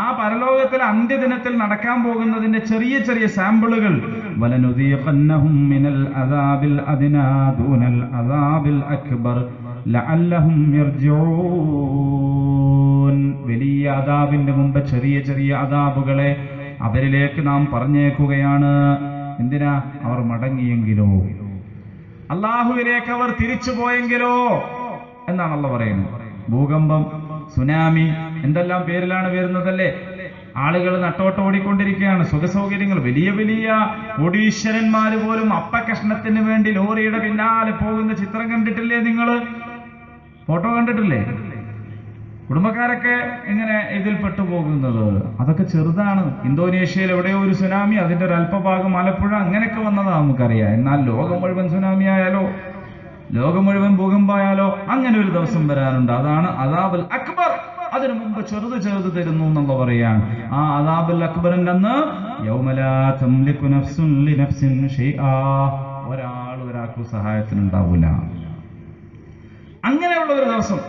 ആ പരലോകത്തിലെ അന്ത്യദിനത്തിൽ നടക്കാൻ പോകുന്നതിന്റെ ചെറിയ ചെറിയ സാമ്പിളുകൾ. വലനുദീഖന്നഹും മിനൽ അദാബിൽ അദ്നാ ദൂനൽ അദാബിൽ അക്ബർ ലഅല്ലഹും യർജിഊൻ. വലിയ അദാബിന്റെ മുമ്പ് ചെറിയ ചെറിയ അദാബുകളെ അവരിലേക്ക് നാം പറഞ്ഞേക്കുകയാണ്. എന്തിനാ? അവർ മടങ്ങിയെങ്കിലോ, അള്ളാഹുവിലേക്ക് അവർ തിരിച്ചു പോയെങ്കിലോ എന്നാണ് അള്ളാഹ് പറയുന്നത്. ഭൂകമ്പം, സുനാമി, എന്തെല്ലാം പേരിലാണ് വരുന്നതല്ലേ? ആളുകൾ നട്ടോട്ട് ഓടിക്കൊണ്ടിരിക്കുകയാണ്. സുഖസൗകര്യങ്ങൾ, വലിയ വലിയ കോടീശ്വരന്മാര് പോലും അപ്പകഷ്ണത്തിന് വേണ്ടി ലോറിയുടെ പിന്നാലെ പോകുന്ന ചിത്രം കണ്ടിട്ടില്ലേ? നിങ്ങൾ ഫോട്ടോ കണ്ടിട്ടില്ലേ? കുടുംബക്കാരൊക്കെ ഇങ്ങനെ ഇതിൽ പെട്ടുപോകുന്നത്. അതൊക്കെ ചെറുതാണ്. ഇന്തോനേഷ്യയിൽ എവിടെയോ ഒരു സുനാമി, അതിന്റെ ഒരു അല്പഭാഗം ആലപ്പുഴ, അങ്ങനെയൊക്കെ വന്നതാ നമുക്കറിയാം. എന്നാൽ ലോകം മുഴുവൻ സുനാമി ആയാലോ, ലോകം മുഴുവൻ ഭൂകമ്പായാലോ അങ്ങനെ ഒരു ദിവസം വരാനുണ്ട്. അതാണ് അദാബുൽ അക്ബർ. അതിനു മുമ്പ് ചെറുത് തരുന്നു എന്നുള്ള പറയാണ്. ആ അദാബുൽ അക്ബറിന്റെ അന്ന് യൗമ ലാ തംലികു നഫ്സുൻ ലിനഫ്സിൻ ഷൈആ, ഒരാൾക്ക് സഹായത്തിനുണ്ടാവില്ല. അങ്ങനെയുള്ള ഒരു ദിവസം,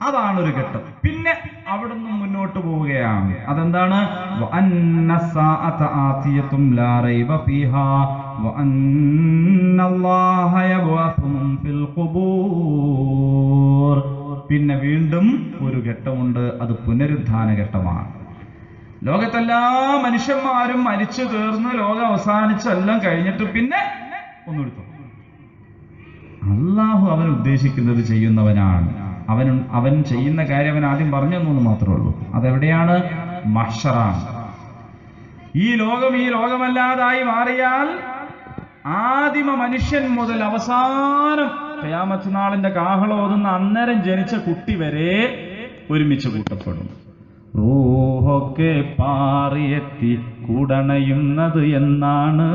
അതാണ് ഒരു ഘട്ടം. പിന്നെ അവിടുന്ന് മുന്നോട്ട് പോവുകയാണ്. അതെന്താണ്? വഅന്നസ്സാഅത ആതിയതും ലാ റൈബ ഫീഹാ വഅന്നല്ലാഹ യബ്അസുഹും ഫിൽ ഖുബൂർ. പിന്നെ വീണ്ടും ഒരു ഘട്ടമുണ്ട്. അത് പുനരുദ്ധാന ഘട്ടമാണ്. ലോകത്തെല്ലാ മനുഷ്യന്മാരും മരിച്ചു തീർന്ന് ലോകം അവസാനിച്ച് എല്ലാം കഴിഞ്ഞിട്ട് പിന്നെ ഒന്നെടുത്തു. അള്ളാഹു അവൻ ഉദ്ദേശിക്കുന്നത് ചെയ്യുന്നവനാണ്. അവൻ ചെയ്യുന്ന കാര്യം അവൻ ആദ്യം പറഞ്ഞു തന്നു മാത്രമേ ഉള്ളൂ. അതെവിടെയാണ്? മഹ്ശറാണ്. ഈ ലോകമല്ലാതായി മാറിയാൽ ആദിമ മനുഷ്യൻ മുതൽ അവസാനം ഖിയാമത്ത് നാളിന്റെ കാഹളോതുന്ന അന്നേരം ജനിച്ച കുട്ടി വരെ ഒരുമിച്ച് കൂട്ടപ്പെടും. റൂഹൊക്കെ പാറിയെത്തി കൂടണയുന്നത് എന്നാണ്,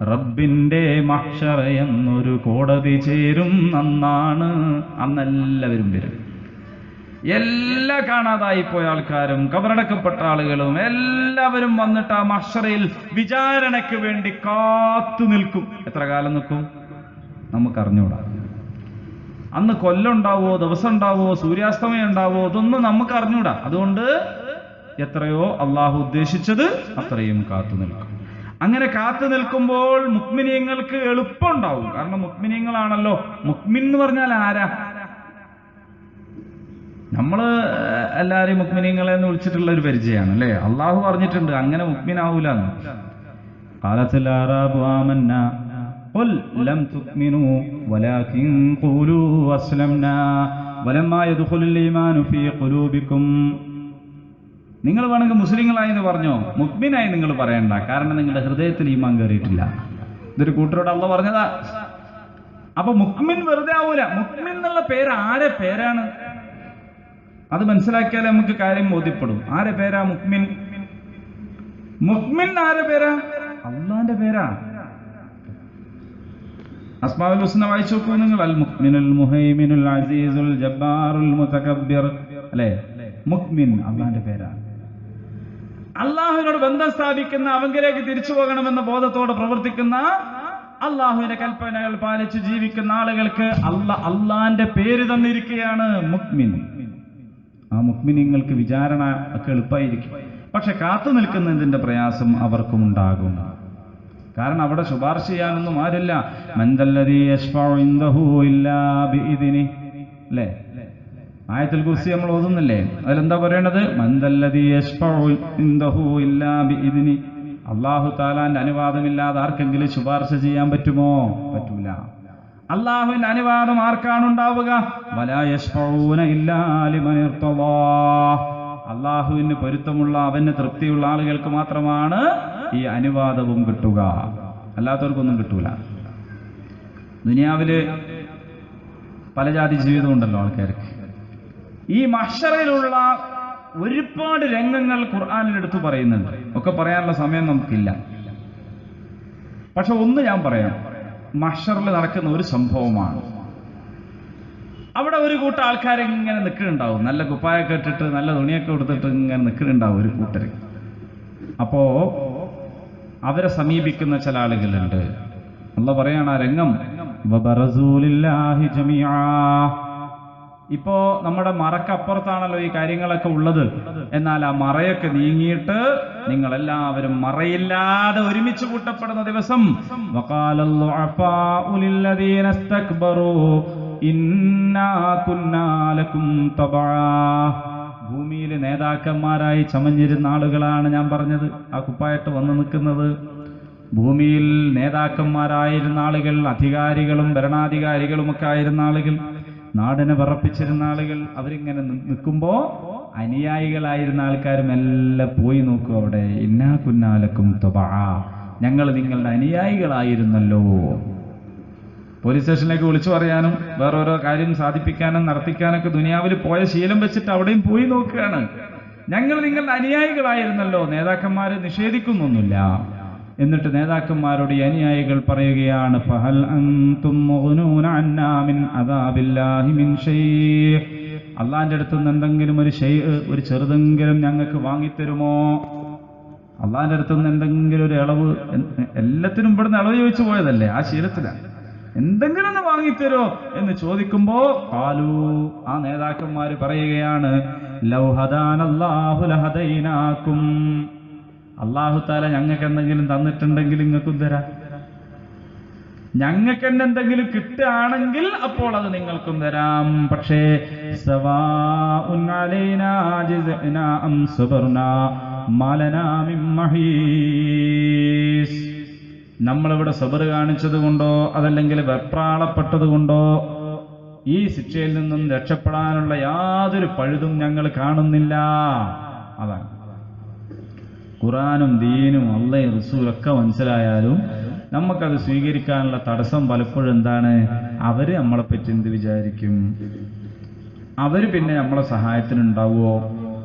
റബ്ബിന്റെ മഹ്ശർ എന്നൊരു കോടതി ചേരും നന്നാണ്. അന്നെല്ലാവരും വരും. എല്ലാ കാണാതായി പോയ ആൾക്കാരും കബറടക്കപ്പെട്ട ആളുകളും എല്ലാവരും വന്നിട്ട് ആ മഹ്ശറിൽ വിചാരണയ്ക്ക് വേണ്ടി കാത്തു നിൽക്കും. എത്ര കാലം നിൽക്കും നമുക്കറിഞ്ഞൂടാ. അന്ന് കൊല്ലം ഉണ്ടാവോ, ദിവസം ഉണ്ടാവോ, സൂര്യാസ്തമയം ഉണ്ടാവോ, ഇതൊന്നും നമുക്ക് അറിഞ്ഞൂടാ. അതുകൊണ്ട് എത്രയോ അള്ളാഹു ഉദ്ദേശിച്ചത് അത്രയും കാത്തു നിൽക്കും. അങ്ങനെ കാത്തു നിൽക്കുമ്പോൾ മുഅ്മിനീങ്ങൾക്ക് എളുപ്പമുണ്ടാവും. കാരണം മുഅ്മിനീങ്ങളാണല്ലോ. മുഅ്മിൻ എന്ന് പറഞ്ഞാൽ ആരാ? നമ്മള് എല്ലാരെയും മുഅ്മിനീങ്ങളെ എന്ന് വിളിച്ചിട്ടുള്ള ഒരു പരിചയമാണ് അല്ലേ? അള്ളാഹു പറഞ്ഞിട്ടുണ്ട് അങ്ങനെ മുഅ്മിനാവൂലെന്ന്. ഖാലത്തിൽ അറാബു ആമന്നാ ഖുൽ ലം തുഅ്മിനൂ വലാകിൻ ഖൂലൂ അസ്ലംനാ വലമ്മാ യദ്ഖുലുൽ ഈമാനു ഫീ ഖുലൂബിക്കും. നിങ്ങൾ വേണമെങ്കിൽ മുസ്ലിങ്ങളായി എന്ന് പറഞ്ഞോ, മുഅ്മിനായി നിങ്ങൾ പറയണ്ട. കാരണം നിങ്ങളുടെ ഹൃദയത്തിൽ ഈമാൻ കയറിയിട്ടില്ല. ഇതൊരു കൂട്ടരോട് അള്ളാഹ് പറഞ്ഞതാ. അപ്പൊ മുഅ്മിൻ വെറുതെ ആവൂല. മുഅ്മിൻ എന്നുള്ള പേര് ആരെ പേരാണ്? അത് മനസ്സിലാക്കിയാലേ നമുക്ക് കാര്യം ബോധ്യപ്പെടും. ആരെ പേരാ മുഅ്മിൻ? മുഅ്മിൻ ആരെ പേരാ? അള്ളാന്റെ പേരാ. അസ്മാഉൽ ഹുസ്ന വായിച്ചു നോക്കൂ നിങ്ങൾ. അൽ മുഅ്മിനുൽ മുഹൈമിനുൽ അസീസുൽ ജബ്ബാറുൽ മുതകബ്ബിർ അല്ലേ? മുഅ്മിൻ അള്ളാന്റെ പേരാ. അള്ളാഹുവിനോട് ബന്ധം സ്ഥാപിക്കുന്ന, അവങ്കിലേക്ക് തിരിച്ചു പോകണമെന്ന ബോധത്തോടെ പ്രവർത്തിക്കുന്ന, അള്ളാഹുവിന്റെ കൽപ്പനകൾ പാലിച്ച് ജീവിക്കുന്ന ആളുകൾക്ക് അള്ളാന്റെ പേര് തന്നിരിക്കുകയാണ് മുഅ്മിൻ. ആ മുഅ്മിനീങ്ങൾക്ക് വിചാരണ ഒക്കെ എളുപ്പമായിരിക്കും. പക്ഷെ കാത്തു നിൽക്കുന്നതിന്റെ പ്രയാസം അവർക്കും ഉണ്ടാകും. കാരണം അവിടെ ശുപാർശ ചെയ്യാനൊന്നും ആരില്ല. മൻദല്ലദീ യശ്ഫഉ ഇൻദഹു ഇല്ലാ ബിഇദ്നി അല്ലേ? ആയത്തുൽ കുർസി നമ്മൾ ഓതുന്നില്ലേ? അതിലെന്താ പറയണത്? മൻദല്ലദീ യശ്ഫഉ ഇൻദഹു ഇല്ലാ ബിഇദ്നി. അല്ലാഹു തആലാന്റെ അനുവാദമില്ലാതെ ആർക്കെങ്കിലും ശുപാർശ ചെയ്യാൻ പറ്റുമോ? പറ്റൂല. അള്ളാഹുവിന്റെ അനുവാദം ആർക്കാണ് ഉണ്ടാവുക? വലാ യശ്ഫഊന ഇല്ലാ ലിമൻ ഇർതദാ. അള്ളാഹുവിന് പൊരുത്തമുള്ള, അവന് തൃപ്തിയുള്ള ആളുകൾക്ക് മാത്രമാണ് ഈ അനുവാദവും കിട്ടുക, അല്ലാത്തവർക്കൊന്നും കിട്ടൂല. ദുനിയാവില് പല ജാതി ജീവിതമുണ്ടല്ലോ ആൾക്കാർക്ക്. ഈ മഹ്ശറിലുള്ള ഒരുപാട് രംഗങ്ങൾ ഖുർആനിൽ എടുത്തു പറയുന്നുണ്ട്. ഒക്കെ പറയാനുള്ള സമയം നമുക്കില്ല. പക്ഷെ ഒന്ന് ഞാൻ പറയാം, മഹ്ശറിൽ നടക്കുന്ന ഒരു സംഭവമാണ്. അവിടെ ഒരു കൂട്ടം ആൾക്കാരെ ഇങ്ങനെ നിൽക്കുന്നുണ്ടാവും, നല്ല കുപ്പായൊക്കെ ഇട്ടിട്ട് നല്ല തുണിയൊക്കെ കൊടുത്തിട്ട് ഇങ്ങനെ നിൽക്കുന്നുണ്ടാവും ഒരു കൂട്ടര്. അപ്പോ അവരെ സമീപിക്കുന്ന ചില ആളുകളുണ്ട്. അല്ലാഹു പറയാണ് ആ രംഗം, വബറസൂലില്ലാഹി ജമീആ. ഇപ്പോ നമ്മുടെ മറക്കപ്പുറത്താണല്ലോ ഈ കാര്യങ്ങളൊക്കെ ഉള്ളത്. എന്നാൽ ആ മറയൊക്കെ നീങ്ങിയിട്ട് നിങ്ങളെല്ലാവരും മറയില്ലാതെ ഒരുമിച്ച് കൂട്ടപ്പെടുന്ന ദിവസം, വഖാലൽ ദുഅഫാഉ ലില്ലദീന ഇസ്തക്ബറൂ ഇന്നാ കുന്നാ ലക്കും തബആ. ഭൂമിയിൽ നേതാക്കന്മാരായി ചമഞ്ഞിരുന്ന ആളുകളാണ് ഞാൻ പറഞ്ഞത്, ആ കുപ്പായിട്ട് വന്നു നിൽക്കുന്നത്. ഭൂമിയിൽ നേതാക്കന്മാരായിരുന്ന ആളുകൾ, അധികാരികളും ഭരണാധികാരികളുമൊക്കെ ആയിരുന്ന ആളുകൾ, നാടിനെ വിറപ്പിച്ചിരുന്ന ആളുകൾ, അവരിങ്ങനെ നിൽക്കുമ്പോ അനുയായികളായിരുന്ന ആൾക്കാരും എല്ലാം പോയി നോക്കും അവിടെ. ഇന്നാ കുന്നാ ലക്കും തബആ, ഞങ്ങൾ നിങ്ങളുടെ അനുയായികളായിരുന്നല്ലോ. പോലീസ് സ്റ്റേഷനിലേക്ക് വിളിച്ചു പറയാനും വേറോരോ കാര്യം സാധിപ്പിക്കാനും നടത്തിക്കാനൊക്കെ ദുനിയാവിൽ പോയ ശീലം വെച്ചിട്ട് അവിടെയും പോയി നോക്കുകയാണ്. ഞങ്ങൾ നിങ്ങളുടെ അനുയായികളായിരുന്നല്ലോ. നേതാക്കന്മാരെ നിഷേധിക്കുന്നൊന്നുമില്ല. എന്നിട്ട് നേതാക്കന്മാരോട് ഈ അനുയായികൾ പറയുകയാണ്, ഫഹൽ അൻതും മുഗ്നൂന അന്നാ മിൻ അദാബില്ലാഹി മിൻ ശൈഅ. അള്ളാന്റെ അടുത്ത് നിന്ന് എന്തെങ്കിലും ഒരു ശൈഅ്, ഒരു ചെറുതെങ്കിലും ഞങ്ങൾക്ക് വാങ്ങിത്തരുമോ? അള്ളാന്റെ അടുത്ത് നിന്ന് എന്തെങ്കിലും ഒരു ഇളവ്, എല്ലാത്തിനും ഇവിടുന്ന് ഇളവ് ചോദിച്ചു പോയതല്ലേ, ആ ശീലത്തിലാണ്. എന്തെങ്കിലും ഒന്ന് വാങ്ങിത്തരോ എന്ന് ചോദിക്കുമ്പോ ഖാലൂ, ആ നേതാക്കന്മാര് പറയുകയാണ്, ലൗ ഹദാനല്ലാഹു ലഹദൈനാകും. അല്ലാഹു തആല ഞങ്ങൾക്ക് എന്തെങ്കിലും തന്നിട്ടുണ്ടെങ്കിൽ നിങ്ങൾക്കും തരാം. ഞങ്ങൾക്ക് എന്തെങ്കിലും കിട്ടുകയാണെങ്കിൽ അപ്പോൾ അത് നിങ്ങൾക്കും തരാം. പക്ഷേ സവാഉൻ അലൈനാ ജസഅനാ അം സബർനാ മാലനാ മിൻ മഹീസ്. നമ്മളിവിടെ സബർ കാണിച്ചത് കൊണ്ടോ അതല്ലെങ്കിൽ വെപ്രാളപ്പെട്ടത് കൊണ്ടോ ഈ ശിക്ഷയിൽ നിന്നും രക്ഷപ്പെടാനുള്ള യാതൊരു പഴുതും ഞങ്ങൾ കാണുന്നില്ല. അതാണ് ഖുർആനും ദീനും അള്ളയും റസൂലൊക്കെ മനസ്സിലായാലും നമുക്കത് സ്വീകരിക്കാനുള്ള തടസ്സം പലപ്പോഴും എന്താണ്? അവര് നമ്മളെ പറ്റി എന്ത് വിചാരിക്കും? അവര് പിന്നെ നമ്മളെ സഹായത്തിനുണ്ടാവുമോ?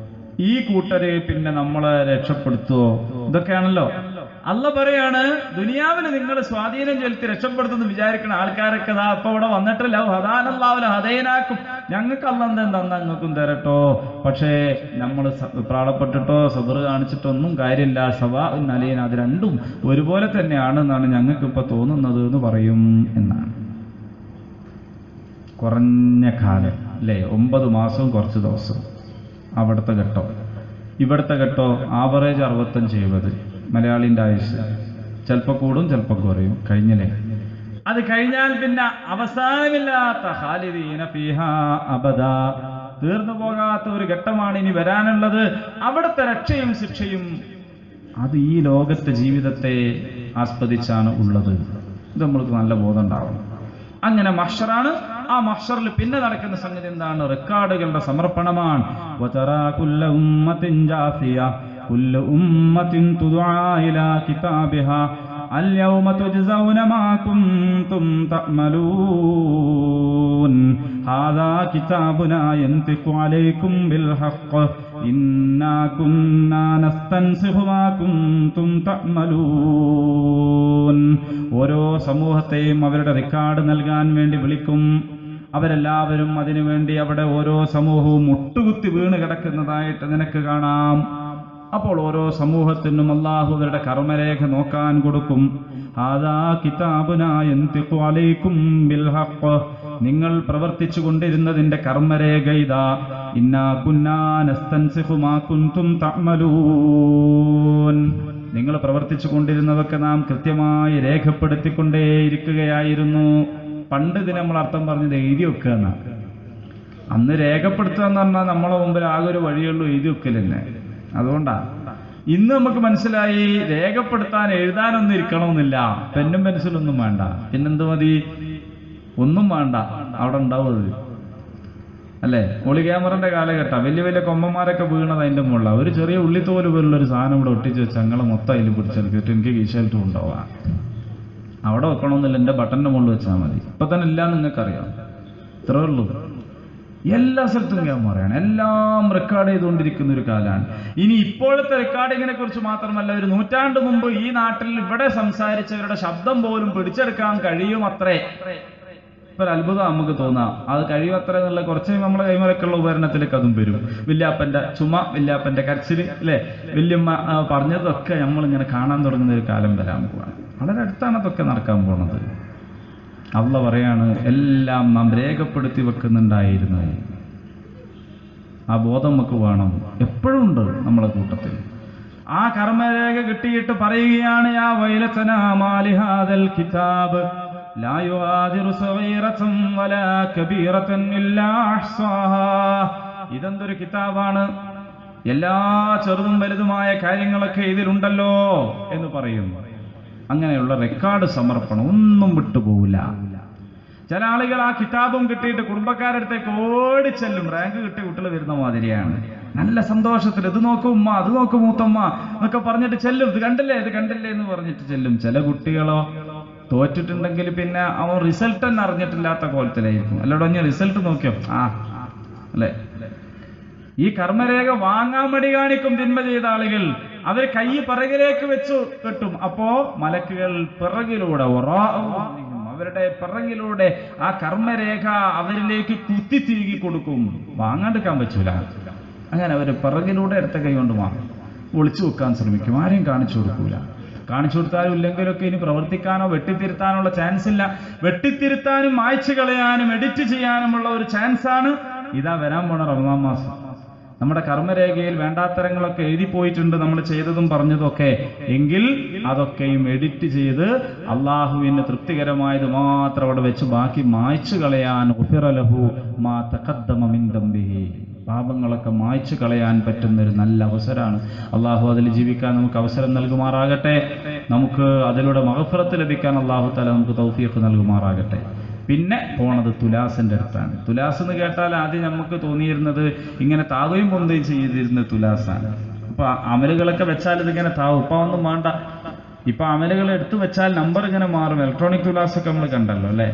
ഈ കൂട്ടരെ പിന്നെ നമ്മളെ രക്ഷപ്പെടുത്തുവോ? ഇതൊക്കെയാണല്ലോ. അല്ലാഹു പറയാണ്, ദുനിയാവിന് നിങ്ങൾ സ്വാധീനം ചെലുത്തി രക്ഷപ്പെടുത്തുന്നു വിചാരിക്കുന്ന ആൾക്കാരൊക്കെ ദാ അപ്പൊ ഇവിടെ വന്നിട്ട് ലൗ ഹദാനല്ലാഹു ലഹദൈനാകും, ഞങ്ങൾക്ക് അല്ലാഹു എന്തെങ്കിലും തന്നാ നിങ്ങൾക്കും തരട്ടോ. പക്ഷേ നമ്മൾ പ്രാളപ്പെട്ടിട്ടോ സബർ കാണിച്ചിട്ടൊന്നും കാര്യമില്ല. സവാഉൻ അലൈനാ, അത് രണ്ടും ഒരുപോലെ തന്നെയാണ് എന്നാണ് ഞങ്ങൾക്ക് ഇപ്പൊ തോന്നുന്നത് എന്ന് പറയും എന്നാണ്. കുറഞ്ഞ കാലം അല്ലേ, 9 മാസവും കുറച്ച് ദിവസം അവിടുത്തെ ഘട്ടോ. ഇവിടുത്തെ ഘട്ടോ ആവറേജ് 65-70. മലയാളിന്റെ ആയുസ് ചിലപ്പോൾ കൂടും ചിലപ്പോൾ കുറയും. കഴിഞ്ഞില്ലേ? അത് കഴിഞ്ഞാൽ പിന്നെ അവസാനമില്ലാത്ത ഖാലിദീന ഫീഹാ അബദാ, തീർന്നു പോകാത്ത ഒരു ഘട്ടമാണ് ഇനി വരാനുള്ളത്. അവിടുത്തെ രക്ഷയും ശിക്ഷയും അത് ഈ ലോകത്തെ ജീവിതത്തെ ആസ്പദിച്ചാണ് ഉള്ളത്. ഇത് നമ്മൾക്ക് നല്ല ബോധം ഉണ്ടാവണം. അങ്ങനെ മഹ്ശറാണ്. ആ മഹ്ശറിൽ പിന്നെ നടക്കുന്ന സംഗതി എന്താണ്? റെക്കോർഡുകളുടെ സമർപ്പണമാണ്. വതറാ കുല്ല ഉമ്മത്തിൻ ജാസിയ കുല്ലു ഉമ്മത്തിൻ തുദആ ഇലാ കിതാബിഹാ അൽയൗമ തുജ്സൗന മാ കുൻതും തഅമലൂൻ ഹാദാ കിതാബുനാ യൻതിഖു അലൈക്കും ബിൽ ഹഖ് ഇന്നാ കുന്നാ നസ്തൻസിഖു മാ കുൻതും തഅമലൂൻ. ഓരോ സമൂഹത്തെയും അവരുടെ റെക്കോർഡ് നൽകാൻ വേണ്ടി വിളിക്കും. അവരെല്ലാവരും അതിനുവേണ്ടി അവിടെ ഓരോ സമൂഹവും മുട്ടുകുത്തി വീണ് കിടക്കുന്നതായിട്ട് നിനക്ക് കാണാം. അപ്പോൾ ഓരോ സമൂഹത്തിനും അല്ലാഹു അവരുടെ കർമ്മരേഖ നോക്കാൻ കൊടുക്കും. ഹാദാ കിതാബുനാ യൻതിഖു അലൈക്കും ബിൽ ഹഖ്, നിങ്ങൾ പ്രവർത്തിച്ചു കൊണ്ടിരുന്നതിന്റെ കർമ്മരേഖ ഇതാ. ഇന്നാ കുന്നാ നസ്തൻസിഖു മാ കുൻതും തഅമലൂൻ, നിങ്ങൾ പ്രവർത്തിച്ചു കൊണ്ടിരുന്നതൊക്കെ നാം കൃത്യമായി രേഖപ്പെടുത്തിക്കൊണ്ടേയിരിക്കുകയായിരുന്നു. പണ്ട് ഇതിന് നമ്മൾ അർത്ഥം പറഞ്ഞത് എഴുതി വെക്കുക എന്നാണ്. അന്ന് രേഖപ്പെടുത്തുക എന്ന് പറഞ്ഞാൽ നമ്മളെ മുമ്പിൽ ആകെ ഒരു വഴിയുള്ളൂ, എഴുതി വെക്കലെന്നെ. അതുകൊണ്ടാ ഇന്ന് നമുക്ക് മനസ്സിലായി രേഖപ്പെടുത്താൻ എഴുതാനൊന്നും ഇരിക്കണമെന്നില്ല, പെന്നും പെൻസിലൊന്നും വേണ്ട. പിന്നെന്ത് മതി? ഒന്നും വേണ്ട, അവിടെ ഉണ്ടാവും. അല്ലേ? ഒളി ക്യാമറന്റെ കാലഘട്ടം. വലിയ വലിയ കൊമ്പന്മാരൊക്കെ വീണത് അതിന്റെ മുകളിലാണ്. ഒരു ചെറിയ ഉള്ളിത്തോല് പോലുള്ളൊരു സാധനം ഇവിടെ ഒട്ടിച്ച് വെച്ച് ഞങ്ങൾ മൊത്തം അതിൽ പിടിച്ചെടുത്തിട്ട് എനിക്ക് കീശയിലിട്ട് കൊണ്ടുപോവാം. അവിടെ വെക്കണമെന്നില്ല, എൻ്റെ ബട്ടന്റെ മുകളിൽ വെച്ചാൽ മതി. ഇപ്പൊ തന്നെ ഇല്ലാന്ന് നിങ്ങൾക്കറിയാം. ഇത്രേ ഉള്ളൂ. എല്ലാ സ്ഥലത്തും ക്യാമറയാണ്, എല്ലാം റെക്കോർഡ് ചെയ്തുകൊണ്ടിരിക്കുന്ന ഒരു കാലമാണ്. ഇനി ഇപ്പോഴത്തെ റെക്കോർഡിങ്ങിനെ കുറിച്ച് മാത്രമല്ല, ഒരു നൂറ്റാണ്ട് മുമ്പ് ഈ നാട്ടിൽ ഇവിടെ സംസാരിച്ചവരുടെ ശബ്ദം പോലും പിടിച്ചെടുക്കാൻ കഴിയുമത്രേ. ഇപ്പൊ ഒരു അത്ഭുതം നമുക്ക് തോന്നാം. അത് കഴിയുമത്ര എന്നുള്ള കുറച്ച് നമ്മളെ കൈമലക്കുള്ള ഉപകരണത്തിലേക്ക് അതും വരും. വല്യാപ്പന്റെ ചുമ, വല്യാപ്പന്റെ കരച്ചില്, അല്ലെ, വല്യമ്മ പറഞ്ഞതൊക്കെ നമ്മളിങ്ങനെ കാണാൻ തുടങ്ങുന്ന ഒരു കാലം വരാൻ പോവാണ്. വളരെ അടുത്താണ് അതൊക്കെ നടക്കാൻ പോണത്. അള്ളാഹ് പറയാണ്, എല്ലാം നാം രേഖപ്പെടുത്തി വെക്കുന്നുണ്ടായിരുന്നു. ആ ബോധം നമുക്ക് വേണം, എപ്പോഴും ഉണ്ട് നമ്മളെ കൂട്ടത്തിൽ. ആ കർമ്മരേഖ കിട്ടിയിട്ട് പറയുകയാണ്, യാ വൈലതനാ മാലി ഹാദൽ കിതാബ് ലാ യുഗാദിറു സഗീറതൻ വലാ കബീറതൻ ഇല്ലാ അഹ്സാഹാ. ഇതെന്തൊരു കിതാബാണ്, എല്ലാ ചെറുതും വലുതുമായ കാര്യങ്ങളൊക്കെ ഇതിലുണ്ടല്ലോ എന്ന് പറയും. അങ്ങനെയുള്ള റെക്കോർഡ് സമർപ്പണം ഒന്നും വിട്ടുപോകില്ല. ചില ആളുകൾ ആ കിതാബും കിട്ടിയിട്ട് കുടുംബക്കാരുടെ അടുത്തേക്ക് ഓടിച്ചെല്ലും. റാങ്ക് കിട്ടിയ കുട്ടികൾ വരുന്ന മാതിരിയാണ്. നല്ല സന്തോഷത്തിൽ ഇത് നോക്കും ഉമ്മ, അത് നോക്കും മൂത്തമ്മ എന്നൊക്കെ പറഞ്ഞിട്ട് ചെല്ലും. ഇത് കണ്ടില്ലേ, ഇത് കണ്ടില്ലേ എന്ന് പറഞ്ഞിട്ട് ചെല്ലും. ചില കുട്ടികളോ തോറ്റിട്ടുണ്ടെങ്കിൽ പിന്നെ അവൻ റിസൾട്ട് തന്നെ അറിഞ്ഞിട്ടില്ലാത്ത കോലത്തിലായിരിക്കും. അല്ലോടോ ഞാൻ റിസൾട്ട് നോക്കിയോ, അല്ലെ? ഈ കർമ്മരേഖ വാങ്ങാൻ മടി കാണിക്കും തിന്മ ചെയ്ത ആളുകൾ. അവർ കൈ പിറകിലേക്ക് വെച്ചു കെട്ടും. അപ്പോ മലക്കുകൾ പിറകിലൂടെ, അവരുടെ പിറകിലൂടെ ആ കർമ്മരേഖ അവരിലേക്ക് കുത്തിത്തിരുകി കൊടുക്കും. വാങ്ങാണ്ടിരിക്കാൻ പറ്റൂല. അങ്ങനെ അവർ പിറകിലൂടെ എടുത്ത കൈ കൊണ്ട് വാങ്ങും. ഒളിച്ചു വെക്കാൻ ശ്രമിക്കും. ആരെയും കാണിച്ചു കൊടുക്കൂല. കാണിച്ചു കൊടുത്താലും ഇല്ലെങ്കിലൊക്കെ ഇനി പ്രവർത്തിക്കാനോ വെട്ടിത്തിരുത്താനുള്ള ചാൻസ് ഇല്ല. വെട്ടിത്തിരുത്താനും മായ്ച്ചു കളയാനും എഡിറ്റ് ചെയ്യാനുമുള്ള ഒരു ചാൻസാണ് ഇതാ വരാൻ പോണ റമദാൻ മാസം. നമ്മുടെ കർമ്മരേഖയിൽ വേണ്ടാത്തരങ്ങളൊക്കെ എഴുതിപ്പോയിട്ടുണ്ട്, നമ്മൾ ചെയ്തതും പറഞ്ഞതും ഒക്കെ. എങ്കിൽ അതൊക്കെയും എഡിറ്റ് ചെയ്ത് അള്ളാഹുവിന് തൃപ്തികരമായത് മാത്രം അവിടെ വെച്ച് ബാക്കി മായ്ച്ചു കളയാൻ പാപങ്ങളൊക്കെ മായ്ച്ചു കളയാൻ പറ്റുന്നൊരു നല്ല അവസരമാണ്. അള്ളാഹു അതിൽ ജീവിക്കാൻ നമുക്ക് അവസരം നൽകുമാറാകട്ടെ. നമുക്ക് അതിലൂടെ മഗ്ഫിറത്ത് ലഭിക്കാൻ അള്ളാഹു തആല നമുക്ക് തൗഫീഖ് നൽകുമാറാകട്ടെ. പിന്നെ പോണത് തുലാസിന്റെ അടുത്താണ്. തുലാസ് എന്ന് കേട്ടാൽ ആദ്യം നമുക്ക് തോന്നിയിരുന്നത് ഇങ്ങനെ താവുകയും പൊന്തുകയും ചെയ്തിരുന്ന തുലാസാണ്. അപ്പൊ അമലുകളൊക്കെ വെച്ചാൽ ഇതിങ്ങനെ താവും. ഇപ്പൊ ഒന്നും വേണ്ട. ഇപ്പൊ അമലുകൾ എടുത്തു വെച്ചാൽ നമ്പർ ഇങ്ങനെ മാറും. ഇലക്ട്രോണിക് തുലാസൊക്കെ നമ്മൾ കണ്ടല്ലോ, അല്ലെ?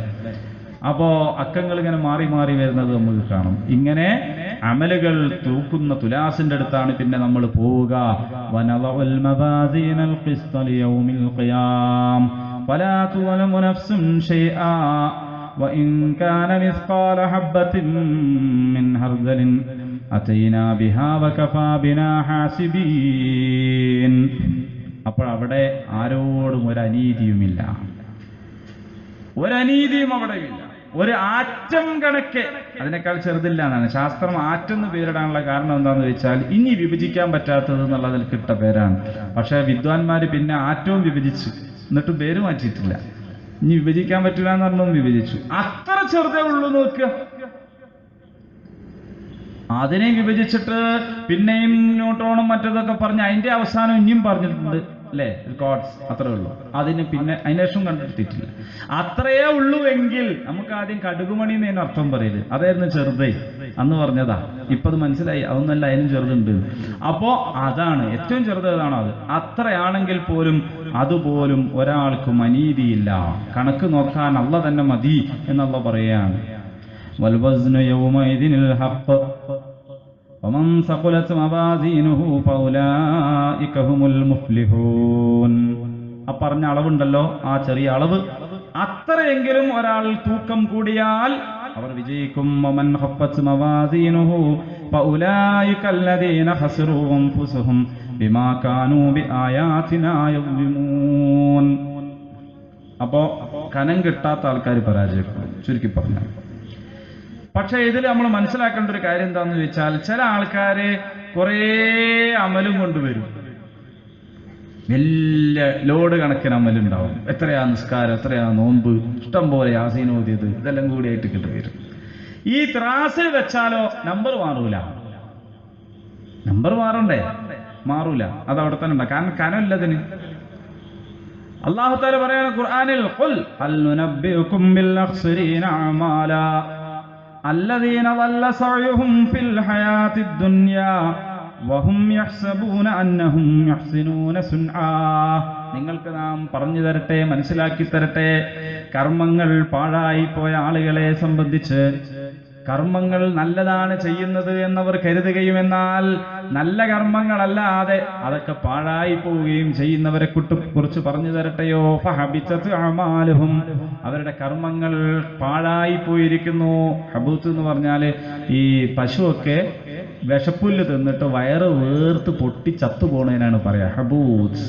അപ്പോ അക്കങ്ങൾ ഇങ്ങനെ മാറി മാറി വരുന്നത് നമുക്ക് കാണും. ഇങ്ങനെ അമലുകൾ തൂക്കുന്ന തുലാസിന്റെ അടുത്താണ് പിന്നെ നമ്മൾ പോവുക. വനളഉൽ മവാസീനൽ ഖിസ്ത ലിയൗമിൽ ഖിയാം ഫലാ തുളമു നഫ്സുൻ ഷൈആ വഇൻ കാന മിസ്ഖാല ഹബ്ബത്തിൻ മിൻ ഹർദലിൻ അതൈനാ ബിഹാ വകഫാ ബിനാ ഹാസിബീൻ. അപ്പോൾ അവിടെ ആരോടും ഒരു അനീതിയുമില്ല, ഒരനീതിയും അവിടെയില്ല. ഒരു ആറ്റം കണക്കെ അതിനേക്കാൾ ചെറുതില്ല എന്നാണ് ശാസ്ത്രം ആറ്റം എന്ന് പേരിടാനുള്ള കാരണം എന്താണെന്ന് വെച്ചാൽ ഇനി വിഭജിക്കാൻ പറ്റാത്തത് എന്നുള്ളതിൽ കിട്ട പേരാണ്. പക്ഷെ വിദ്വാൻമാര് പിന്നെ ആറ്റവും വിഭജിച്ചു, എന്നിട്ട് പേര് മാറ്റിയിട്ടില്ല. ഇനി വിഭജിക്കാൻ പറ്റില്ല എന്ന് പറഞ്ഞതും വിഭജിച്ചു. അത്ര ചെറുതേ ഉള്ളൂ നോക്കുക. അതിനെ വിഭജിച്ചിട്ട് പിന്നെയും ന്യൂട്രോണും മറ്റതൊക്കെ പറഞ്ഞ് അതിന്റെ അവസാനം ഇനിയും പറഞ്ഞിട്ടുണ്ട്, അല്ലേ? ഗോഡ്സ് അത്രേ ഉള്ളൂ. അതിന് പിന്നെ അതിനേഷം കണ്ടെത്തിയിട്ടില്ല. അത്രയേ ഉള്ളൂ എങ്കിൽ നമുക്ക് ആദ്യം കടുകുമണി എന്നതിന് അർത്ഥം പറയല്. അതായിരുന്നു ചെറുതേ അന്ന് പറഞ്ഞതാ. ഇപ്പൊ അത് മനസ്സിലായി, അതൊന്നല്ല, അതിനും ചെറുതുണ്ട്. അപ്പോ അതാണ് ഏറ്റവും ചെറുത്, ഏതാണോ അത്. അത്രയാണെങ്കിൽ പോലും അതുപോലും ഒരാൾക്കും അനീതിയില്ല. കണക്ക് നോക്കാൻ അള്ളാഹ് തന്നെ മതി എന്നുള്ള പറയുകയാണ്. വൽവസ്നു യൗമഇദിനിൽ ഹഖ് വമൻ സഖലത് മവാസീനുഹു ഫൗലായിക ഹുമുൽ മുഫ്ലിഹൂൻ. ആ പറഞ്ഞ അളവുണ്ടല്ലോ, ആ ചെറിയ അളവ്, അത്രയെങ്കിലും ഒരാൾ തൂക്കം കൂടിയാൽ അവർ വിജയിക്കും. വമൻ ഖഫ്ഫത് മവാസീനുഹു ഫൗലായിക അല്ലദീന ഖസറൂ അൻഫുസഹും ബിമാ കാനൂ ബിആയാതിനാ യദ്ലിമൂൻ. അപ്പോ കനം കിട്ടാത്ത ആൾക്കാർ പരാജയപ്പെടും, ചുരുക്കി പറഞ്ഞാൽ. പക്ഷെ ഇതിൽ നമ്മൾ മനസ്സിലാക്കേണ്ട ഒരു കാര്യം എന്താണെന്ന് വെച്ചാൽ, ചില ആൾക്കാര് കുറേ അമലും കൊണ്ടുവരും. വലിയ ലോഡ് കണക്കിന് അമലുണ്ടാവും. എത്രയാ നിസ്കാരം, എത്രയാ നോമ്പ്, ഇഷ്ടം പോലെ യാസീൻ ഓതിയത്, ഇതെല്ലാം കൂടിയായിട്ട് കിട്ടുവരും. ഈ ത്രാസിൽ വെച്ചാലോ നമ്പർ മാറൂല. നമ്പർ മാറണ്ടേ? മാറൂല. അത് അവിടെ തന്നെ ഉണ്ടാവും. കാരണം കനമില്ലതിന്. അല്ലാഹു തആല പറയുന്ന ഖുർആനിൽ ഖുൽ ഹൽ നുനബ്ബിഉകും ബിൽ അഖ്സരീന അമാലാ അല്ലദീന ളല്ല സഅയുഹും ഫിൽ ഹയാത്തിദ് ദുനിയാ വഹും യഹ്സബൂന അന്നഹും യഹ്സിനൂന സുൻആ. നിങ്ങൾക്ക് നാം പറഞ്ഞു തരട്ടെ, മനസ്സിലാക്കി തരട്ടെ, കർമ്മങ്ങൾ പാഴായി പോയ ആളുകളെ സംബന്ധിച്ച് കർമ്മങ്ങൾ നല്ലതാണ് ചെയ്യുന്നത് എന്നവർ കരുതുകയും എന്നാൽ നല്ല കർമ്മങ്ങളല്ലാതെ അതൊക്കെ പാഴായി പോവുകയും ചെയ്യുന്നവരെ കുറിച്ച് പറഞ്ഞു തരട്ടെയോ. ഫഹബിതത് അമാലുഹും, അവരുടെ കർമ്മങ്ങൾ പാഴായി പോയിരിക്കുന്നു. ഹബൂത്ത് എന്ന് പറഞ്ഞാൽ ഈ പശുവൊക്കെ വിഷപ്പുല്ല് തിന്നിട്ട് വയറ് വേർത്ത് പൊട്ടി ചത്തുപോണതിനാണ് പറയാ ഹബൂത്ത്.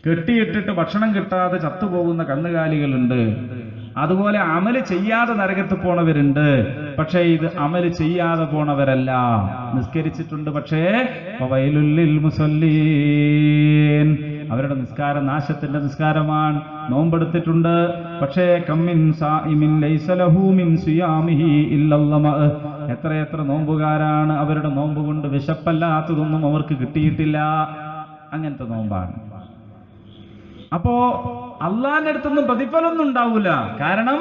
കെട്ടിയിട്ടിട്ട് ഭക്ഷണം കിട്ടാതെ ചത്തുപോകുന്ന കന്നുകാലികളുണ്ട്. അതുപോലെ അമല് ചെയ്യാതെ നരകത്ത് പോണവരുണ്ട്. പക്ഷേ ഇത് അമല് ചെയ്യാതെ പോണവരല്ല. നിസ്കരിച്ചിട്ടുണ്ട്, പക്ഷേ വൈലുല്ലിൽ മുസല്ലീൻ, അവരുടെ നിസ്കാരം നാശത്തിന്റെ നിസ്കാരമാണ്. നോമ്പെടുത്തിട്ടുണ്ട്, പക്ഷേ കമ്മിൻ സായിമിൻ ലൈസ ലഹു മിൻ സിയാമിഹി ഇല്ലല്ലമ, എത്രയെത്ര നോമ്പുകാരാണ് അവരുടെ നോമ്പ് കൊണ്ട് വിശപ്പല്ലാത്തതൊന്നും അവർക്ക് കിട്ടിയിട്ടില്ല. അങ്ങനത്തെ നോമ്പാണ്. അപ്പോ അള്ളാന്റെ അടുത്തൊന്നും പ്രതിഫലമൊന്നും ഉണ്ടാവൂല. കാരണം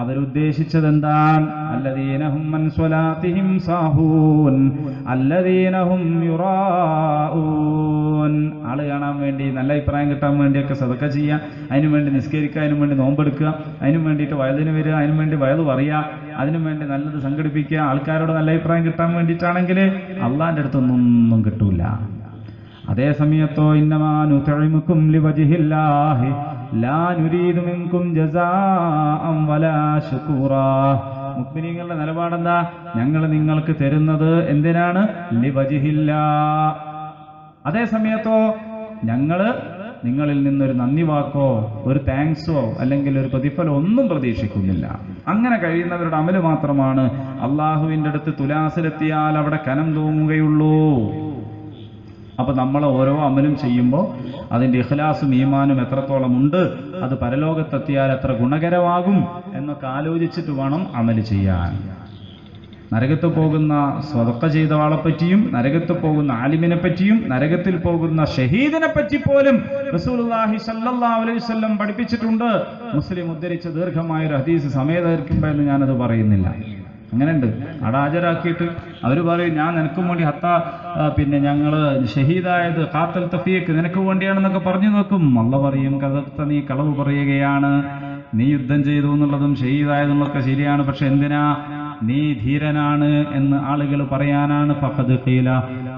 അവരുദ്ദേശിച്ചത് എന്താണ്? അല്ലദീനഹും അൻ സ്വലാത്തിഹിം സാഹൂൻ അല്ലദീനഹും യുറാഊൻ. ആള് കാണാൻ വേണ്ടി, നല്ല അഭിപ്രായം കിട്ടാൻ വേണ്ടിയൊക്കെ സദഖ ചെയ്യാം, അതിനു വേണ്ടി നിസ്കരിക്കുക, അതിനു വേണ്ടി നോമ്പെടുക്കുക, അതിനു വേണ്ടിയിട്ട് വയലിന് വരിക, അതിനു വേണ്ടി വയത് പറയുക, അതിനു വേണ്ടി നല്ലത് സംഘടിപ്പിക്കുക, ആൾക്കാരോട് നല്ല അഭിപ്രായം കിട്ടാൻ വേണ്ടിയിട്ടാണെങ്കിൽ അള്ളാന്റെ അടുത്തൊന്നും കിട്ടൂല. അതേ സമയത്തോ ഇന്നമാ നുതഇമുകും ലിവജ്ഹില്ലാഹി ലാ നുരീദു മിൻകും ജസാഅൻ വലാ ശുകൂറാ. മുഅ്മിനീങ്ങളുടെ നിലപാടെന്താ? ഞങ്ങൾ നിങ്ങൾക്ക് തരുന്നത് എന്തിനാണ്? ലിവജ്ഹില്ലാ. അതേ സമയത്തോ ഞങ്ങൾ നിങ്ങളിൽ നിന്നൊരു നന്ദി വാക്കോ ഒരു താങ്ക്സോ അല്ലെങ്കിൽ ഒരു പ്രതിഫലം ഒന്നും പ്രതീക്ഷിക്കുന്നില്ല. അങ്ങനെ കഴിയുന്നവരുടെ അമല് മാത്രമാണ് അള്ളാഹുവിൻ്റെ അടുത്ത് തുലാസിലെത്തിയാൽ അവിടെ കനം തൂങ്ങുകയുള്ളൂ. അപ്പൊ നമ്മൾ ഓരോ അമലും ചെയ്യുമ്പോൾ അതിന്റെ ഇഖ്ലാസും ഈമാനും എത്രത്തോളം ഉണ്ട്, അത് പരലോകത്തെത്തിയാൽ എത്ര ഗുണകരമാകും എന്നൊക്കെ ആലോചിച്ചിട്ട് വേണം അമല് ചെയ്യാൻ. നരകത്ത് പോകുന്ന സ്വതക്ക ചെയ്ത ആളെ പറ്റിയും നരകത്ത് പോകുന്ന ആലിമിനെ പറ്റിയും നരകത്തിൽ പോകുന്ന ഷഹീദിനെ പറ്റി പോലും റസൂലുള്ളാഹി സ്വല്ലല്ലാഹു അലൈഹി വസല്ലം പഠിപ്പിച്ചിട്ടുണ്ട്. മുസ്ലിം ഉദ്ധരിച്ച ദീർഘമായ ഒരു ഹദീസ് സമയദൈർഘ്യം എന്ന് ഞാനത് പറയുന്നില്ല. അങ്ങനെയുണ്ട്. അവിടെ ഹാജരാക്കിയിട്ട് അവർ പറയും, ഞാൻ നിനക്കും വേണ്ടി പിന്നെ ഞങ്ങള് ഷഹീദായത് ഖാത്തൽ തഫീഖ് നിനക്ക് വേണ്ടിയാണെന്നൊക്കെ പറഞ്ഞു നോക്കും. അല്ലാഹു പറയും, കദബ്ത, നീ കളവ് പറയുകയാണ്. നീ യുദ്ധം ചെയ്തു എന്നുള്ളതും ഷഹീദായതെന്നുള്ളതൊക്കെ ശരിയാണ്, പക്ഷെ എന്തിനാ? നീ ധീരനാണ് എന്ന് ആളുകൾ പറയാനാണ്. ഫഖദ് ഖീല,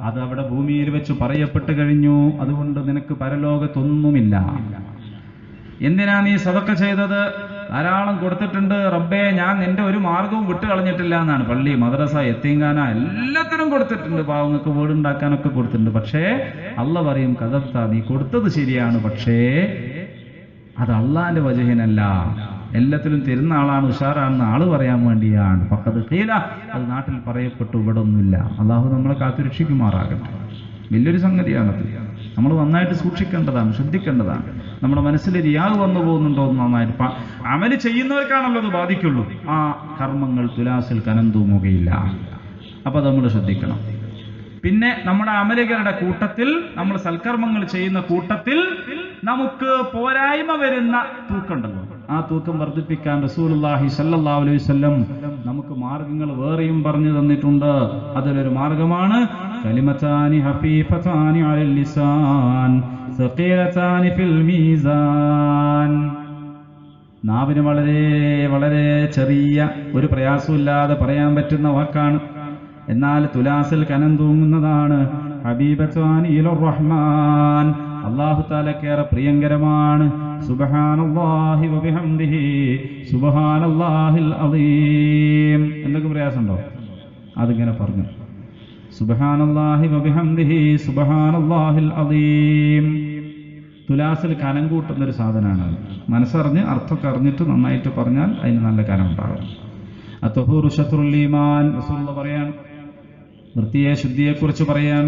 അത് അവിടെ ഭൂമിയിൽ വെച്ച് പറയപ്പെട്ട് കഴിഞ്ഞു. അതുകൊണ്ട് നിനക്ക് പരലോകത്തൊന്നുമില്ല. എന്തിനാ നീ സദഖ ചെയ്തത്? ധാരാളം കൊടുത്തിട്ടുണ്ട് റബ്ബേ, ഞാൻ നിന്റെ ഒരു മാർഗവും വിട്ടു കളഞ്ഞിട്ടില്ല എന്നാണ്. പള്ളി, മദ്രസ, യത്തീംഖാന എല്ലാത്തിനും കൊടുത്തിട്ടുണ്ട്. പാവങ്ങൾക്ക് വീടുണ്ടാക്കാനൊക്കെ കൊടുത്തിട്ടുണ്ട്. പക്ഷേ അല്ലാഹു പറയും, കദബ്ത, നീ കൊടുത്തത് ശരിയാണ്, പക്ഷേ അത് അള്ളാന്റെ വജഹിനല്ല. എല്ലാത്തിലും തരുന്ന ആളാണ്, ഉഷാറാണെന്ന് ആള് പറയാൻ വേണ്ടിയാണ്. ഫഖദ് ഖീല, അത് നാട്ടിൽ പറയപ്പെട്ടു, ഇവിടെ ഒന്നുമില്ല. അള്ളാഹു നമ്മളെ കാത്തുരക്ഷിക്കുമാറാകട്ടെ. വലിയൊരു സംഗതിയാണത്. നമ്മൾ നന്നായിട്ട് സൂക്ഷിക്കേണ്ടതാണ്, ശ്രദ്ധിക്കേണ്ടതാണ്. നമ്മുടെ മനസ്സിൽ റിയാവ് വന്നു പോകുന്നുണ്ടോ എന്ന് നന്നായിട്ട് അമല് ചെയ്യുന്നവർക്കാണല്ലോ അത് ബാധിക്കുള്ളൂ. ആ കർമ്മങ്ങൾ തുലാസിൽ കനം തൂങ്ങുകയില്ല. അപ്പൊ നമ്മൾ ശ്രദ്ധിക്കണം. പിന്നെ നമ്മുടെ അമലുകളുടെ കൂട്ടത്തിൽ, നമ്മൾ സൽക്കർമ്മങ്ങൾ ചെയ്യുന്ന കൂട്ടത്തിൽ നമുക്ക് പോരായ്മ വരുന്ന തൂക്കമുണ്ടല്ലോ, ആ തൂക്കം വർദ്ധിപ്പിക്കാൻ റസൂലുള്ളാഹി സ്വല്ലല്ലാഹു അലൈഹി വസല്ലം നമുക്ക് മാർഗങ്ങൾ വേറെയും പറഞ്ഞു തന്നിട്ടുണ്ട്. അതിലൊരു മാർഗമാണ് കലിമതാനി ഹഫീഫതാനി അലൽ ലിസാൻ സഖീലതാനി ഫിൽ മീസാൻ. നാവിന് വളരെ വളരെ ചെറിയ ഒരു പ്രയാസമില്ലാതെ പറയാൻ പറ്റുന്ന വാക്കാണ്, എന്നാൽ തുലാസിൽ കനം തൂങ്ങുന്നതാണ്. ഹബീബത്താനി ഇലർ റഹ്മാൻ, അല്ലാഹു തആലക്കേറെ പ്രിയങ്കരമാണ്. സുബ്ഹാനല്ലാഹി വബിഹംദിഹി സുബ്ഹാനല്ലാഹിൽ അദീം. എന്തൊക്കെ പ്രയാസമുണ്ടോ? അതിങ്ങനെ പറഞ്ഞു, സുബ്ഹാനല്ലാഹി വബിഹംദിഹി സുബ്ഹാനല്ലാഹിൽ അദീം. തുലാസിൽ കനം കൂട്ടുന്നൊരു സാധനമാണ്. മനസ്സറിഞ്ഞ് അർത്ഥമൊക്കെ അറിഞ്ഞിട്ട് നന്നായിട്ട് പറഞ്ഞാൽ അതിന് നല്ല കനം ഉണ്ടാകും. അത്വഹൂറു ശത്രുൽ ഈമാൻ, റസൂലുള്ളാഹി പറയാൻ, വൃത്തിയെ ശുദ്ധിയെക്കുറിച്ച് പറയാൻ.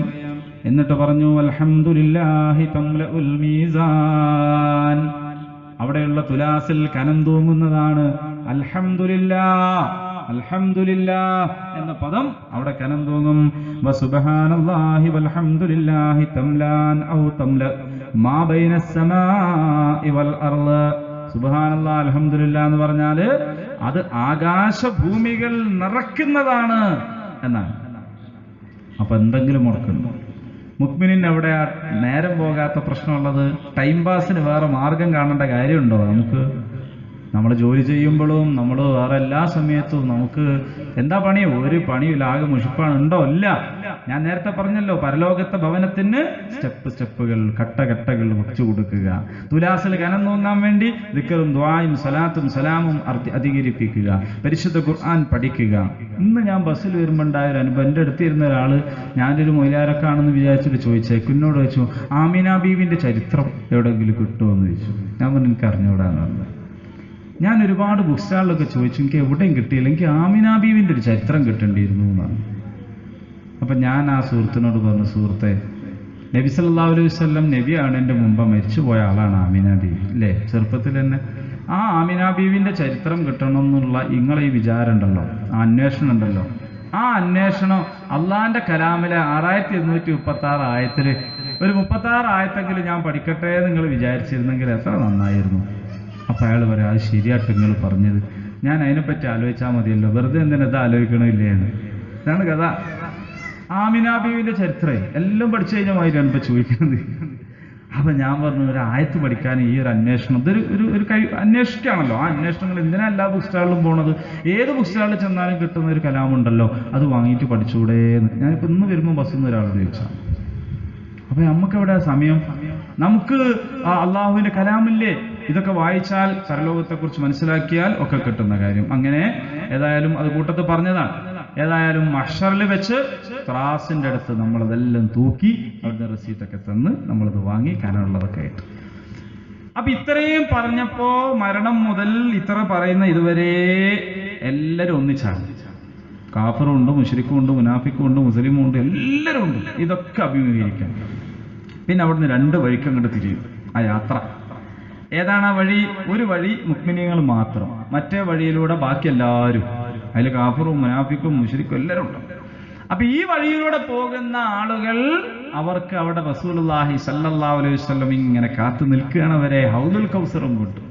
എന്നിട്ട് പറഞ്ഞു അൽഹംദുലില്ലാഹി തംലഉൽ മീസാൻ, അവിടെയുള്ള തുലാസിൽ കനം തൂങ്ങുന്നതാണ് അൽഹംദുലില്ലാഹ്. അൽഹംദുലില്ലാഹ് എന്ന പദം അവിടെ കനം തൂങ്ങും. വസുബ്ഹാനല്ലാഹി വൽഹംദുലില്ലാഹി തംലാൻ ഔ തംല മാ ബൈനസ് സമാഇ വൽ അർള്. സുബ്ഹാനല്ലാഹ് അൽഹംദുലില്ലാഹ് എന്ന് പറഞ്ഞാല് അത് ആകാശഭൂമികൾ നിറയ്ക്കുന്നതാണ് എന്നാണ്. അപ്പൊ എന്തെങ്കിലും ഓർക്കുന്നു. മുഅ്മിനീൻ എവിടെയാ നേരം പോകാത്ത പ്രശ്നമുള്ളത്? ടൈം പാസിന് വേറെ മാർഗം കാണേണ്ട കാര്യമുണ്ടോ നമുക്ക്? നമ്മൾ ജോലി ചെയ്യുമ്പോഴും നമ്മൾ വേറെ എല്ലാ സമയത്തും നമുക്ക് എന്താ പണി? ഒരു പണിയില്ല, ആകെ മുഷിപ്പാണ്. ഉണ്ടോ? ഇല്ല. ഞാൻ നേരത്തെ പറഞ്ഞല്ലോ, പരലോകത്തെ ഭവനത്തിന് സ്റ്റെപ്പുകൾ, ഘട്ടകൾ വെച്ചു കൊടുക്കുക. തുലാസിൽ കനം തൂങ്ങാൻ വേണ്ടി ദിക്റും ദുആയും സലാത്തും സലാമും അധികരിപ്പിക്കുക. പരിശുദ്ധ ഖുർആൻ പഠിക്കുക. ഇന്ന് ഞാൻ ബസ്സിൽ വരുമ്പോൾ ഉണ്ടായ ഒരു അനുഭവം. എൻ്റെ അടുത്തിരുന്ന ഒരാൾ, ഞാനൊരു മൊയിലാരൊക്കെ ആണെന്ന് വിചാരിച്ചിട്ട് ചോദിച്ചേക്കും, എന്നോട് ചോദിച്ചു, ആമിന ബീവിൻ്റെ ചരിത്രം എവിടെയെങ്കിലും കിട്ടുമോ എന്ന് ചോദിച്ചു. ഞാൻ പറഞ്ഞു എനിക്ക് അറിഞ്ഞുകൂടാന്ന് പറഞ്ഞു. ഞാൻ ഒരുപാട് ബുക്ക് സ്റ്റാളിലൊക്കെ ചോദിച്ചു, എനിക്ക് എവിടെയും കിട്ടിയില്ല. എനിക്ക് ആമിന ബീവിൻ്റെ ഒരു ചരിത്രം കിട്ടേണ്ടിയിരുന്നു എന്നാണ്. അപ്പം ഞാൻ ആ സുഹൃത്തിനോട് പറഞ്ഞു, സുഹൃത്തെ, നബി സല്ലല്ലാഹു അലൈഹി വസല്ലം നബിയാണ്, എൻ്റെ മുമ്പ് മരിച്ചുപോയ ആളാണ് ആമിന ബീവി അല്ലേ? ചെറുപ്പത്തിൽ തന്നെ ആ ആമിന ബീവിൻ്റെ ചരിത്രം കിട്ടണം എന്നുള്ള നിങ്ങളെ ഈ വിചാരം ഉണ്ടല്ലോ, ആ അന്വേഷണം ഉണ്ടല്ലോ, ആ അന്വേഷണം അള്ളാന്റെ കലാമിലെ 6236 ആയത്തിൽ ഒരു 36 ആയത്തെങ്കിലും ഞാൻ പഠിക്കട്ടെ നിങ്ങൾ വിചാരിച്ചിരുന്നെങ്കിൽ എത്ര നന്നായിരുന്നു. അപ്പം അയാൾ പറയാം, അത് ശരിയായിട്ട് നിങ്ങൾ പറഞ്ഞത്, ഞാൻ അതിനെപ്പറ്റി ആലോചിച്ചാൽ മതിയല്ലോ, വെറുതെ എന്തിനാ ഇത് ആലോചിക്കണില്ലേ എന്ന്. ഇതാണ് കഥ. ആമിന ബീവിൻ്റെ ചരിത്രം എല്ലാം പഠിച്ചു കഴിഞ്ഞ മാതിരിയാണ് ഇപ്പം ചോദിക്കുന്നത്. അപ്പം ഞാൻ പറഞ്ഞു, ഒരു ആയത്ത് പഠിക്കാൻ ഈ ഒരു അന്വേഷണം, ഇതൊരു ഒരു അന്വേഷിക്കുകയാണല്ലോ. ആ അന്വേഷണങ്ങൾ എന്തിനാ എല്ലാ ബുക്ക് സ്റ്റാളിലും പോണത്? ഏത് ബുക്ക് സ്റ്റാളിൽ ചെന്നാലും കിട്ടുന്ന ഒരു കലാമുണ്ടല്ലോ, അത് വാങ്ങിയിട്ട് പഠിച്ചുകൂടേന്ന്. ഞാനിപ്പോൾ ഇന്ന് വരുമ്പോൾ ബസ്സിൽ നിന്ന് ഒരാളോട് ചോദിച്ചാൽ. അപ്പം നമുക്കെവിടെ സമയം? നമുക്ക് അള്ളാഹുവിൻ്റെ കലാമില്ലേ? ഇതൊക്കെ വായിച്ചാൽ, പരലോകത്തെക്കുറിച്ച് മനസ്സിലാക്കിയാൽ ഒക്കെ കിട്ടുന്ന കാര്യം. അങ്ങനെ ഏതായാലും അത് കൂട്ടത്തിൽ പറഞ്ഞതാണ്. ഏതായാലും മഹ്ശറിൽ വെച്ച് ത്രാസിൻ്റെ അടുത്ത് നമ്മളതെല്ലാം തൂക്കി അവിടുത്തെ റെസീറ്റൊക്കെ തന്ന് നമ്മളത് വാങ്ങി കനമുള്ളതൊക്കെ ആയിട്ട്. അപ്പൊ ഇത്രയും പറഞ്ഞപ്പോ മരണം മുതൽ ഇത്ര പറയുന്ന ഇതുവരെ എല്ലാവരും ഒന്നിച്ചാണ്. കാഫറും ഉണ്ട്, മുശ്രിക്കും ഉണ്ട്, മുനാഫിക്കും ഉണ്ട്, മുസ്ലിമും ഉണ്ട്, എല്ലാവരും ഉണ്ട്. ഇതൊക്കെ അഭിമുഖീകരിക്കാൻ. പിന്നെ അവിടുന്ന് 2 വഴിക്ക് അങ്ങോട്ട് തിരിയും ആ യാത്ര. ഏതാണ് ആ വഴി? ഒരു വഴി മുഅ്മിനീങ്ങൾ മാത്രം, മറ്റേ വഴിയിലൂടെ ബാക്കി എല്ലാവരും. അതിൽ കാഫറും മുനാഫിക്കും മുശ്രിക്കും എല്ലാവരും ഉണ്ട്. അപ്പൊ ഈ വഴിയിലൂടെ പോകുന്ന ആളുകൾ, അവർക്ക് അവിടെ റസൂലുള്ളാഹി സ്വല്ലല്ലാഹു അലൈഹി വസല്ലം ഇങ്ങനെ കാത്തു നിൽക്കുകയാണ്. അവരെ ഹൗദുൽ കൗസറും കിട്ടും.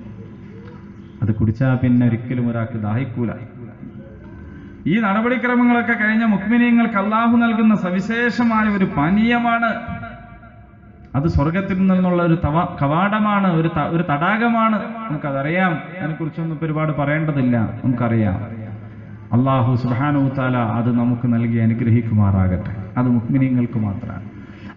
അത് കുടിച്ചാൽ പിന്നെ ഒരിക്കലും ഒരാൾക്ക് ദാഹിക്കൂല. ഈ നടപടിക്രമങ്ങളൊക്കെ കഴിഞ്ഞ മുഅ്മിനീങ്ങൾക്ക് അള്ളാഹു നൽകുന്ന സവിശേഷമായ ഒരു പാനീയമാണ്. അത് സ്വർഗത്തിൽ നിന്നുള്ള ഒരു കവാടമാണ്, ഒരു തടാകമാണ്. നമുക്കതറിയാം. അതിനെക്കുറിച്ചൊന്നും ഒരുപാട് പറയേണ്ടതില്ല, നമുക്കറിയാം. അള്ളാഹു സുബ്ഹാനഹു തആല അത് നമുക്ക് നൽകി അനുഗ്രഹിക്കുമാറാകട്ടെ. അത് മുഅ്മിനീങ്ങൾക്ക് മാത്രമാണ്.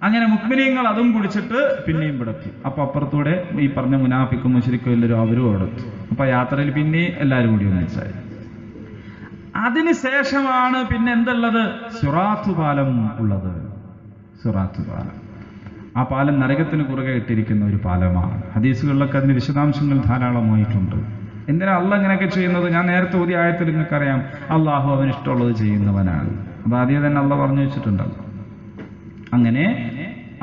അങ്ങനെ മുഅ്മിനീങ്ങൾ അതും കുടിച്ചിട്ട് പിന്നെയും വിടത്തി. അപ്പൊ അപ്പുറത്തൂടെ ഈ പറഞ്ഞ മുനാഫിക്കും മുശ്രിക്കും എല്ലാവരും അവരും അവിടെത്തി. അപ്പൊ യാത്രയിൽ പിന്നെ എല്ലാവരും കൂടി ഒന്നിച്ചായി. അതിനുശേഷമാണ് പിന്നെ എന്തുള്ളത്? സിറാത്ത് പാലം ഉള്ളത്. സിറാത്ത് പാലം, ആ പാലം നരകത്തിന് കുറുകെ ഇട്ടിരിക്കുന്ന ഒരു പാലമാണ്. ഹദീസുകളിലൊക്കെ അതിന് വിശദാംശങ്ങൾ ധാരാളമായിട്ടുണ്ട്. എന്തിനാ അള്ളാഹ് ഇങ്ങനെയൊക്കെ ചെയ്യുന്നത്? ഞാൻ നേരത്തെ ഓതിയ ആയത്തിൽ നിങ്ങൾക്കറിയാം, അള്ളാഹു അവന് ഇഷ്ടമുള്ളത് ചെയ്യുന്നവനാണ്. അത് ആദ്യം തന്നെ അള്ളാഹ് പറഞ്ഞു വെച്ചിട്ടുണ്ടല്ലോ. അങ്ങനെ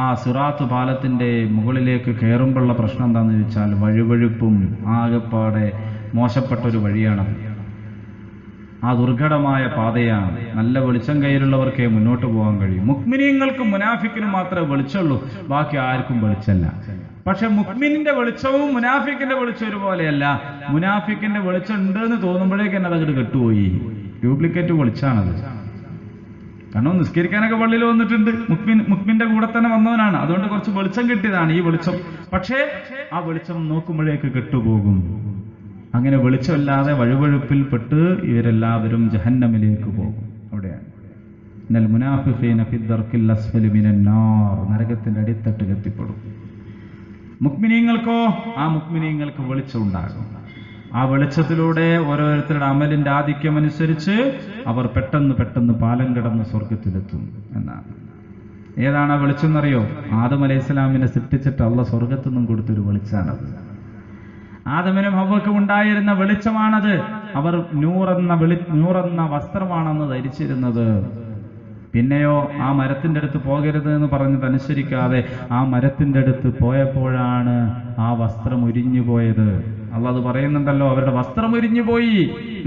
ആ സിറാത്ത് പാലത്തിന്റെ മുകളിലേക്ക് കയറുമ്പോഴുള്ള പ്രശ്നം എന്താണെന്ന് ചോദിച്ചാൽ, വഴുവഴുപ്പും ആകെപ്പാടെ മോശപ്പെട്ട ഒരു വഴിയാണ്. ആ ദുർഘടമായ പാതയാണ്. നല്ല വെളിച്ചം കയ്യിലുള്ളവർക്കേ മുന്നോട്ട് പോകാൻ കഴിയും. മുഅ്മിനീങ്ങൾക്കും മുനാഫിക്കിനും മാത്രമേ വെളിച്ചമുള്ളൂ, ബാക്കി ആർക്കും വെളിച്ചമല്ല. പക്ഷെ മുഅ്മിനിന്റെ വെളിച്ചവും മുനാഫിക്കിന്റെ വെളിച്ചം ഒരുപോലെയല്ല. മുനാഫിക്കിന്റെ വെളിച്ചം ഉണ്ട് എന്ന് തോന്നുമ്പോഴേക്ക് തന്നെ അതങ്ങോട്ട് കെട്ടുപോയി. ഡ്യൂപ്ലിക്കേറ്റ് വെളിച്ചാണത്. കാരണം നിസ്കരിക്കാനൊക്കെ പള്ളിയിൽ വന്നിട്ടുണ്ട്, മുഅ്മിന്റെ കൂടെ തന്നെ വന്നവനാണ്, അതുകൊണ്ട് കുറച്ച് വെളിച്ചം കിട്ടിയതാണ് ഈ വെളിച്ചം. പക്ഷേ ആ വെളിച്ചം നോക്കുമ്പോഴേക്ക് കെട്ടുപോകും. അങ്ങനെ വെളിച്ചമില്ലാതെ വഴുവഴുപ്പിൽപ്പെട്ട് ഇവരെല്ലാവരും ജഹന്നമിലേക്ക് പോകും. അവിടെയാണ് ഇന്നൽ മുനാഫിഖീന ഫിദ്ദർക്കിൽ അസ്ഫലി മിനന്നാർ, നരകത്തിന്റെ അടിത്തട്ട് എത്തിപ്പെടും. മുഅ്മിനീങ്ങൾക്കോ? ആ മുഅ്മിനീങ്ങൾക്ക് വെളിച്ചം ഉണ്ടാകും. ആ വെളിച്ചത്തിലൂടെ ഓരോരുത്തരുടെ അമലിന്റെ ആധിക്യം അനുസരിച്ച് അവർ പെട്ടെന്ന് പാലം കടന്ന് സ്വർഗത്തിലെത്തും എന്നാണ്. ഏതാണ് ആ വെളിച്ചം എന്നറിയോ? ആദം അലൈഹിസ്സലാമിനെ സൃഷ്ടിച്ചിട്ട് അള്ളാഹ് സ്വർഗത്തു നിന്നും കൊടുത്തൊരു വെളിച്ചാണത്. ആദമിനും ഹവ്വക്കും ഉണ്ടായിരുന്ന വെളിച്ചമാണത്. അവർ നൂറെന്ന വസ്ത്രമാണെന്ന് ധരിച്ചിരുന്നത്. പിന്നെയോ ആ മരത്തിൻ്റെ അടുത്ത് പോകരുത് എന്ന് പറഞ്ഞത് അനുസരിക്കാതെ ആ മരത്തിൻ്റെ അടുത്ത് പോയപ്പോഴാണ് ആ വസ്ത്രം ഉരിഞ്ഞു പോയത്. അള്ളാഹ് അത് പറയുന്നുണ്ടല്ലോ, അവരുടെ വസ്ത്രം ഉരിഞ്ഞു പോയി.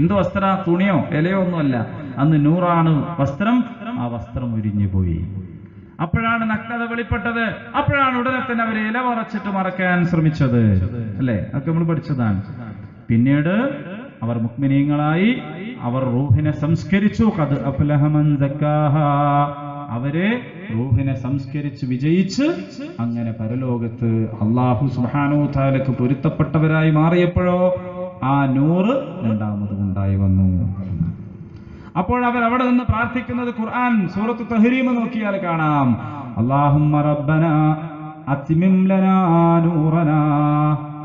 എന്ത് വസ്ത്ര? തുണിയോ ഇലയോ ഒന്നുമല്ല, അന്ന് നൂറാണ് വസ്ത്രം. ആ വസ്ത്രം ഉരിഞ്ഞു പോയി. അപ്പോഴാണ് നഗ്നത വെളിപ്പെട്ടത്. അപ്പോഴാണ് ഉടനെ തന്നെ അവർ ഇല മറച്ചിട്ട് മറക്കാൻ ശ്രമിച്ചത്. അല്ലേ? അതൊക്കെ നമ്മൾ പഠിച്ചതാണ്. പിന്നീട് അവർ മുഅ്മിനീങ്ങളായി, അവർ റൂഹിനെ സംസ്കരിച്ചു. ഖദ് അഫ്ലഹ മൻ സക്കാഹാ, അവരെ റൂഹിനെ സംസ്കരിച്ച് വിജയിച്ച് അങ്ങനെ പരലോകത്ത് അല്ലാഹു സുബ്ഹാനഹു വ തആലക്ക് പൊരുത്തപ്പെട്ടവരായി മാറിയപ്പോഴോ ആ നൂറ് രണ്ടാമതും ഉണ്ടായി വന്നു. അപ്പോൾ അവർ അവിടെ നിന്ന് പ്രാർത്ഥിക്കുന്നത് ഖുർആൻ സൂറത്ത് തഹ്രീം നോക്കിയാൽ കാണാം. അല്ലാഹുമ്മ റബ്ബനാ അത്മിം ലനാ നൂറനാ,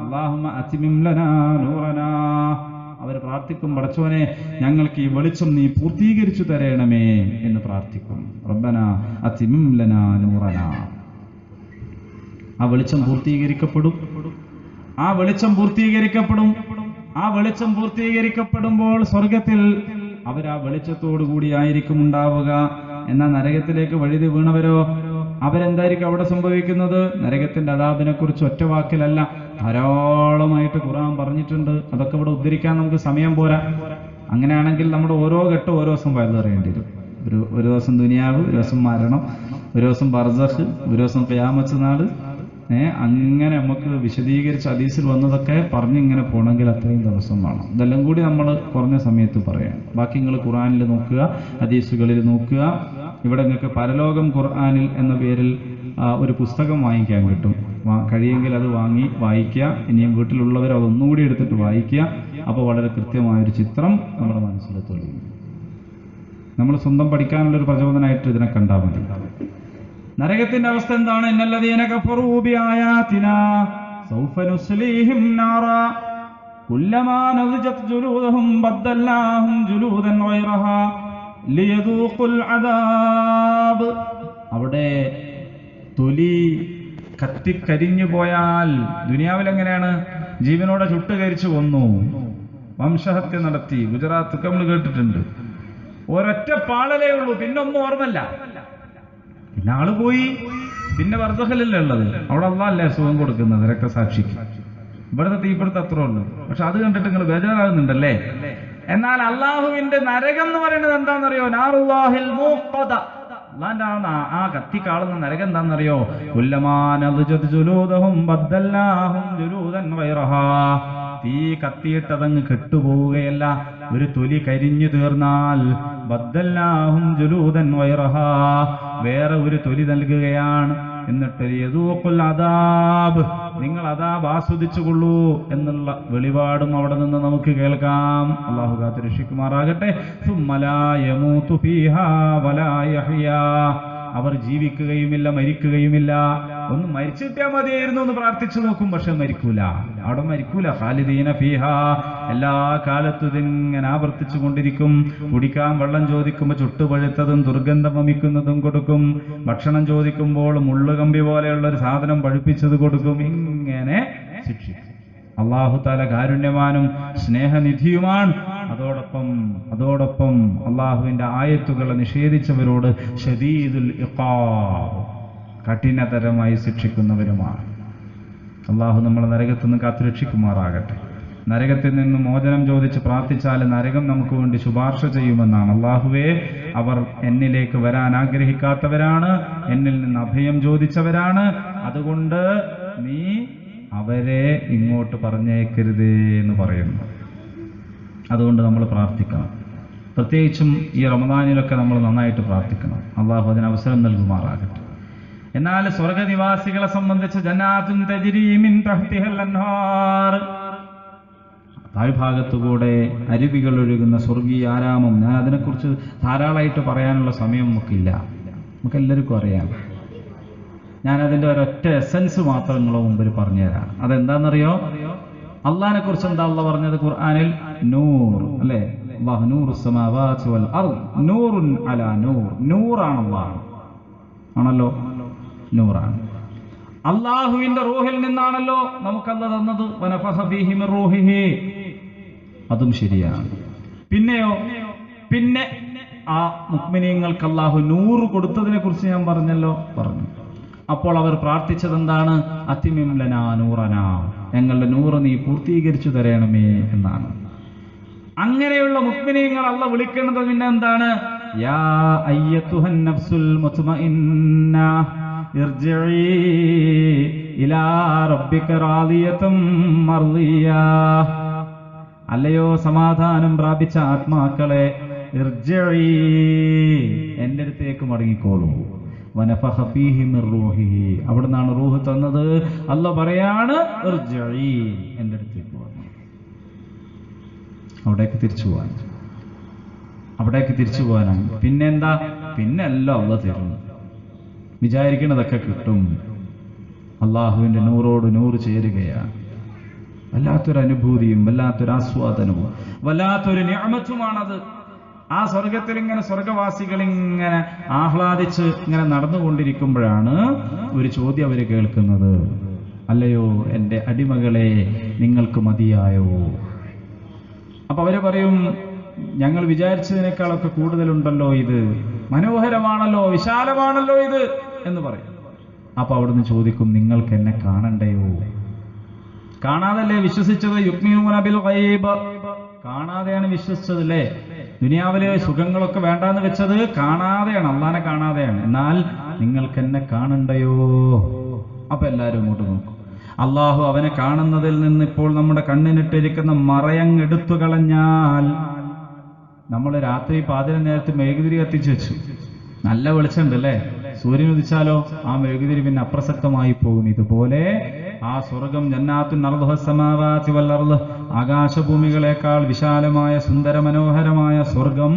അല്ലാഹുമ്മ അത്മിം ലനാ നൂറനാ. അവർ പ്രാർത്ഥിക്കും, പടച്ചോനെ ഞങ്ങൾക്ക് ഈ വെളിച്ചം നീ പൂർത്തീകരിച്ചു തരണമേ എന്ന് പ്രാർത്ഥിക്കും. റബ്ബനാ അത്മിം ലനാ നൂറനാ. ആ വെളിച്ചം പൂർത്തീകരിക്കപ്പെടും. ആ വെളിച്ചം പൂർത്തീകരിക്കപ്പെടും. ആ വെളിച്ചം പൂർത്തീകരിക്കപ്പെടുമ്പോൾ സ്വർഗത്തിൽ അവർ ആ വെളിച്ചത്തോടു കൂടിയായിരിക്കും ഉണ്ടാവുക. എന്നാൽ നരകത്തിലേക്ക് വഴുതി വീണവരോ അവരെന്തായിരിക്കും അവിടെ സംഭവിക്കുന്നത്? നരകത്തിന്റെ അദാബിനെ കുറിച്ച് ഒറ്റ വാക്കിലല്ല, ധാരാളമായിട്ട് ഖുർആൻ പറഞ്ഞിട്ടുണ്ട്. അതൊക്കെ ഇവിടെ ഉദ്ധരിക്കാൻ നമുക്ക് സമയം പോരാ. അങ്ങനെയാണെങ്കിൽ നമ്മുടെ ഓരോ ഘട്ടം ഓരോ ദിവസം വയലറിയേണ്ടി വരും. ഒരു ദിവസം ദുനിയാവ്, ഒരു ദിവസം മരണം, ഒരു ദിവസം ബർസഖ്, ഒരു ദിവസം ഖിയാമത്ത് നാള്. അങ്ങനെ നമുക്ക് വിശദീകരിച്ച് ഹദീസിൽ വന്നതൊക്കെ പറഞ്ഞിങ്ങനെ പോകണമെങ്കിൽ അത്രയും ദിവസം വേണം. ഇതെല്ലാം കൂടി നമ്മൾ കുറഞ്ഞ സമയത്ത് പറയാം. ബാക്കി നിങ്ങൾ ഖുർആനിൽ നോക്കുക, ഹദീസുകളിൽ നോക്കുക. ഇവിടെ നിങ്ങൾക്ക് പരലോകം ഖുർആനിൽ എന്ന പേരിൽ ഒരു പുസ്തകം വാങ്ങിക്കാൻ കിട്ടും. കഴിയെങ്കിൽ അത് വാങ്ങി വായിക്കുക. ഇനിയും വീട്ടിലുള്ളവർ അതൊന്നുകൂടി എടുത്തിട്ട് വായിക്കുക. അപ്പോൾ വളരെ കൃത്യമായൊരു ചിത്രം നമ്മുടെ മനസ്സിൽ തെളിയും. നമ്മൾ സ്വന്തം പഠിക്കാനുള്ളൊരു പ്രചോദനമായിട്ട് ഇതിനെ കണ്ടാൽ മതി. നരകത്തിന്റെ അവസ്ഥ എന്താണ്? ഇന്നല്ലദീന കഫറൂ ബിആയാതിനാ സൗഫ നുസ്ലീഹിം നാറാ കുല്ലമാ നദിജത് ജുലൂദുഹും ബദ്ദൽനാഹും ജുലൂദൻ ഗൈറഹാ ലിയദൂഖുൽ അദാബ്. അവിടെ തൊലി കത്തിക്കരിഞ്ഞു പോയാൽ, ദുനിയാവിൽ എങ്ങനെയാണ്? ജീവനോടെ ചുട്ടുകരിച്ചു കൊന്നു, വംശഹത്യ നടത്തി. ഗുജറാത്തൊക്കെ നമ്മൾ കേട്ടിട്ടുണ്ട്. ഒരൊറ്റ പാളലേ ഉള്ളൂ, പിന്നൊന്നും ഓർമ്മല്ല. പിന്നെ ആള് പോയി. പിന്നെ ബർസഖിലല്ലേ ഉള്ളത്, അവിടെ അല്ലാഹല്ലേ സുഖം കൊടുക്കുന്നത് രക്തസാക്ഷിക്ക്. ഇവിടുത്തെ തീപിടുത്തം അത്രേ ഉള്ളൂ. പക്ഷെ അത് കണ്ടിട്ട് നിങ്ങൾ ബേജാറാകുന്നുണ്ടല്ലേ? എന്നാൽ അള്ളാഹുവിന്റെ നരകം എന്ന് പറയുന്നത് എന്താണെന്നറിയോ? നാറുല്ലാഹിൽ മൂഖദ. അള്ളാന്റെ ആ കത്തിക്കാളുന്ന നരകം എന്താണെന്നറിയോ? കുല്ലമാ നദിജത് ജുലൂദുഹും ബദ്ദൽനാഹും ജുലൂദൻ ഗൈറഹാ. തീ കത്തിയിട്ടതങ്ങ് കെട്ടുപോവുകയല്ല, ഒരു തൊലി കരിഞ്ഞു തീർന്നാൽ ബദ്ദൽനാഹും ജുലൂദൻ ഗൈറഹാ, വേറെ ഒരു തൊലി നൽകുകയാണ്. എന്നിട്ട് യദൂഖുൽ അദാബ്, നിങ്ങൾ അദാബ് ആസ്വദിച്ചുകൊള്ളൂ എന്നുള്ള വെളിപാടും അവിടെ നിന്ന് നമുക്ക് കേൾക്കാം. അല്ലാഹു കാത്തുരക്ഷിക്കുമാറാകട്ടെ. സുമ്മ ലാ യമൂതു ഫീഹാ വലാ യഹ്യാ, അവർ ജീവിക്കുകയുമില്ല മരിക്കുകയുമില്ല. ഒന്ന് മരിച്ചു കിട്ടിയാൽ മതിയായിരുന്നു എന്ന് പ്രാർത്ഥിച്ചു നോക്കും, പക്ഷെ മരിക്കൂല. അവിടെ മരിക്കൂല. ഖാലിദീന ഫീഹാ, എല്ലാ കാലത്തും ഇതിങ്ങനെ ആവർത്തിച്ചു കൊണ്ടിരിക്കും. കുടിക്കാൻ വെള്ളം ചോദിക്കുമ്പോൾ ചുട്ടുപഴുത്തതും ദുർഗന്ധം വമിക്കുന്നതും കൊടുക്കും. ഭക്ഷണം ചോദിക്കുമ്പോൾ മുള്ളുകമ്പി പോലെയുള്ള ഒരു സാധനം പഴുപ്പിച്ചത് കൊടുക്കും. ഇങ്ങനെ ശിക്ഷിക്കും. അല്ലാഹു തആല കാരുണ്യവാനും സ്നേഹനിധിയുമാണ്. അതോടൊപ്പം അള്ളാഹുവിന്റെ ആയത്തുകളെ നിഷേധിച്ചവരോട് ശദീദുൽ ഇഖാബ്, കഠിനതരമായി ശിക്ഷിക്കുന്നവരുമാണ്. അള്ളാഹു നമ്മളെ നരകത്തിൽ നിന്ന് കാത്തുരക്ഷിക്കുമാറാകട്ടെ. നരകത്തിൽ നിന്ന് മോചനം ചോദിച്ച് പ്രാർത്ഥിച്ചാൽ നരകം നമുക്ക് വേണ്ടി ശുപാർശ ചെയ്യുമെന്നാണ്. അള്ളാഹുവേ, അവർ എന്നിലേക്ക് വരാൻ ആഗ്രഹിക്കാത്തവരാണ്, എന്നിൽ നിന്ന് അഭയം ചോദിച്ചവരാണ്. അതുകൊണ്ട് നീ അവരെ ഇങ്ങോട്ട് പറഞ്ഞേക്കരുതേ എന്ന് പറയുന്നു. അതുകൊണ്ട് നമ്മൾ പ്രാർത്ഥിക്കണം. പ്രത്യേകിച്ചും ഈ റമദാനിലൊക്കെ നമ്മൾ നന്നായിട്ട് പ്രാർത്ഥിക്കണം. അള്ളാഹു അതിന് അവസരം നൽകുമാറാകട്ടെ. എന്നാൽ സ്വർഗനിവാസികളെ സംബന്ധിച്ച് ജന്നാത്തുൻ തജ്രീ മിൻ തഹ്തിഹൽ അൻഹാർ, താഴ്ഭാഗത്തുകൂടെ അരുവികൾ ഒഴുകുന്ന സ്വർഗീയ ആരാമം. ഞാൻ അതിനെക്കുറിച്ച് ധാരാളമായിട്ട് പറയാനുള്ള സമയം നമുക്കില്ല, നമുക്കെല്ലാവർക്കും അറിയാം. ഞാനതിൻ്റെ ഒരൊറ്റ എസൻസ് മാത്രം നിങ്ങളുടെ മുമ്പിൽ പറഞ്ഞുതരാം. അതെന്താണെന്നറിയോ? അള്ളാഹിനെ കുറിച്ച് എന്താ അള്ളാഹ് പറഞ്ഞത് ഖുർആനിൽ? നൂർ, അല്ലേ? അല്ലാഹു നൂറുസ് സമാവാതി വൽ അർദ് നൂറുൻ അലാ നൂർ. നൂറാണ് അല്ലാഹ്, ആണല്ലോ, നൂറാണ്. അള്ളാഹുവിന്റെ റൂഹിൽ നിന്നാണല്ലോ നമുക്കല്ല തന്നത്. വനഫഖ ഫീഹി മിർ റൂഹിഹി, അതും ശരിയാണ്. പിന്നെയോ, പിന്നെ ആ മുഅ്മിനീങ്ങൾക്ക് അല്ലാഹു നൂറ് കൊടുത്തതിനെ കുറിച്ച് ഞാൻ പറഞ്ഞു. അപ്പോൾ അവർ പ്രാർത്ഥിച്ചത് എന്താണ്? അതിമിം ലനാ നൂറനാ, ഞങ്ങളുടെ നൂറ് നീ പൂർത്തീകരിച്ചു തരണമേ എന്നാണ്. അങ്ങനെയുള്ള മുഅ്മിനീങ്ങൾ അല്ലാഹു വിളിക്കുന്നത് പിന്നെ എന്താണ്? യാ അയ്യതുഹൻ നഫ്സുൽ മുത്മഇന്ന ഇർജിഇ ഇലാ റബ്ബിക റാദിയതൻ മർദിയാ. അല്ലയോ സമാധാനം പ്രാപിച്ച ആത്മാക്കളെ, ഇർജിഇ, എൻ്റെ അടുത്തേക്ക് മടങ്ങിക്കോളൂ. വനഫഖ ഫീഹി മിർ റൂഹിഹി, അവിടുന്നാണ് റൂഹ് തന്നത്. അല്ലാഹു പറയാണ് ഇർജിഇ, എൻ്റെ അടുത്തേക്ക് വരൂ. അവിടേക്ക് തിരിച്ചു പോകാനാണ്. പിന്നെന്താ? പിന്നെ എല്ലാം അല്ലാഹു തരും, വിചാരിക്കുന്നതൊക്കെ കിട്ടും. അള്ളാഹുവിന്റെ നൂറോട് നൂറ് ചേരുകയാണ്. വല്ലാത്തൊരു അനുഭൂതിയും വല്ലാത്തൊരു ആസ്വാദനവും വല്ലാത്തൊരു നിഅമത്തുമാണത്. ആ സ്വർഗത്തിൽ ഇങ്ങനെ സ്വർഗവാസികൾ ഇങ്ങനെ ആഹ്ലാദിച്ച് ഇങ്ങനെ നടന്നുകൊണ്ടിരിക്കുമ്പോഴാണ് ഒരു ചോദ്യം അവർ കേൾക്കുന്നത്. അല്ലയോ എൻ്റെ അടിമകളെ, നിങ്ങൾക്ക് മതിയായോ? അപ്പൊ അവര് പറയും, ഞങ്ങൾ വിചാരിച്ചതിനേക്കാളൊക്കെ കൂടുതലുണ്ടല്ലോ, ഇത് മനോഹരമാണല്ലോ, വിശാലമാണല്ലോ ഇത് എന്ന് പറയും. അപ്പൊ അവിടുന്ന് ചോദിക്കും, നിങ്ങൾക്ക് എന്നെ കാണണ്ടയോ? കാണാതല്ലേ വിശ്വസിച്ചത്? യുക്മിനൂന ബിൽ ഗൈബ്, കാണാതെയാണ് വിശ്വസിച്ചത് അല്ലേ? ദുനിയാവിലെ സുഖങ്ങളൊക്കെ വേണ്ടാന്ന് വെച്ചത് കാണാതെയാണ്, അള്ളാനെ കാണാതെയാണ്. എന്നാൽ നിങ്ങൾക്ക് എന്നെ കാണണ്ടയോ? അപ്പൊ എല്ലാവരും ഇങ്ങോട്ട് നോക്കും. അള്ളാഹു അവനെ കാണുന്നതിൽ നിന്ന് ഇപ്പോൾ നമ്മുടെ കണ്ണിനിട്ടിരിക്കുന്ന മറയങ്ങെടുത്തു കളഞ്ഞാൽ, നമ്മൾ രാത്രി പാതിര നേരത്ത് മെഴുകുതിരി കത്തിച്ചു വെച്ചു, നല്ല വെളിച്ചമുണ്ട് അല്ലേ? സൂര്യൻ ഉദിച്ചാലോ ആ മെഴുകുതിരി പിന്നെ അപ്രസക്തമായി പോകും. ഇതുപോലെ ആ സ്വർഗം ജന്നാത്തുൻ അർദുഹ സമാവാതി വൽ അർദ്, ആകാശഭൂമികളെക്കാൾ വിശാലമായ സുന്ദര മനോഹരമായ സ്വർഗം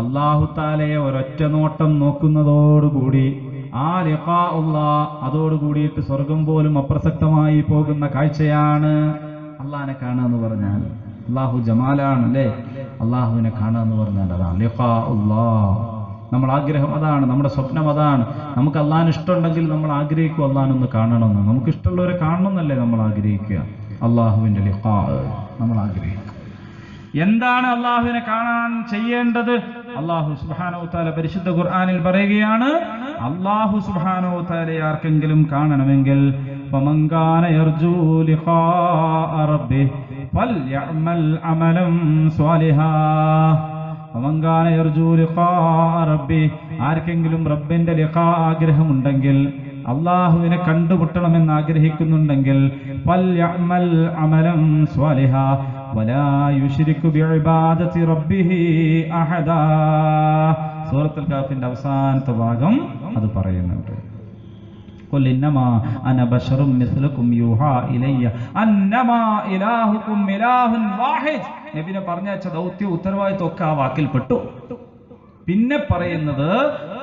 അല്ലാഹു തആലയെ ഒരൊറ്റ നോട്ടം നോക്കുന്നതോടുകൂടി ആ ലിഖാ അല്ലാഹ്, അതോടുകൂടിയിട്ട് സ്വർഗം പോലും അപ്രസക്തമായി പോകുന്ന കാഴ്ചയാണ്. അള്ളാഹിനെ കാണുക എന്ന് പറഞ്ഞാൽ അള്ളാഹു ജമാലാണ് അല്ലേ? അള്ളാഹുവിനെ കാണുക എന്ന് പറഞ്ഞാൽ അതാണ് ലിഖാ അല്ലാഹ്. നമ്മൾ ആഗ്രഹം അതാണ്, നമ്മുടെ സ്വപ്നം അതാണ്. നമുക്ക് അള്ളാഹിന് ഇഷ്ടമുണ്ടെങ്കിൽ നമ്മൾ ആഗ്രഹിക്കും അള്ളാഹിനൊന്ന് കാണണമെന്ന്. നമുക്ക് ഇഷ്ടമുള്ളവരെ കാണണമെന്നല്ലേ നമ്മൾ ആഗ്രഹിക്കുക? അള്ളാഹുവിന്റെ ലിഖാ നമ്മൾ ആഗ്രഹിക്കുക. എന്താണ് അള്ളാഹുവിനെ കാണാൻ ചെയ്യേണ്ടത്? അള്ളാഹു സുബ്ഹാനഹു വ തആല പരിശുദ്ധ ഖുർആനിൽ പറയുകയാണ്, അള്ളാഹു സുബ്ഹാനഹു വ തആലയെ ആർക്കെങ്കിലും കാണണമെങ്കിൽ ഫമൻ കാന യർജൂ ലിഖാ റബ്ബിഹി ഫൽയഅമൽ അമലൻ സ്വാലിഹാ. ഫമൻ കാന യർജൂ ലിഖാ റബ്ബിഹി, ആർക്കെങ്കിലും റബ്ബിന്റെ ലിഖാ ആഗ്രഹമുണ്ടെങ്കിൽ, അള്ളാഹുവിനെ കണ്ടുമുട്ടണമെന്ന് ആഗ്രഹിക്കുന്നുണ്ടെങ്കിൽ, ഫൽയഅമൽ അമലൻ സ്വാലിഹാ വലാ യുശ്രികു ബിഇബാദതി റബ്ബിഹി അഹദാ. സൂറത്തുൽ കാഫിന്റെ അവസാനത്തെ ഭാഗം അത് പറയുന്നുണ്ട്. ഖുൽ ഇന്നമാ അന ബശറും മിസ്ലുകും യൂഹാ ഇലയ്യ അന്നമാ ഇലാഹുകും ഇലാഹുൻ വാഹിദ്. നബിനെ പറഞ്ഞയച്ച ദൗത്യ ഉത്തരവാദിത്വം ഒക്കെ ആ വാക്കിൽ പെട്ടു. പിന്നെ പറയുന്നത്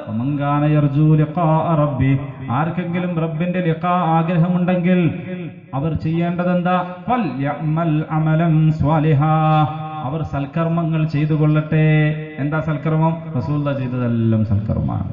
ഫമൻ യർജൂ ലിഖാ റബ്ബി, ആർക്കെങ്കിലും റബ്ബിന്റെ ലിഖാ ആഗ്രഹമുണ്ടെങ്കിൽ അവർ ചെയ്യേണ്ടത് എന്താ? ഫൽയഅമൽ അമലൻ സ്വാലിഹാ, അവർ സൽക്കർമ്മങ്ങൾ ചെയ്തു കൊള്ളട്ടെ. എന്താ സൽക്കർമ്മം? റസൂലുള്ളാഹി ചെയ്തതെല്ലാം സൽക്കർമ്മമാണ്,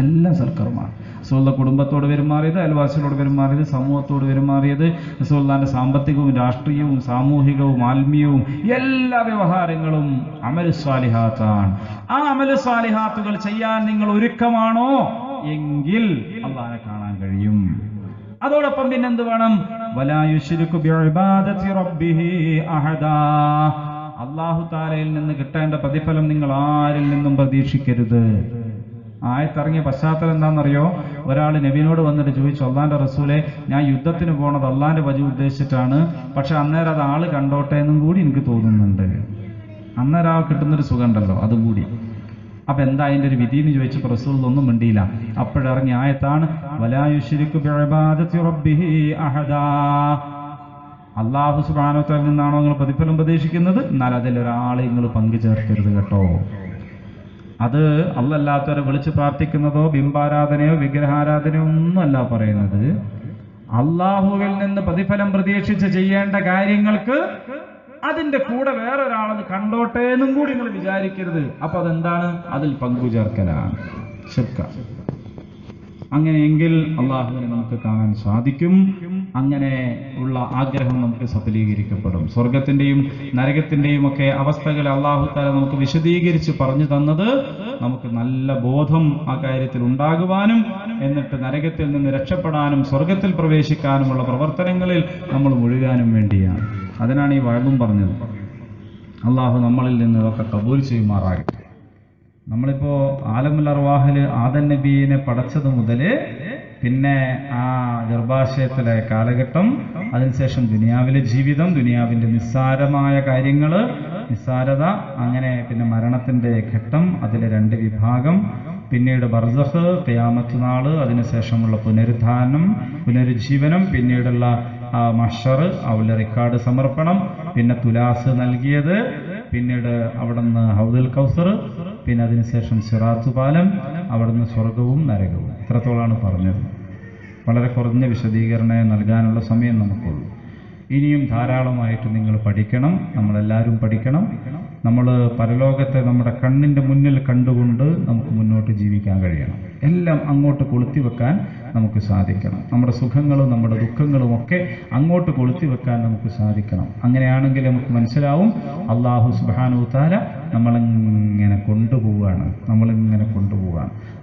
എല്ലാം സൽക്കർമ്മമാണ്. റസൂലുള്ളാഹി കുടുംബത്തോട് പെരുമാറിയത്, അയൽവാസികളോട് പെരുമാറിയത്, സമൂഹത്തോട് പെരുമാറിയത്, റസൂലുള്ളാഹിന്റെ സാമ്പത്തികവും രാഷ്ട്രീയവും സാമൂഹികവും ആത്മീയവും എല്ലാ വ്യവഹാരങ്ങളും അമലു സ്വാലിഹാത്താണ്. ആ അമലു സ്വാലിഹാത്തുകൾ ചെയ്യാൻ നിങ്ങൾ ഒരുക്കമാണോ എങ്കിൽ അള്ളാഹനെ കാണാൻ കഴിയും. അതോടൊപ്പം പിന്നെന്ത് വേണം? വലാ യുശ്രികു ബിഇബാദതി റബ്ബിഹി അഹദാ, അല്ലാഹു തആലയിൽ നിന്ന് കിട്ടേണ്ട പ്രതിഫലം നിങ്ങൾ ആരിൽ നിന്നും പ്രതീക്ഷിക്കരുത്. ആയത്തിറങ്ങിയ പശ്ചാത്തലം എന്താണെന്നറിയോ? ഒരാൾ നബിയോട് വന്നിട്ട് ചോദിച്ചു, അള്ളാന്റെ റസൂലെ, ഞാൻ യുദ്ധത്തിന് പോണത് അള്ളാന്റെ വജു ഉദ്ദേശിച്ചിട്ടാണ്, പക്ഷെ അന്നേരം അത് ആള് കണ്ടോട്ടെ എന്നും കൂടി എനിക്ക് തോന്നുന്നുണ്ട്. അന്നേരം ആ കിട്ടുന്നൊരു സുഖം ഉണ്ടല്ലോ, അതും കൂടി. അപ്പൊ എന്താ അതിന്റെ ഒരു വിധി എന്ന് ചോദിച്ചപ്പോൾ റസൂൽ ഒന്നും മിണ്ടിയില്ല. അപ്പോഴിറങ്ങിയ ആയത്താണ് വലാ യുശ്രികു ബിഇബാദതി റബ്ബിഹി അഹദാ. അല്ലാഹു സുബ്ഹാനഹു വ തആലയിൽ നിന്നാണോ നിങ്ങൾ പ്രതിഫലം പ്രതീക്ഷിക്കുന്നത്? എന്നാൽ അതിൽ ഒരാളെ നിങ്ങൾ പങ്കു ചേർക്കരുത് കേട്ടോ. അത് അല്ലാത്തവരെ വിളിച്ച് പ്രാർത്ഥിക്കുന്നതോ ബിംബാരാധനയോ വിഗ്രഹാരാധനയോ ഒന്നുമല്ല പറയുന്നത്. അള്ളാഹുവിൽ നിന്ന് പ്രതിഫലം പ്രതീക്ഷിച്ച് ചെയ്യേണ്ട കാര്യങ്ങൾക്ക് അതിന്റെ കൂടെ വേറൊരാളത് കണ്ടോട്ടെ എന്നും കൂടി നിങ്ങൾ വിചാരിക്കരുത്. അപ്പൊ അതെന്താണ്? അതിൽ പങ്കുചേർക്കലാണ്, ശിർക്ക്. അങ്ങനെയെങ്കിൽ അള്ളാഹുവിനെ നമുക്ക് കാണാൻ സാധിക്കും. അങ്ങനെ ഉള്ള ആഗ്രഹം നമുക്ക് സഫലീകരിക്കപ്പെടും. സ്വർഗത്തിന്റെയും നരകത്തിന്റെയും ഒക്കെ അവസ്ഥകൾ അല്ലാഹു തആല നമുക്ക് വിശദീകരിച്ച് പറഞ്ഞു തന്നത് നമുക്ക് നല്ല ബോധം ആ കാര്യത്തിൽ ഉണ്ടാകുവാനും എന്നിട്ട് നരകത്തിൽ നിന്ന് രക്ഷപ്പെടാനും സ്വർഗത്തിൽ പ്രവേശിക്കാനുമുള്ള പ്രവർത്തനങ്ങളിൽ നമ്മൾ മുഴുകാനും വേണ്ടിയാണ്. അതിനാണ് ഈ വഅദും പറഞ്ഞത്. അല്ലാഹു നമ്മളിൽ നിന്ന് ഇതൊക്കെ കബൂൽ ചെയ്യുമാറാകട്ടെ. നമ്മളിപ്പോ ആലമുൽ അർവാഹില് ആദം നബീനെ പടച്ചത് മുതല് പിന്നെ ആ ഗർഭാശയത്തിലെ കാലഘട്ടം, അതിനുശേഷം ദുനിയാവിലെ ജീവിതം, ദുനിയാവിന്റെ നിസ്സാരമായ കാര്യങ്ങള്, നിസ്സാരത, അങ്ങനെ പിന്നെ മരണത്തിന്റെ ഘട്ടം, അതിലെ 2 വിഭാഗം, പിന്നീട് ബർസഖ്, ഖിയാമത്ത് നാള്, അതിനുശേഷമുള്ള പുനരുദ്ധാനം, പുനരുജ്ജീവനം, പിന്നീടുള്ള മഹ്ശർ, അവിടെ റിക്കാർഡ് സമർപ്പണം, പിന്നെ തുലാസ് നൽകിയത്, പിന്നീട് അവിടുന്ന് ഹൗദുൽ കൗസർ, പിന്നെ അതിനുശേഷം സിറാത്ത് പാലം, അവിടുന്ന് സ്വർഗവും നരകവും. ഇത്രത്തോളാണ് പറഞ്ഞത്. വളരെ കുറഞ്ഞ വിശദീകരണമേ നൽകാനുള്ള സമയം നമുക്കുള്ളൂ. ഇനിയും ധാരാളമായിട്ട് നിങ്ങൾ പഠിക്കണം, നമ്മളെല്ലാവരും പഠിക്കണം. നമ്മൾ പരലോകത്തെ നമ്മുടെ കണ്ണിൻ്റെ മുന്നിൽ കണ്ടുകൊണ്ട് നമുക്ക് മുന്നോട്ട് ജീവിക്കാൻ കഴിയണം. എല്ലാം അങ്ങോട്ട് കൊളുത്തി വെക്കാൻ നമുക്ക് സാധിക്കണം. നമ്മുടെ സുഖങ്ങളും നമ്മുടെ ദുഃഖങ്ങളും ഒക്കെ അങ്ങോട്ട് കൊളുത്തി വെക്കാൻ നമുക്ക് സാധിക്കണം. അങ്ങനെയാണെങ്കിൽ നമുക്ക് മനസ്സിലാവും അല്ലാഹു സുബ്ഹാനഹു തആല നമ്മളിങ്ങനെ കൊണ്ടുപോവുകയാണ്.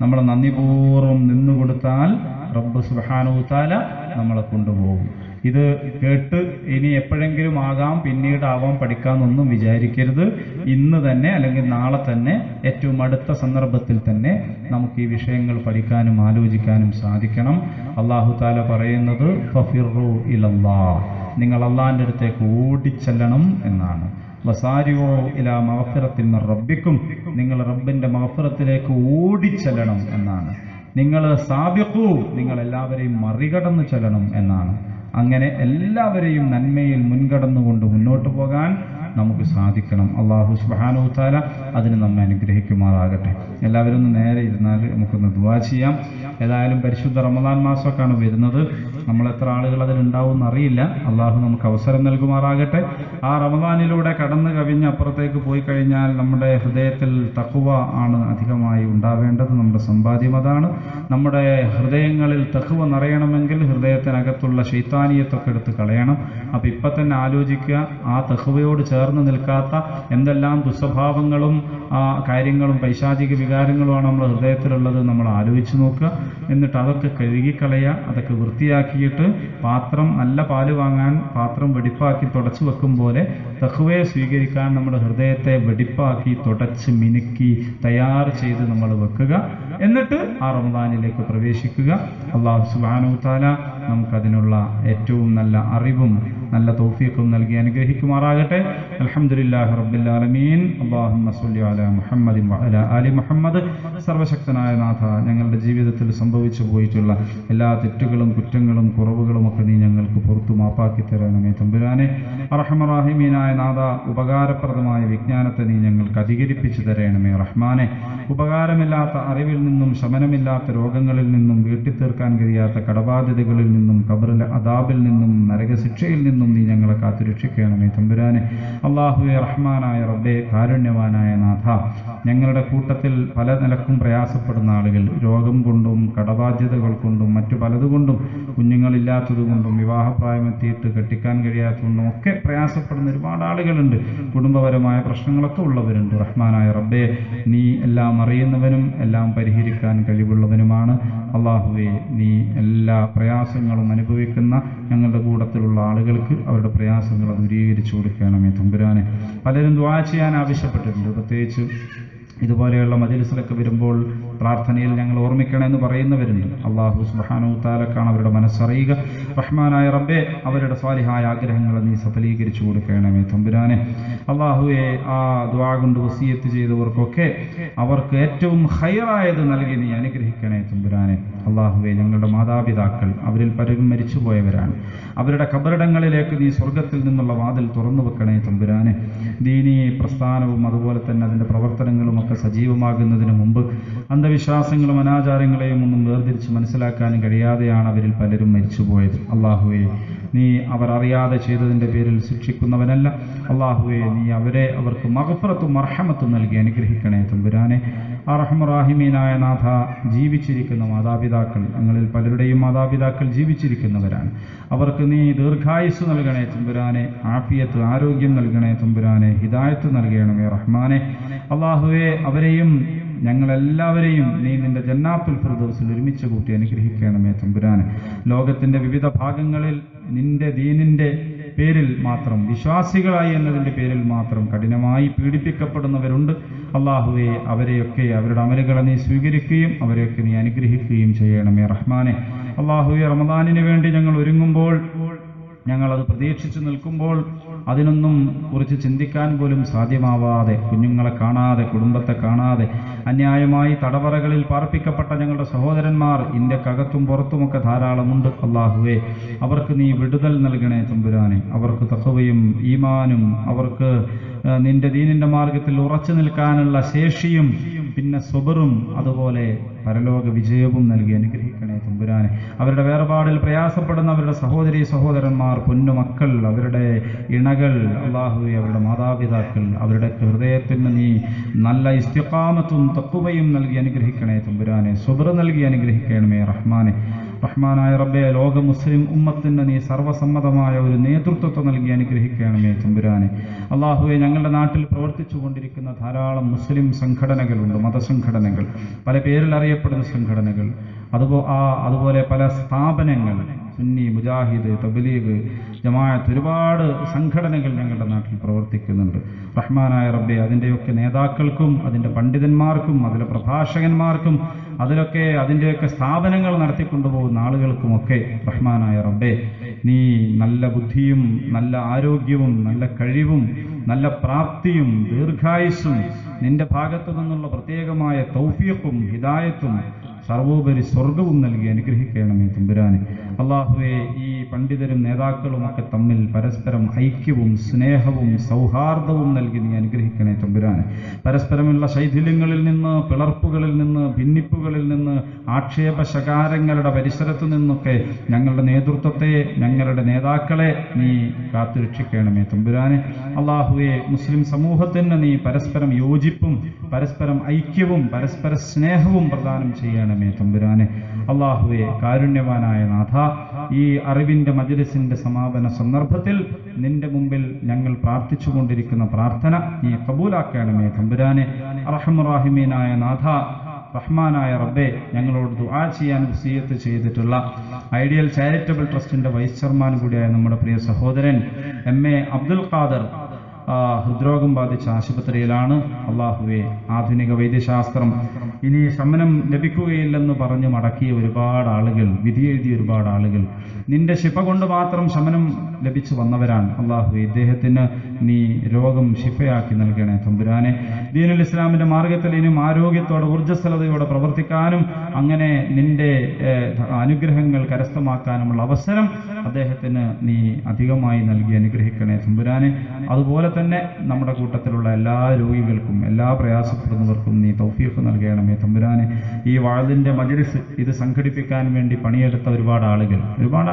നമ്മൾ നന്ദിപൂർവ്വം നിന്നുകൊടുത്താൽ റബ്ബ് സുബ്ഹാനഹു തആല നമ്മളെ കൊണ്ടുപോകും. ഇത് കേട്ട് ഇനി എപ്പോഴെങ്കിലും ആകാം, പിന്നീട് ആവാം, പഠിക്കാമെന്നൊന്നും വിചാരിക്കരുത്. ഇന്ന് തന്നെ അല്ലെങ്കിൽ നാളെ തന്നെ, ഏറ്റവും അടുത്ത സന്ദർഭത്തിൽ തന്നെ നമുക്ക് ഈ വിഷയങ്ങൾ പഠിക്കാനും ആലോചിക്കാനും സാധിക്കണം. അല്ലാഹു തആല പറയുന്നത് ഫഫിറു ഇലല്ലാഹ്, നിങ്ങൾ അള്ളാഹിന്റെ അടുത്തേക്ക് ഓടിച്ചെല്ലണം എന്നാണ്. വസാരിഉ ഇലാ മഗ്ഫിറത്തിൻ മിർ റബ്ബിക്കും, നിങ്ങൾ റബ്ബിന്റെ മഗ്ഫിറത്തിലേക്ക് ഓടിച്ചെല്ലണം എന്നാണ്. നിങ്ങൾ സാബിഖു, നിങ്ങൾ എല്ലാവരെയും മറികടന്ന് ചെല്ലണം എന്നാണ്. അങ്ങനെ എല്ലാവരെയും നന്മയിൽ മുൻകടന്നുകൊണ്ട് മുന്നോട്ട് പോകാൻ നമുക്ക് സാധിക്കണം. അല്ലാഹു സുബ്ഹാനഹു തആല അതിന് നമ്മെ അനുഗ്രഹിക്കുമാറാകട്ടെ. എല്ലാവരും ഒന്ന് നേരെ ഇരുന്നാൽ നമുക്കൊന്ന് ദുആ ചെയ്യാം. ഏതായാലും പരിശുദ്ധ റമദാൻ മാസമൊക്കെയാണ് വരുന്നത്. നമ്മൾ എത്ര ആളുകൾ അതിലുണ്ടാവും എന്നറിയില്ല. അള്ളാഹു നമുക്ക് അവസരം നൽകുമാറാകട്ടെ. ആ റമദാനിലൂടെ കടന്നു കവിഞ്ഞ് അപ്പുറത്തേക്ക് പോയി കഴിഞ്ഞാൽ നമ്മുടെ ഹൃദയത്തിൽ തഖ്വ ആണ് അധികമായി ഉണ്ടാവേണ്ടത്. നമ്മുടെ സമ്പാദ്യം അതാണ്. നമ്മുടെ ഹൃദയങ്ങളിൽ തഖ്വ നിറയണമെങ്കിൽ ഹൃദയത്തിനകത്തുള്ള ശൈത്താനിയത്തൊക്കെ എടുത്ത് കളയണം. അപ്പം ഇപ്പം തന്നെ ആലോചിക്കുക, ആ തഖ്വയോട് ചേർന്ന് നിൽക്കാത്ത എന്തെല്ലാം ദുസ്വഭാവങ്ങളും കാര്യങ്ങളും പൈശാചിക വികാരങ്ങളുമാണ് നമ്മുടെ ഹൃദയത്തിലുള്ളത് നമ്മൾ ആലോചിച്ച് നോക്കുക. എന്നിട്ട് അതൊക്കെ കഴുകിക്കളയുക. അതൊക്കെ വൃത്തിയാക്കിയിട്ട് പാത്രം, നല്ല പാല് വാങ്ങാൻ പാത്രം വെടിപ്പാക്കി തുടച്ചു വെക്കും പോലെ തഖ്വയെ സ്വീകരിക്കാൻ നമ്മുടെ ഹൃദയത്തെ വെടിപ്പാക്കി തുടച്ച് മിനുക്കി തയ്യാർ ചെയ്ത് നമ്മൾ വെക്കുക. എന്നിട്ട് ആ റമദാനിലേക്ക് പ്രവേശിക്കുക. അല്ലാഹു സുബ്ഹാനഹു തആല നമുക്കതിനുള്ള ഏറ്റവും നല്ല അറിവും നല്ല തൗഫീഖും നൽകി അനുഗ്രഹിക്കുമാറാകട്ടെ. അൽഹംദുലില്ലാഹി റബ്ബിൽ ആലമീൻ. അല്ലാഹുമ്മ സ്വല്ലി അലാ മുഹമ്മദിൻ വഅലാ ആലി മുഹമ്മദ്. സർവശക്തനായ നാഥ, ഞങ്ങളുടെ ജീവിതത്തിൽ സംഭവിച്ചു പോയിട്ടുള്ള എല്ലാ തെറ്റുകളും കുറ്റങ്ങളും കുറവുകളും ഒക്കെ നീ ഞങ്ങൾക്ക് പുറത്തു മാപ്പാക്കി തരണമേ തമ്പുരാനെ. അർഹമറാഹിമീനായ നാഥ, ഉപകാരപ്രദമായ വിജ്ഞാനത്തെ നീ ഞങ്ങൾക്ക് അധികരിപ്പിച്ചു തരണമേ റഹ്മാനെ. ഉപകാരമില്ലാത്ത അറിവിൽ നിന്നും ശമനമില്ലാത്ത രോഗങ്ങളിൽ നിന്നും വീട്ടിത്തീർക്കാൻ കഴിയാത്ത കടബാധ്യതകളിൽ നിന്നും ഖബറിലെ അദാബിൽ നിന്നും നരകശിക്ഷയിൽ നിന്നും നീ ഞങ്ങളെ കാത്തുരക്ഷിക്കണമേ തമ്പുരാനെ. അല്ലാഹുവേ റഹ്മാനായ റബ്ബേ, കാരുണ്യവാനായ നാഥ, ഞങ്ങളുടെ കൂട്ടത്തിൽ പല നിലക്കും പ്രയാസപ്പെടുന്ന ആളുകൾ, രോഗം കൊണ്ടും കടബാധ്യതകൾ കൊണ്ടും മറ്റു പലതുകൊണ്ടും, കുഞ്ഞുങ്ങളില്ലാത്തതുകൊണ്ടും വിവാഹപ്രായമെത്തിയിട്ട് കെട്ടിക്കാൻ കഴിയാത്തതുകൊണ്ടും ഒക്കെ പ്രയാസപ്പെടുന്ന ഒരുപാട് ആളുകളുണ്ട്. കുടുംബപരമായ പ്രശ്നങ്ങളൊക്കെ ഉള്ളവരുണ്ട്. റഹ്മാനായ റബ്ബേ, നീ എല്ലാം അറിയുന്നവനും എല്ലാം പരിഹരിക്കാൻ കഴിവുള്ളവനുമാണ്. അല്ലാഹുവേ, നീ എല്ലാ പ്രയാസങ്ങളും അനുഭവിക്കുന്ന ഞങ്ങളുടെ കൂട്ടത്തിലുള്ള ആളുകൾക്ക് അവരുടെ പ്രയാസങ്ങൾ ദൂരീകരിച്ചു കൊടുക്കണമേ തമ്പുരാനെ. പലരും ദുആ ചെയ്യാൻ ആവശ്യപ്പെട്ടിട്ടുണ്ട്. പ്രത്യേകിച്ച് ഇതുപോലെയുള്ള മജ്‌ലിസിലൊക്കെ വരുമ്പോൾ പ്രാർത്ഥനയിൽ ഞങ്ങൾ ഓർമ്മിക്കണമെന്ന് പറയുന്നവരുണ്ട്. അല്ലാഹു സുബ്ഹാനഹു തആലക്കാണ് അവരുടെ മനസ്സറിയുക. റഹ്മാനായ റബ്ബേ, അവരുടെ സ്വാലിഹായ ആഗ്രഹങ്ങളെ നീ സഫലീകരിച്ചു കൊടുക്കണമേ തമ്പുരാനെ. അല്ലാഹുവേ, ആ ദുആ കൊണ്ട് വസിയത്ത് ചെയ്തവർക്കൊക്കെ അവർക്ക് ഏറ്റവും ഖൈറായത് നൽകി നീ അനുഗ്രഹിക്കണേ തമ്പുരാനെ. അല്ലാഹുവേ, ഞങ്ങളുടെ മാതാപിതാക്കൾ അവരിൽ പലരും മരിച്ചുപോയവരാണ്. അവരുടെ ഖബറിടങ്ങളിലേക്ക് നീ സ്വർഗത്തിൽ നിന്നുള്ള വാതിൽ തുറന്നു വെക്കണേ തമ്പുരാനെ. ദീനീ പ്രസ്ഥാനവും അതുപോലെ തന്നെ അതിൻ്റെ പ്രവർത്തനങ്ങളും ഞങ്ങളൊക്കെ സജീവമാകുന്നതിന് മുമ്പ് അന്ധവിശ്വാസങ്ങളും അനാചാരങ്ങളെയും ഒന്നും വേർതിരിച്ച് മനസ്സിലാക്കാനും കഴിയാതെയാണ് അവരിൽ പലരും മരിച്ചുപോയത്. അള്ളാഹുവേ, നീ അവർ അറിയാതെ ചെയ്തതിൻ്റെ പേരിൽ ശിക്ഷിക്കുന്നവനല്ല. അള്ളാഹുവേ, നീ അവർക്ക് മഗ്ഫിറത്തും മർഹമത്തും നൽകി അനുഗ്രഹിക്കണേ തമ്പുരാനെ. അർഹമുറാഹിമീനായ നാഥ, ജീവിച്ചിരിക്കുന്ന മാതാപിതാക്കൾ, ഞങ്ങളിൽ പലരുടെയും മാതാപിതാക്കൾ ജീവിച്ചിരിക്കുന്നവരാണ്. അവർക്ക് നീ ദീർഘായുസ് നൽകണേ തമ്പുരാനെ, ആഫിയത്ത് ആരോഗ്യം നൽകണേ തമ്പുരാനെ, ഹിദായത്ത് നൽകണമേ റഹ്മാനെ. അള്ളാഹുവേ, അവരെയും ഞങ്ങളെല്ലാവരെയും നീ നിന്റെ ജന്നാത്തുൽ ഫിർദൗസിൽ ഒരുമിച്ച് കൂട്ടി അനുഗ്രഹിക്കണമേ തമ്പുരാനെ. ലോകത്തിന്റെ വിവിധ ഭാഗങ്ങളിൽ നിന്റെ ദീനിന്റെ പേരിൽ മാത്രം, വിശ്വാസികളായി എന്നതിൻ്റെ പേരിൽ മാത്രം കഠിനമായി പീഡിപ്പിക്കപ്പെടുന്നവരുണ്ട്. അള്ളാഹുവെ, അവരെയൊക്കെ അവരുടെ അമലുകളെ നീ സ്വീകരിക്കുകയും അവരെയൊക്കെ നീ അനുഗ്രഹിക്കുകയും ചെയ്യണമേ റഹ്മാനെ. അള്ളാഹുവെ, റമദാനിന് വേണ്ടി ഞങ്ങൾ ഒരുങ്ങുമ്പോൾ, ഞങ്ങളത് പ്രതീക്ഷിച്ചു നിൽക്കുമ്പോൾ അതിനൊന്നും കുറിച്ച് ചിന്തിക്കാൻ പോലും സാധ്യമാവാതെ, കുഞ്ഞുങ്ങളെ കാണാതെ, കുടുംബത്തെ കാണാതെ അന്യായമായി തടവറകളിൽ പാർപ്പിക്കപ്പെട്ട ഞങ്ങളുടെ സഹോദരന്മാർ ഇന്ത്യക്കകത്തും പുറത്തുമൊക്കെ ധാരാളമുണ്ട്. അള്ളാഹുവേ, അവർക്ക് നീ വിടുതൽ നൽകണേ തമ്പുരാനെ. അവർക്ക് തഖ്വയും ഈമാനും അവർക്ക് നിന്റെ ദീനിന്റെ മാർഗത്തിൽ ഉറച്ചു നിൽക്കാനുള്ള ശേഷിയും പിന്നെ സ്വബറും അതുപോലെ പരലോക വിജയവും നൽകി അനുഗ്രഹിക്കണേ തമ്പുരാനെ. അവരുടെ വേർപാടിൽ പ്രയാസപ്പെടുന്ന അവരുടെ സഹോദരീ സഹോദരന്മാർ, പൊന്നുമക്കൾ, അവരുടെ ഇണകൾ, അള്ളാഹുവെ, അവരുടെ മാതാപിതാക്കൾ, അവരുടെ ഹൃദയത്തിന് നീ നല്ല ഇസ്തിഖാമത്തും തഖ്വയും നൽകി അനുഗ്രഹിക്കണേ തമ്പുരാനെ. സ്വബർ നൽകി അനുഗ്രഹിക്കണമേ റഹ്മാനെ. റഹ്മാനായ റബ്ബെ, ലോക മുസ്ലിം ഉമ്മത്തിന് നീ സർവസമ്മതമായ ഒരു നേതൃത്വത്തെ നൽകി അനുഗ്രഹിക്കണമേ തമ്പുരാനെ. അള്ളാഹുവെ, ഞങ്ങളുടെ നാട്ടിൽ പ്രവർത്തിച്ചു കൊണ്ടിരിക്കുന്ന ധാരാളം മുസ്ലിം സംഘടനകളുണ്ട്, മതസംഘടനകൾ, പല പേരിൽ അറിയപ്പെടുന്ന സംഘടനകൾ, അതുപോലെ പല സ്ഥാപനങ്ങൾ, സുന്നി, മുജാഹിദ്, തബ്ലീഗ്, ജമാഅത്ത്, ഒരുപാട് സംഘടനകൾ ഞങ്ങളുടെ നാട്ടിൽ പ്രവർത്തിക്കുന്നുണ്ട്. റഹ്മാനായ റബ്ബെ, അതിൻ്റെയൊക്കെ നേതാക്കൾക്കും അതിൻ്റെ പണ്ഡിതന്മാർക്കും അതിലെ പ്രഭാഷകന്മാർക്കും അതിൻ്റെയൊക്കെ സ്ഥാപനങ്ങൾ നടത്തിക്കൊണ്ടുപോകുന്ന ആളുകൾക്കുമൊക്കെ റഹ്മാനായ റബ്ബെ, നീ നല്ല ബുദ്ധിയും നല്ല ആരോഗ്യവും നല്ല കഴിവും നല്ല പ്രാപ്തിയും ദീർഘായുസ്സും നിന്റെ ഭാഗത്തു നിന്നുള്ള പ്രത്യേകമായ തൗഫീഖും ഹിദായത്തും സർവോപരി സ്വർഗവും നൽകി അനുഗ്രഹിക്കണമേ തമ്പുരാനെ. അള്ളാഹുവെ, ഈ പണ്ഡിതരും നേതാക്കളും ഒക്കെ തമ്മിൽ പരസ്പരം ഐക്യവും സ്നേഹവും സൗഹാർദ്ദവും നൽകി നീ അനുഗ്രഹിക്കണേ തമ്പുരാനെ. പരസ്പരമുള്ള ശൈഥില്യങ്ങളിൽ നിന്ന്, പിളർപ്പുകളിൽ നിന്ന്, ഭിന്നിപ്പുകളിൽ നിന്ന്, ആക്ഷേപശകാരങ്ങളുടെ പരിസരത്തു നിന്നൊക്കെ ഞങ്ങളുടെ നേതൃത്വത്തെ, ഞങ്ങളുടെ നേതാക്കളെ നീ കാത്തുരക്ഷിക്കണമേ തമ്പുരാനെ. അള്ളാഹുവെ, മുസ്ലിം സമൂഹത്തിന് നീ പരസ്പരം യോജിപ്പും പരസ്പരം ഐക്യവും പരസ്പര സ്നേഹവും പ്രദാനം ചെയ്യണമേ തമ്പുരാനെ. അള്ളാഹുവെ, കാരുണ്യവാനായ നാഥ, ഈ അറിവിന്റെ മജ്‌ലിസിന്റെ സമാപന സന്ദർഭത്തിൽ നിന്റെ മുമ്പിൽ ഞങ്ങൾ പ്രാർത്ഥിച്ചു കൊണ്ടിരിക്കുന്ന പ്രാർത്ഥന നീ കബൂലാക്കണമേ തമ്പുരാനെ. അർഹമുറാഹിമീനായ നാഥ, റഹ്മാനായ റബ്ബെ, ഞങ്ങളോട് ദുആ ചെയ്യാൻ വസിയത്ത് ചെയ്തിട്ടുള്ള ഐഡിയൽ ചാരിറ്റബിൾ ട്രസ്റ്റിന്റെ വൈസ് ചെയർമാൻ കൂടിയായ നമ്മുടെ പ്രിയ സഹോദരൻ MA അബ്ദുൽ ഖാദർ ഹൃദ്രോഗം ബാധിച്ച ആശുപത്രിയിലാണ്. അള്ളാഹുവെ, ആധുനിക വൈദ്യശാസ്ത്രം ഇനി ശമനം ലഭിക്കുകയില്ലെന്ന് പറഞ്ഞ് മടക്കിയ ഒരുപാട് ആളുകൾ, വിധിയെഴുതിയ ഒരുപാട് ആളുകൾ നിന്റെ ശിഫ കൊണ്ട് മാത്രം ശമനം ലഭിച്ചു വന്നവരാണ്. അള്ളാഹുവെ, ഇദ്ദേഹത്തിന് നീ രോഗം ശിഫയാക്കി നൽകണേ തമ്പുരാനെ. ദീനുൽ ഇസ്ലാമിന്റെ മാർഗത്തിൽ ഇനിയും ആരോഗ്യത്തോടെ ഊർജ്ജസ്വലതയോടെ പ്രവർത്തിക്കാനും അങ്ങനെ നിന്റെ അനുഗ്രഹങ്ങൾ കരസ്ഥമാക്കാനുമുള്ള അവസരം അദ്ദേഹത്തിന് നീ അധികമായി നൽകി അനുഗ്രഹിക്കണേ തമ്പുരാനെ. അതുപോലെ തന്നെ നമ്മുടെ കൂട്ടത്തിലുള്ള എല്ലാ രോഗികൾക്കും, എല്ലാ പ്രയാസപ്പെടുന്നവർക്കും നീ തൗഫീഖ് നൽകണമേ തമ്പുരാനെ. ഈ വഅദിന്റെ മജ്‌ലിസ് ഇത് സംഘടിപ്പിക്കാൻ വേണ്ടി പണിയെടുത്ത ഒരുപാട്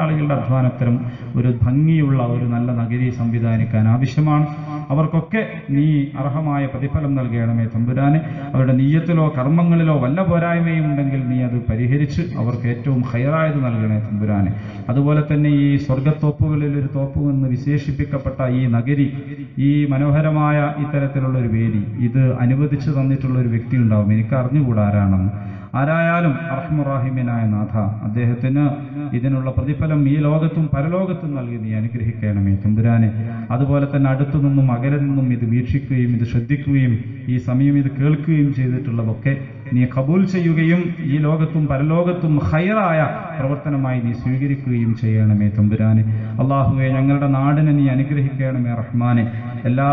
ആളുകളുടെ അധ്വാനത്തിനും ഒരു ഭംഗിയുള്ള ഒരു നല്ല നഗരി സംവിധാനിക്കാൻ ആവശ്യമാണ്. അവർക്കൊക്കെ നീ അർഹമായ പ്രതിഫലം നൽകണമേ തമ്പുരാനെ. അവരുടെ നിയ്യത്തിലോ കർമ്മങ്ങളിലോ വല്ല പോരായ്മയും ഉണ്ടെങ്കിൽ നീ അത് പരിഹരിച്ച് അവർക്ക് ഏറ്റവും ഖൈറായത് നൽകണേ തമ്പുരാനെ. അതുപോലെ തന്നെ ഈ സ്വർഗത്തോപ്പുകളിൽ ഒരു തോപ്പുമെന്ന് വിശേഷിപ്പിക്കപ്പെട്ട ഈ നഗരി, ഈ മനോഹരമായ ഇത്തരത്തിലുള്ള ഒരു വേദി ഇത് അനുവദിച്ചു തന്നിട്ടുള്ള ഒരു വ്യക്തി ഉണ്ടാവും. എനിക്ക് അറിഞ്ഞുകൂടാ ആരാണെന്ന്. ആരായാലും അർഹമുറാഹിമീനായ നാഥ, അദ്ദേഹത്തിന് ഇതിനുള്ള പ്രതിഫലം ഈ ലോകത്തും പരലോകത്തും നൽകി നീ അനുഗ്രഹിക്കണമേ തമ്പുരാനെ. അതുപോലെ തന്നെ അടുത്തു നിന്നും അകലെ നിന്നും ഇത് വീക്ഷിക്കുകയും ഇത് ശ്രദ്ധിക്കുകയും ഈ സമയം ഇത് കേൾക്കുകയും ചെയ്തിട്ടുള്ളതൊക്കെ നീ ഖബൂൽ ചെയ്യുകയും ഈ ലോകത്തും പരലോകത്തും ഖൈറായ പ്രവർത്തനമായി നീ സ്വീകരിക്കുകയും ചെയ്യണമേ തമ്പുരാനെ. അള്ളാഹുവെ, ഞങ്ങളുടെ നാടിനെ നീ അനുഗ്രഹിക്കണമേ റഹ്മാനെ. എല്ലാ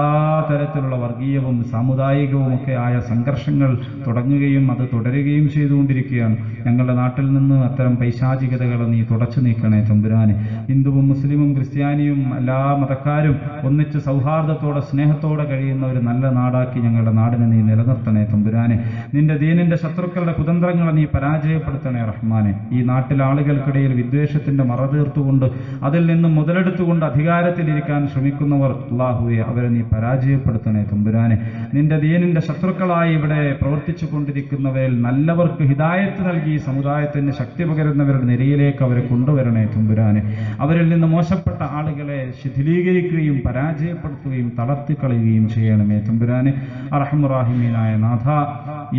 തരത്തിലുള്ള വർഗീയവും സാമുദായികവും ഒക്കെ ആയ സംഘർഷങ്ങൾ തുടങ്ങുകയും അത് തുടരുകയും ചെയ്തുകൊണ്ടിരിക്കുകയാണ്. ഞങ്ങളുടെ നാട്ടിൽ നിന്ന് അത്തരം പൈശാചികതകളെ നീ തുടച്ചു നീക്കണേ തമ്പുരാനെ. ഹിന്ദുവും മുസ്ലിമും ക്രിസ്ത്യാനിയും എല്ലാ മതക്കാരും ഒന്നിച്ച് സൗഹാർദ്ദത്തോടെ സ്നേഹത്തോടെ കഴിയുന്ന ഒരു നല്ല നാടാക്കി ഞങ്ങളുടെ നാടിനെ നീ നിലനിർത്തണേ തമ്പുരാനെ. നിന്റെ ദീനിന്റെ ശത്രുക്കളുടെ കുതന്ത്രങ്ങളെ നീ പരാജയപ്പെടുത്തണേ റഹ്മാനെ. ഈ നാട്ടിലെ ആളുകൾക്കിടയിൽ വിദ്വേഷത്തിന്റെ മറ തീർത്തുകൊണ്ട് അതിൽ നിന്നും മുതലെടുത്തുകൊണ്ട് അധികാരത്തിലിരിക്കാൻ ശ്രമിക്കുന്നവർ അല്ലാഹുവേ അവരെ നീ പരാജയപ്പെടുത്തണേ തമ്പുരാനെ. നിന്റെ ദീനിന്റെ ശത്രുക്കളായി ഇവിടെ പ്രവർത്തിച്ചു കൊണ്ടിരിക്കുന്നവരിൽ നല്ലവർക്ക് ഹിദായത്ത് നൽകി സമുദായത്തിന് ശക്തി പകരുന്നവരുടെ നിരയിലേക്ക് അവരെ കൊണ്ടുവരണേ തമ്പുരാനെ. അവരിൽ നിന്ന് മോശപ്പെട്ട ആളുകളെ ശിഥിലീകരിക്കുകയും പരാജയപ്പെടുത്തുകയും തളർത്തിക്കളയുകയും ചെയ്യണമേ തമ്പുരാനെ. അർഹമുറാഹിമീനായ നാഥ,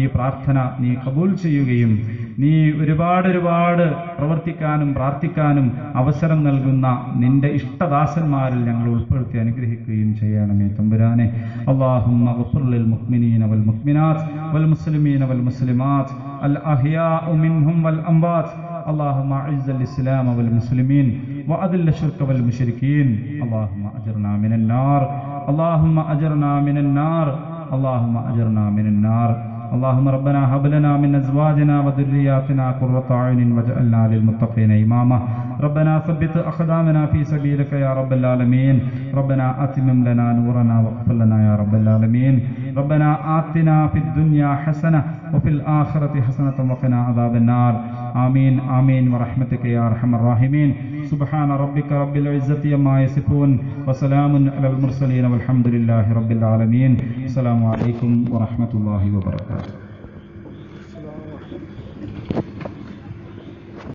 ഈ പ്രാർത്ഥന നീ കബൂൽ ചെയ്യുകയും നീ ഒരുപാട് പ്രവർത്തിക്കാനും പ്രാർത്ഥിക്കാനും അവസരം നൽകുന്ന നിന്റെ ഇഷ്ടദാസന്മാരിൽ ഞങ്ങൾ ഉൾപ്പെടുത്തി അനുഗ്രഹിക്കുകയും ചെയ്യണമേ തമ്പുരാനെ. അല്ലാഹുമ്മ ഗ്ഫിർ ലിൽ മുഅ്മിനീന വൽ മുഅ്മിനാത്ത് വൽ മുസ്ലിമീന വൽ മുസ്ലിമാത്ത് അൽ അഹ്യാഉ മിൻഹും വൽ അംവാത്ത്. اللهم اعز الاسلام والمسلمين واذل الشرك والمشركين. اللهم اجرنا من النار، اللهم اجرنا من النار، اللهم اجرنا من النار. اللهم ربنا هب لنا من ازواجنا وذرياتنا قرة اعين واجعلنا للمتقين اماما. ربنا ثبت اقدامنا في سبيلك يا رب العالمين. ربنا اتمم لنا نورنا واغفر لنا يا رب العالمين. ربنا آتنا في الدنيا حسنة وفي الآخرة حسنة وقنا عذاب النار. آمين آمين ورحمتك يا أرحم الراحمين. سبحان ربك رب العزة عما يصفون وسلام على المرسلين والحمد لله رب العالمين. السلام عليكم ورحمة الله وبركاته.